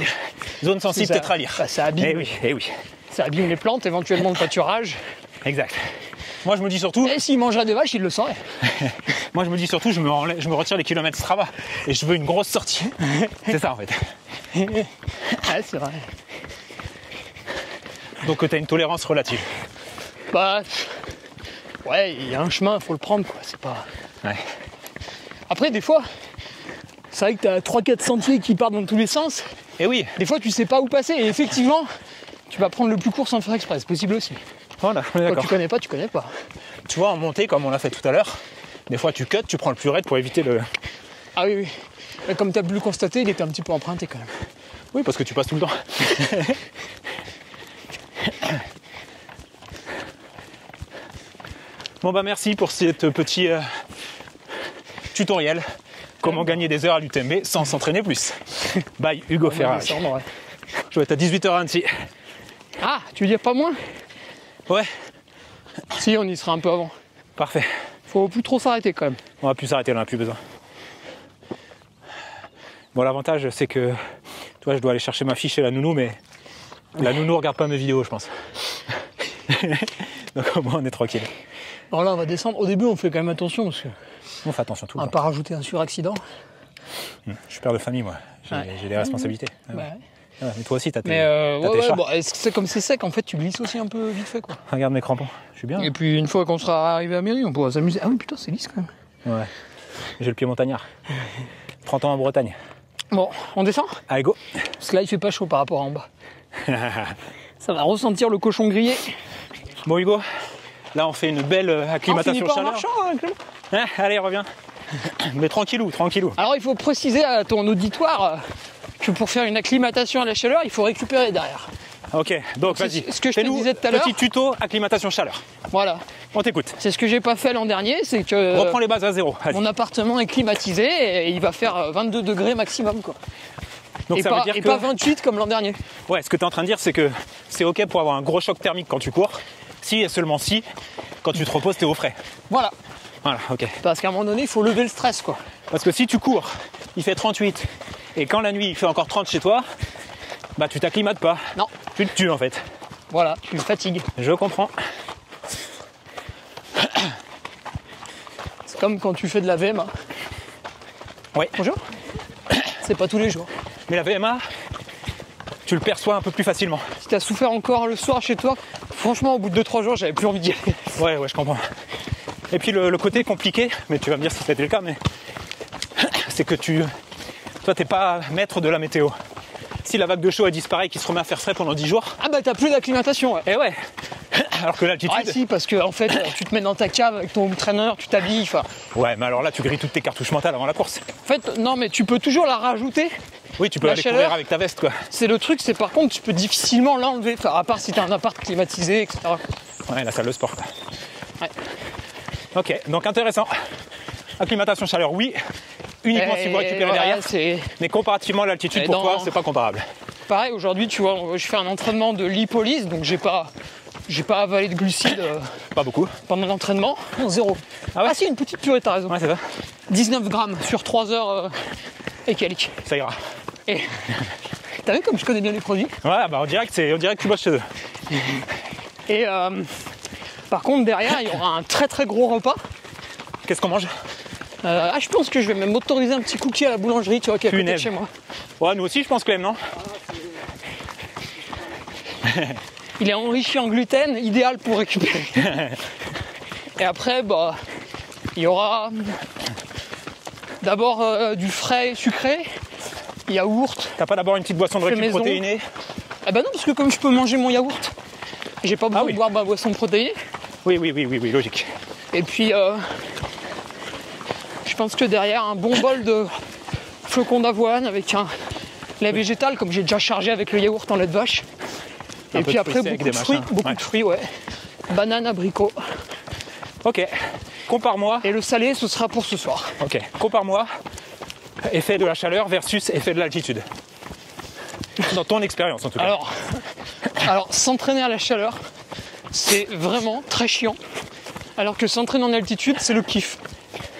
Zone sensible, Ça- peut-être à lire. bah, ça abîme. Eh oui, eh oui. Ça abîme les plantes, éventuellement le pâturage. Exact. Moi, je me dis surtout, Et s'il mangerait des vaches, il le saurait. je me retire les kilomètres Strava et je veux une grosse sortie. C'est ça, en fait. Ouais, c'est vrai. Donc, tu as une tolérance relative. Bah. Ouais, il y a un chemin, faut le prendre, quoi. C'est pas. Ouais. Après, des fois, c'est vrai que t'as 3-4 sentiers qui partent dans tous les sens. Et oui, Des fois, tu sais pas où passer. Et effectivement, tu vas prendre le plus court sans le faire exprès. C'est possible aussi. voilà, on est Quand d'accord. tu connais pas, tu connais pas. Tu vois, en montée, comme on l'a fait tout à l'heure, des fois, tu cut, tu prends le plus raide pour éviter le... Ah oui, oui. Mais comme t'as pu le constater, il était un petit peu emprunté quand même. Oui, parce que tu passes tout le temps. Bon, bah, merci pour cette petit tutoriel. Comment gagner des heures à l'UTMB sans s'entraîner plus. Bye, Hugo On va Ferrari. descendre, ouais. Je vais être à 18h à Annecy. Ah, tu veux dire pas moins? Ouais, Si, on y sera un peu avant. parfait. Faut plus trop s'arrêter quand même. On va plus s'arrêter, on n'a plus besoin. Bon, l'avantage, c'est que, tu vois, je dois aller chercher ma fille chez la nounou, mais la nounou regarde pas mes vidéos, je pense. Donc au moins, on est tranquille. Alors là, on va descendre. Au début, on fait quand même attention parce qu'on On fait attention tout va le temps. pas rajouter un suraccident. Je suis père de famille, moi. J'ai Ouais. j'ai des responsabilités. Ah ouais. Bah, Ah ouais, mais toi aussi, t'as tes, mais t'as tes ouais, chats. bon, c'est comme c'est sec, en fait, tu glisses aussi un peu vite fait, quoi. Regarde mes crampons. Je suis bien. Et puis, une fois qu'on sera arrivé à Méry, on pourra s'amuser. Ah oui, putain, c'est lisse quand même. Ouais. J'ai le pied montagnard. 30 ans en Bretagne. Bon, on descend? Allez, go. Parce que là, il fait pas chaud par rapport à en bas. Ça va ressentir le cochon grillé. Bon, Hugo, là, on fait une belle acclimatation on finit pas en chaleur. marchant, hein, Clément. Hein, allez, reviens. Mais tranquillou, tranquillou. Alors, il faut préciser à ton auditoire que pour faire une acclimatation à la chaleur, il faut récupérer derrière. Ok, donc vas-y. Ce que je te Fais-nous disais tout à l'heure. petit tuto acclimatation chaleur. Voilà. On t'écoute. C'est ce que j'ai pas fait l'an dernier, c'est que Reprends les bases à zéro. Vas-y. mon appartement est climatisé et il va faire 22 degrés maximum, quoi. Donc Et, ça pas, veut dire et que pas 28 comme l'an dernier. ouais, ce que tu es en train de dire, c'est que c'est ok pour avoir un gros choc thermique quand tu cours, si et seulement si, quand tu te reposes, t'es au frais. Voilà. Voilà, ok. Parce qu'à un moment donné, il faut lever le stress, quoi. Parce que si tu cours, il fait 38, et quand la nuit il fait encore 30 chez toi, bah tu t'acclimates pas. Non. Tu te tues en fait. Voilà, tu fatigues. Je comprends. C'est comme quand tu fais de la VMA. Ouais. Bonjour. C'est pas tous les jours. Mais la VMA, tu le perçois un peu plus facilement. Si t'as souffert encore le soir chez toi, franchement, au bout de 2-3 jours, j'avais plus envie d'y aller. Ouais, je comprends. Et puis le côté compliqué, mais tu vas me dire si c'était le cas, mais c'est que toi t'es pas maître de la météo. Si la vague de chaud elle disparaît et qu'il se remet à faire frais pendant 10 jours, Ah bah t'as plus d'acclimatation, ouais. et ouais. Alors que l'altitude. Ah si, parce que en fait, tu te mets dans ta cave avec ton trainer, tu t'habilles, enfin... Ouais, mais alors là tu grilles toutes tes cartouches mentales avant la course. En fait, non, mais tu peux toujours la rajouter. Oui, tu peux La aller chaleur. courir avec ta veste quoi. C'est le truc, c'est par contre, tu peux difficilement l'enlever, enfin, à part si t'as un appart climatisé, etc. Ouais, la salle de sport. Quoi. Ouais. Ok, donc intéressant. Acclimatation chaleur, oui. Uniquement si vous récupérez voilà, derrière. c'est Mais comparativement à l'altitude, Et pour toi, dans- c'est pas comparable. pareil. Aujourd'hui, tu vois, je fais un entraînement de lipolyse, donc j'ai pas avalé de glucides Pas beaucoup. pendant l'entraînement. Non, zéro. Ah ouais Si, une petite purée, t'as raison. Ouais, c'est ça. 19 grammes sur 3 heures et quelques. Ça ira. Et t'as vu comme je connais bien les produits. Ouais, bah on dirait que tu bosses chez eux. Et par contre, derrière, il y aura un très très gros repas. Qu'est-ce qu'on mange? Je pense que je vais même m'autoriser un petit cookie à la boulangerie, tu vois, qui est à côté de Punaise. chez moi. Ouais, nous aussi, je pense quand même, non? Il est enrichi en gluten, idéal pour récupérer. Et après, bah, il y aura d'abord du frais sucré, yaourt. T'as pas d'abord une petite boisson de Fait récup maison. protéinée? Ah bah non, parce que comme je peux manger mon yaourt, j'ai pas besoin oui. de boire ma boisson protéinée. Oui, logique. Et puis, je pense que derrière, un bon bol de flocons d'avoine avec un lait végétal, comme j'ai déjà chargé avec le yaourt en lait de vache. Un Et peu puis de après, fruits secs, beaucoup de des fruits, machins. beaucoup Ouais. de fruits, ouais. Banane, abricot. Ok, compare-moi. Et le salé, ce sera pour ce soir. Ok, compare-moi. Effet de la chaleur versus effet de l'altitude. Dans ton expérience, en tout cas. Alors s'entraîner à la chaleur, c'est vraiment très chiant. Alors que s'entraîner en altitude, c'est le kiff.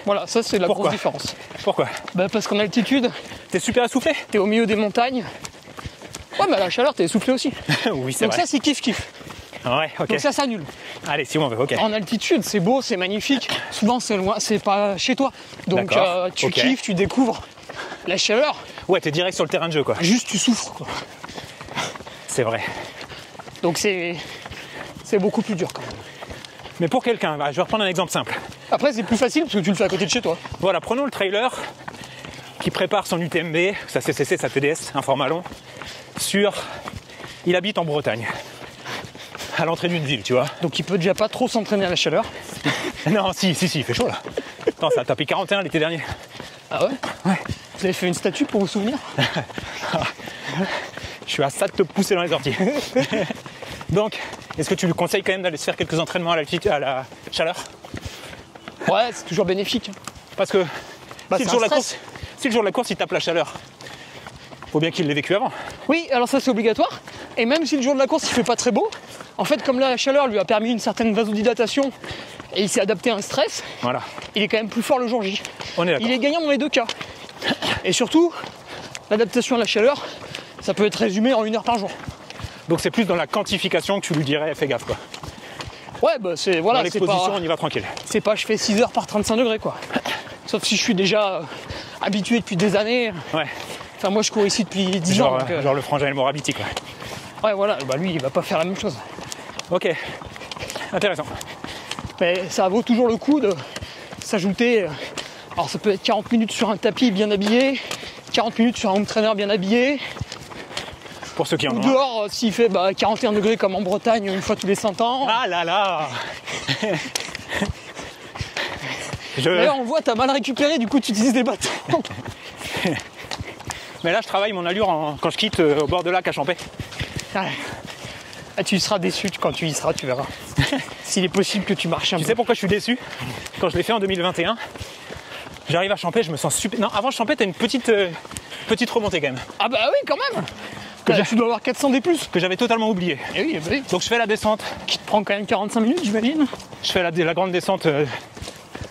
Voilà, ça c'est la Pourquoi grosse différence. Pourquoi? Bah, parce qu'en altitude, T'es super essoufflé? t'es au milieu des montagnes. Ouais, mais à la chaleur, t'es essoufflé aussi. Oui, c'est Donc vrai. ça, c'est kiff-kiff. Ouais, ok. Donc ça s'annule. Allez, si on veut, ok. En altitude, c'est beau, c'est magnifique. Souvent, c'est loin, c'est pas chez toi. Donc D'accord, tu ok. kiffes, tu découvres. La chaleur, Ouais, t'es direct sur le terrain de jeu, quoi. juste tu souffres, quoi. C'est vrai. Donc c'est beaucoup plus dur quand même. Mais pour quelqu'un, je vais reprendre un exemple simple. Après, c'est plus facile parce que tu le fais à côté de chez toi. Voilà, prenons le trailer qui prépare son UTMB, sa CCC, sa TDS, un format long, il habite en Bretagne, à l'entrée d'une ville, tu vois. Donc il peut déjà pas trop s'entraîner à la chaleur. Non, si, il fait chaud là. Attends, ça a tapé 41 l'été dernier. Ah ouais? Ouais. Vous avez fait une statue pour vous souvenir? Je suis à ça de te pousser dans les orties. Donc, est-ce que tu lui conseilles quand même d'aller se faire quelques entraînements à la chaleur? Ouais, c'est toujours bénéfique. Parce que Bah, si, c'est le jour de un la stress. course, si le jour de la course il tape la chaleur, faut bien qu'il l'ait vécu avant. Oui, alors ça c'est obligatoire. Et même si le jour de la course il fait pas très beau, en fait comme là la chaleur lui a permis une certaine vasodilatation et il s'est adapté à un stress, Voilà, il est quand même plus fort le jour J. on est d'accord. Il est gagnant dans les deux cas. Et surtout, l'adaptation à la chaleur, ça peut être résumé en 1 heure par jour. Donc c'est plus dans la quantification que tu lui dirais fais gaffe quoi. Ouais, bah c'est Dans voilà, c'est l'exposition, pas, on y va tranquille. c'est pas je fais 6 heures par 35 degrés quoi. Sauf si je suis déjà habitué depuis des années. Ouais, Enfin moi je cours ici depuis 10 ans. genre, Donc, genre le frangin et le morabiti quoi. ouais voilà, bah lui il va pas faire la même chose. Ok, intéressant. Mais ça vaut toujours le coup de s'ajouter. Alors ça peut être 40 minutes sur un tapis bien habillé, 40 minutes sur un home trainer bien habillé, Pour ceux qui en ou ont un. dehors s'il fait 41 degrés comme en Bretagne une fois tous les 100 ans. Ah là là. D'ailleurs on voit t'as mal récupéré, du coup tu utilises des bâtons. Mais là je travaille mon allure quand je quitte au bord de lac à Champais. Ouais. Ah, tu seras déçu quand tu y seras, tu verras. S'il est possible que tu marches un peu. Tu sais pourquoi je suis déçu? Quand je l'ai fait en 2021, j'arrive à Champey, je me sens super... Non, avant Champey, t'as une petite remontée quand même. Ah bah oui, quand même. Tu dois avoir 400 D+. Que j'avais totalement oublié. Eh oui, bah oui. Donc je fais la descente. Qui te prend quand même 45 minutes, j'imagine. Je fais la grande descente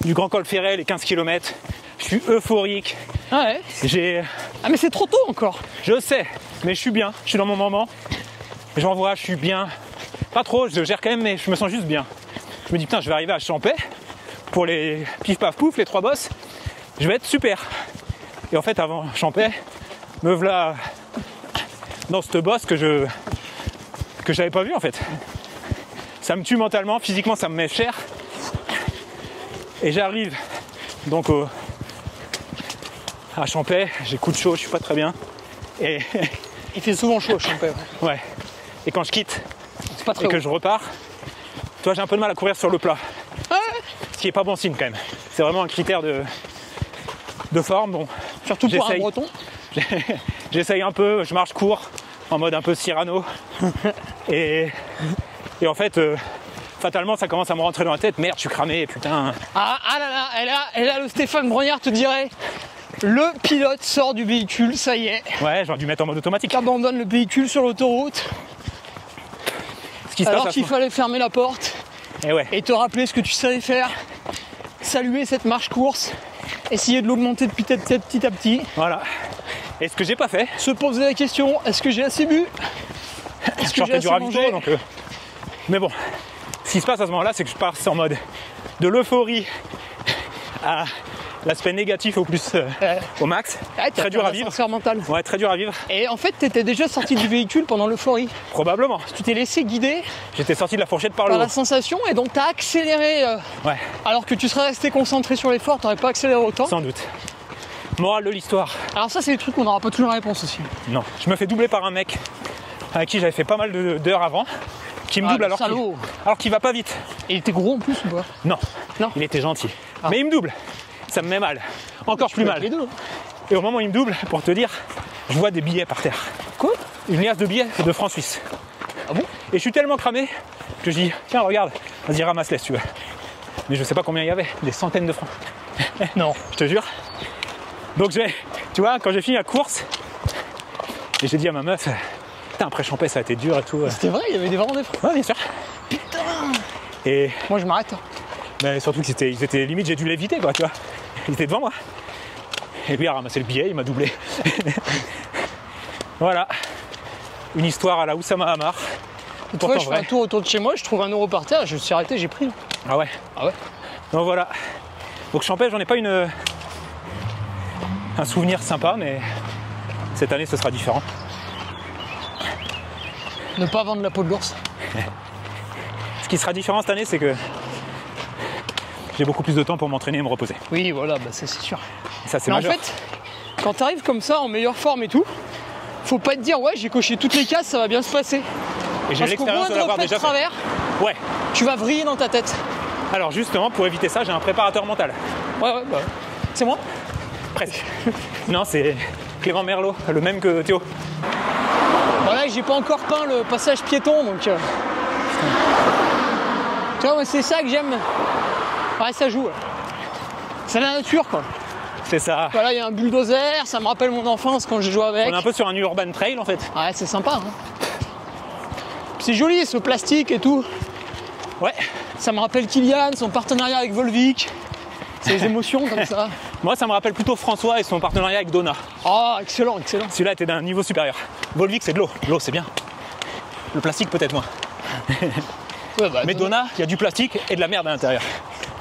du Grand Col Ferret, les 15 km. Je suis euphorique. Ah ouais. Ah mais c'est trop tôt encore. Je sais, mais je suis bien. Je suis dans mon moment. J'en vois, je suis bien. Pas trop, je gère quand même, mais je me sens juste bien. Je me dis, putain, je vais arriver à Champey pour les pif paf pouf, les 3 bosses. Je vais être super. Et en fait, avant Champey, me voilà dans cette bosse que j'avais pas vu en fait. Ça me tue mentalement, physiquement, ça me met cher. Et j'arrive donc à Champey, j'ai coup de chaud, je suis pas très bien. Et il fait souvent chaud à Champey. Ouais. Et quand je quitte c'est pas très et que je repars, toi j'ai un peu de mal à courir sur le plat. Ah ouais. Ce qui est pas bon signe quand même. C'est vraiment un critère de forme. Bon, surtout pour un breton. J'essaye un peu, je marche court, en mode un peu Cyrano. et en fait, fatalement, ça commence à me rentrer dans la tête. Merde, je suis cramé, putain. Ah là là, et là, le Stéphane Brognard te dirait, le pilote sort du véhicule, ça y est. Ouais, j'aurais dû mettre en mode automatique. Abandonne le véhicule sur l'autoroute. Alors qu'il fallait fermer la porte. Et te rappeler ce que tu savais faire. Saluer cette marche course. Essayer de l'augmenter petit à petit. Voilà. Et ce que j'ai pas fait. Se poser la question, est-ce que j'ai assez bu? Est-ce que j'ai assez mangé donc, mais bon, ce qui se passe à ce moment-là, c'est que je passe en mode de l'euphorie à l'aspect négatif au max. Très dur à vivre. Mental. Ouais, très dur à vivre. Et en fait, t'étais déjà sorti du véhicule pendant l'euphorie. Probablement. Tu t'es laissé guider. J'étais sorti de la fourchette par le haut. La sensation, et donc t'as accéléré. Ouais. Alors que tu serais resté concentré sur l'effort, t'aurais pas accéléré autant. Sans doute. Morale de l'histoire. Alors ça, c'est des trucs qu'on n'aura pas toujours la réponse aussi. Non. Je me fais doubler par un mec avec qui j'avais fait pas mal d'heures avant, qui me double alors qu'il va pas vite. Et il était gros en plus ou pas? Non. Il était gentil. Ah. Mais il me double. Ça me met mal. Encore plus mal. Et au moment où il me double, pour te dire, je vois des billets par terre. Quoi? Une liasse de billets de francs suisses. Ah bon? Et je suis tellement cramé que je dis, tiens, regarde, vas-y, ramasse-les si tu veux. Mais je sais pas combien il y avait, des centaines de francs. Non, je te jure. Donc tu vois, quand j'ai fini la course, et j'ai dit à ma meuf, putain, après Champey, ça a été dur et tout. C'était vrai, il y avait vraiment des francs. Ouais, bien sûr. Putain. Et moi, je m'arrête. Mais surtout qu'ils étaient limite, j'ai dû l'éviter, quoi, tu vois. Il était devant moi. Et puis il a ramassé le billet, il m'a doublé. Voilà. Une histoire à la Oussama Hamar. Tu vois, je fais un tour autour de chez moi, je trouve 1 euro par terre, je me suis arrêté, j'ai pris. Ah ouais. Donc voilà. Donc Champey, j'en ai pas un souvenir sympa, mais cette année, ce sera différent. Ne pas vendre la peau de l'ours. Ce qui sera différent cette année, c'est que j'ai beaucoup plus de temps pour m'entraîner et me reposer. Oui, voilà, bah ça c'est sûr. Et ça, c'est mais majeur. En fait, quand tu arrives comme ça, en meilleure forme et tout, faut pas te dire, ouais, j'ai coché toutes les cases, ça va bien se passer. Et j'ai l'expérience de l'avoir déjà fait. Travers, ouais. Tu vas vriller dans ta tête. Alors justement, pour éviter ça, j'ai un préparateur mental. Ouais, bah. C'est moi? Presque. Non, c'est Clément Merlot, le même que Théo. Voilà, j'ai pas encore peint le passage piéton, donc... Tu vois, c'est ça que j'aime. Ouais, ça joue. C'est la nature, quoi. C'est ça. Voilà, il y a un bulldozer, ça me rappelle mon enfance quand je jouais avec. On est un peu sur un urban trail, en fait. Ouais, c'est sympa. Hein. C'est joli, ce plastique et tout. Ouais. Ça me rappelle Kylian, son partenariat avec Volvic. C'est des émotions comme ça. Moi, ça me rappelle plutôt François et son partenariat avec Donna. Oh, excellent, excellent. Celui-là était d'un niveau supérieur. Volvic, c'est de l'eau. L'eau, c'est bien. Le plastique, peut-être moins. Ouais, bah, mais Donna, il y a du plastique et de la merde à l'intérieur.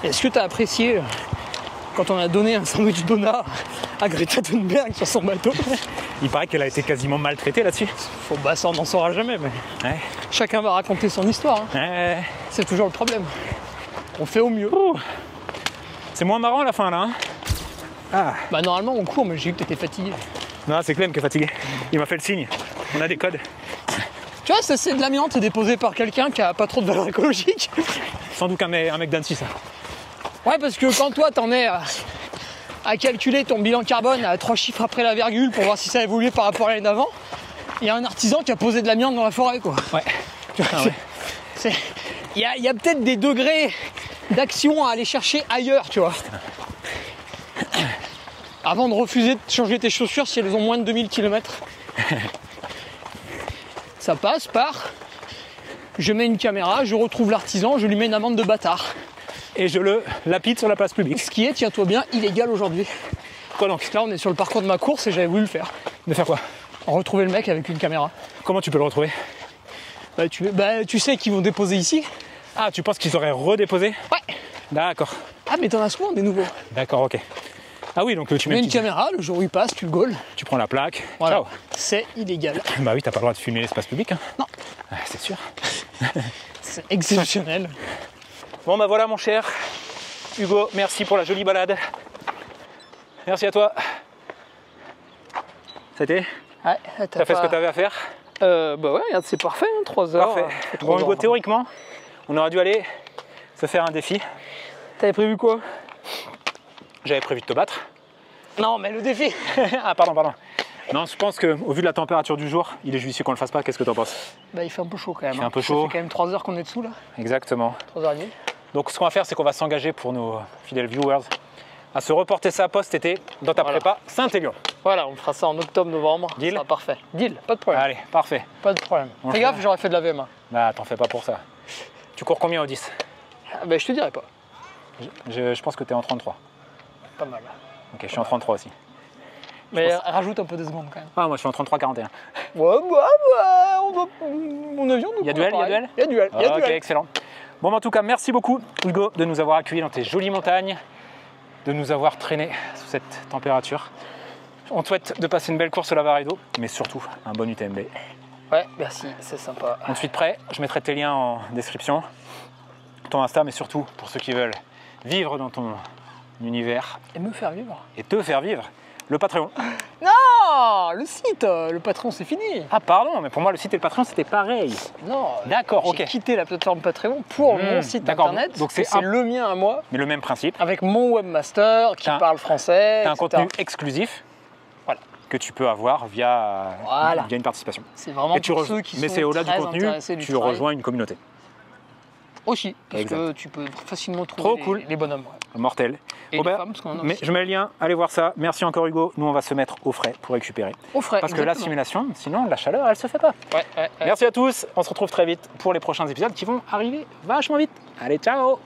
Est-ce que tu as apprécié quand on a donné un sandwich Donna à Greta Thunberg sur son bateau? Il paraît qu'elle a été quasiment maltraitée là-dessus. Bah ça, on n'en saura jamais, mais ouais. Chacun va raconter son histoire. Hein. Ouais. C'est toujours le problème. On fait au mieux. Ouh. C'est moins marrant à la fin là. Hein. Ah. Bah normalement on court, mais j'ai vu que t'étais fatigué. Non, c'est Clem qui est fatigué. Il m'a fait le signe. On a des codes. Tu vois, ça, c'est de l'amiante déposé par quelqu'un qui a pas trop de valeur écologique. Sans doute un mec d'Annecy, ça. Ouais, parce que quand toi t'en es à calculer ton bilan carbone à 3 chiffres après la virgule pour voir si ça a évolué par rapport à l'année d'avant, il y a un artisan qui a posé de l'amiante dans la forêt, quoi. Ouais. Ah ouais. Il y a peut-être des degrés d'action à aller chercher ailleurs, tu vois. Avant de refuser de changer tes chaussures si elles ont moins de 2000 km. Ça passe par... Je mets une caméra, je retrouve l'artisan, je lui mets une amende de bâtard. Et je le lapide sur la place publique. Ce qui est, tiens-toi bien, illégal aujourd'hui. Quoi donc? Parce que là, on est sur le parcours de ma course et j'avais voulu le faire. De faire quoi? Retrouver le mec avec une caméra. Comment tu peux le retrouver? Tu sais qu'ils vont déposer ici. Ah, tu penses qu'ils auraient redéposé? Ouais. D'accord. Ah, mais t'en as souvent des nouveaux. D'accord, ok. Ah oui, donc tu Tu mets une caméra, le jour où il passe, tu le gaules. Tu prends la plaque. Voilà. Ciao. C'est illégal. Bah oui, t'as pas le droit de filmer l'espace public. Hein. Non. Ah, c'est sûr. C'est exceptionnel. Bon bah voilà mon cher Hugo, merci pour la jolie balade. Merci à toi. C'était? Ouais, T'as fait ce que t'avais à faire? Bah ouais, regarde, c'est parfait, hein, 3 heures. Parfait. Bon Hugo, théoriquement, on aurait dû aller se faire un défi. T'avais prévu quoi? J'avais prévu de te battre. Non, mais le défi. Ah pardon. Non, je pense qu'au vu de la température du jour, il est judicieux qu'on le fasse pas. Qu'est-ce que t'en penses? Bah il fait un peu chaud quand même. Il fait un peu chaud. Ça fait quand même 3 heures qu'on est dessous là. Exactement. 3h30. Donc ce qu'on va faire, c'est qu'on va s'engager pour nos fidèles viewers à se reporter ça post-été dans ta prépa Saint-Élion. Voilà, on fera ça en octobre-novembre. Deal. Ça sera parfait. Deal, pas de problème. Allez, parfait. Pas de problème. Fais gaffe, j'aurais fait de la VMA. Bah t'en fais pas pour ça. Tu cours combien au 10? Ah, bah je te dirai pas. Je pense que t'es en 33. Pas mal. Ok, je suis en 33 aussi. Mais rajoute un peu de secondes quand même. Ah, moi je suis en 33-41. Ouais, on doit... Mon avion nous. Il y a duel? Il y a duel. Ok, excellent. Bon, en tout cas, merci beaucoup, Hugo, de nous avoir accueillis dans tes jolies montagnes, de nous avoir traînés sous cette température. On te souhaite de passer une belle course au Lavaredo, mais surtout un bon UTMB. Ouais, merci, c'est sympa. Ensuite, prêt, je mettrai tes liens en description, ton Insta, mais surtout pour ceux qui veulent vivre dans ton univers. Et me faire vivre. Et te faire vivre, le Patreon. Non, le site, le Patreon, c'est fini. Ah, pardon, mais pour moi, le site et le Patreon, c'était pareil. Non. D'accord, ok. J'ai quitté la plateforme Patreon pour mon site internet. Donc c'est le mien à moi. Mais le même principe. Avec mon webmaster qui parle français. T'as un contenu exclusif. Voilà. Que tu peux avoir via une participation. C'est vraiment pour ceux qui sont c'est au-delà du contenu, tu rejoins une communauté. Aussi, parce que tu peux facilement trouver les bonhommes. Ouais. Mortel. Et les femmes, parce qu'on en a mais aussi. je mets le lien, allez voir ça. Merci encore Hugo. Nous on va se mettre au frais pour récupérer. Au frais, parce que la simulation, sinon la chaleur, elle se fait pas. Ouais. Merci à tous. On se retrouve très vite pour les prochains épisodes qui vont arriver vachement vite. Allez, ciao.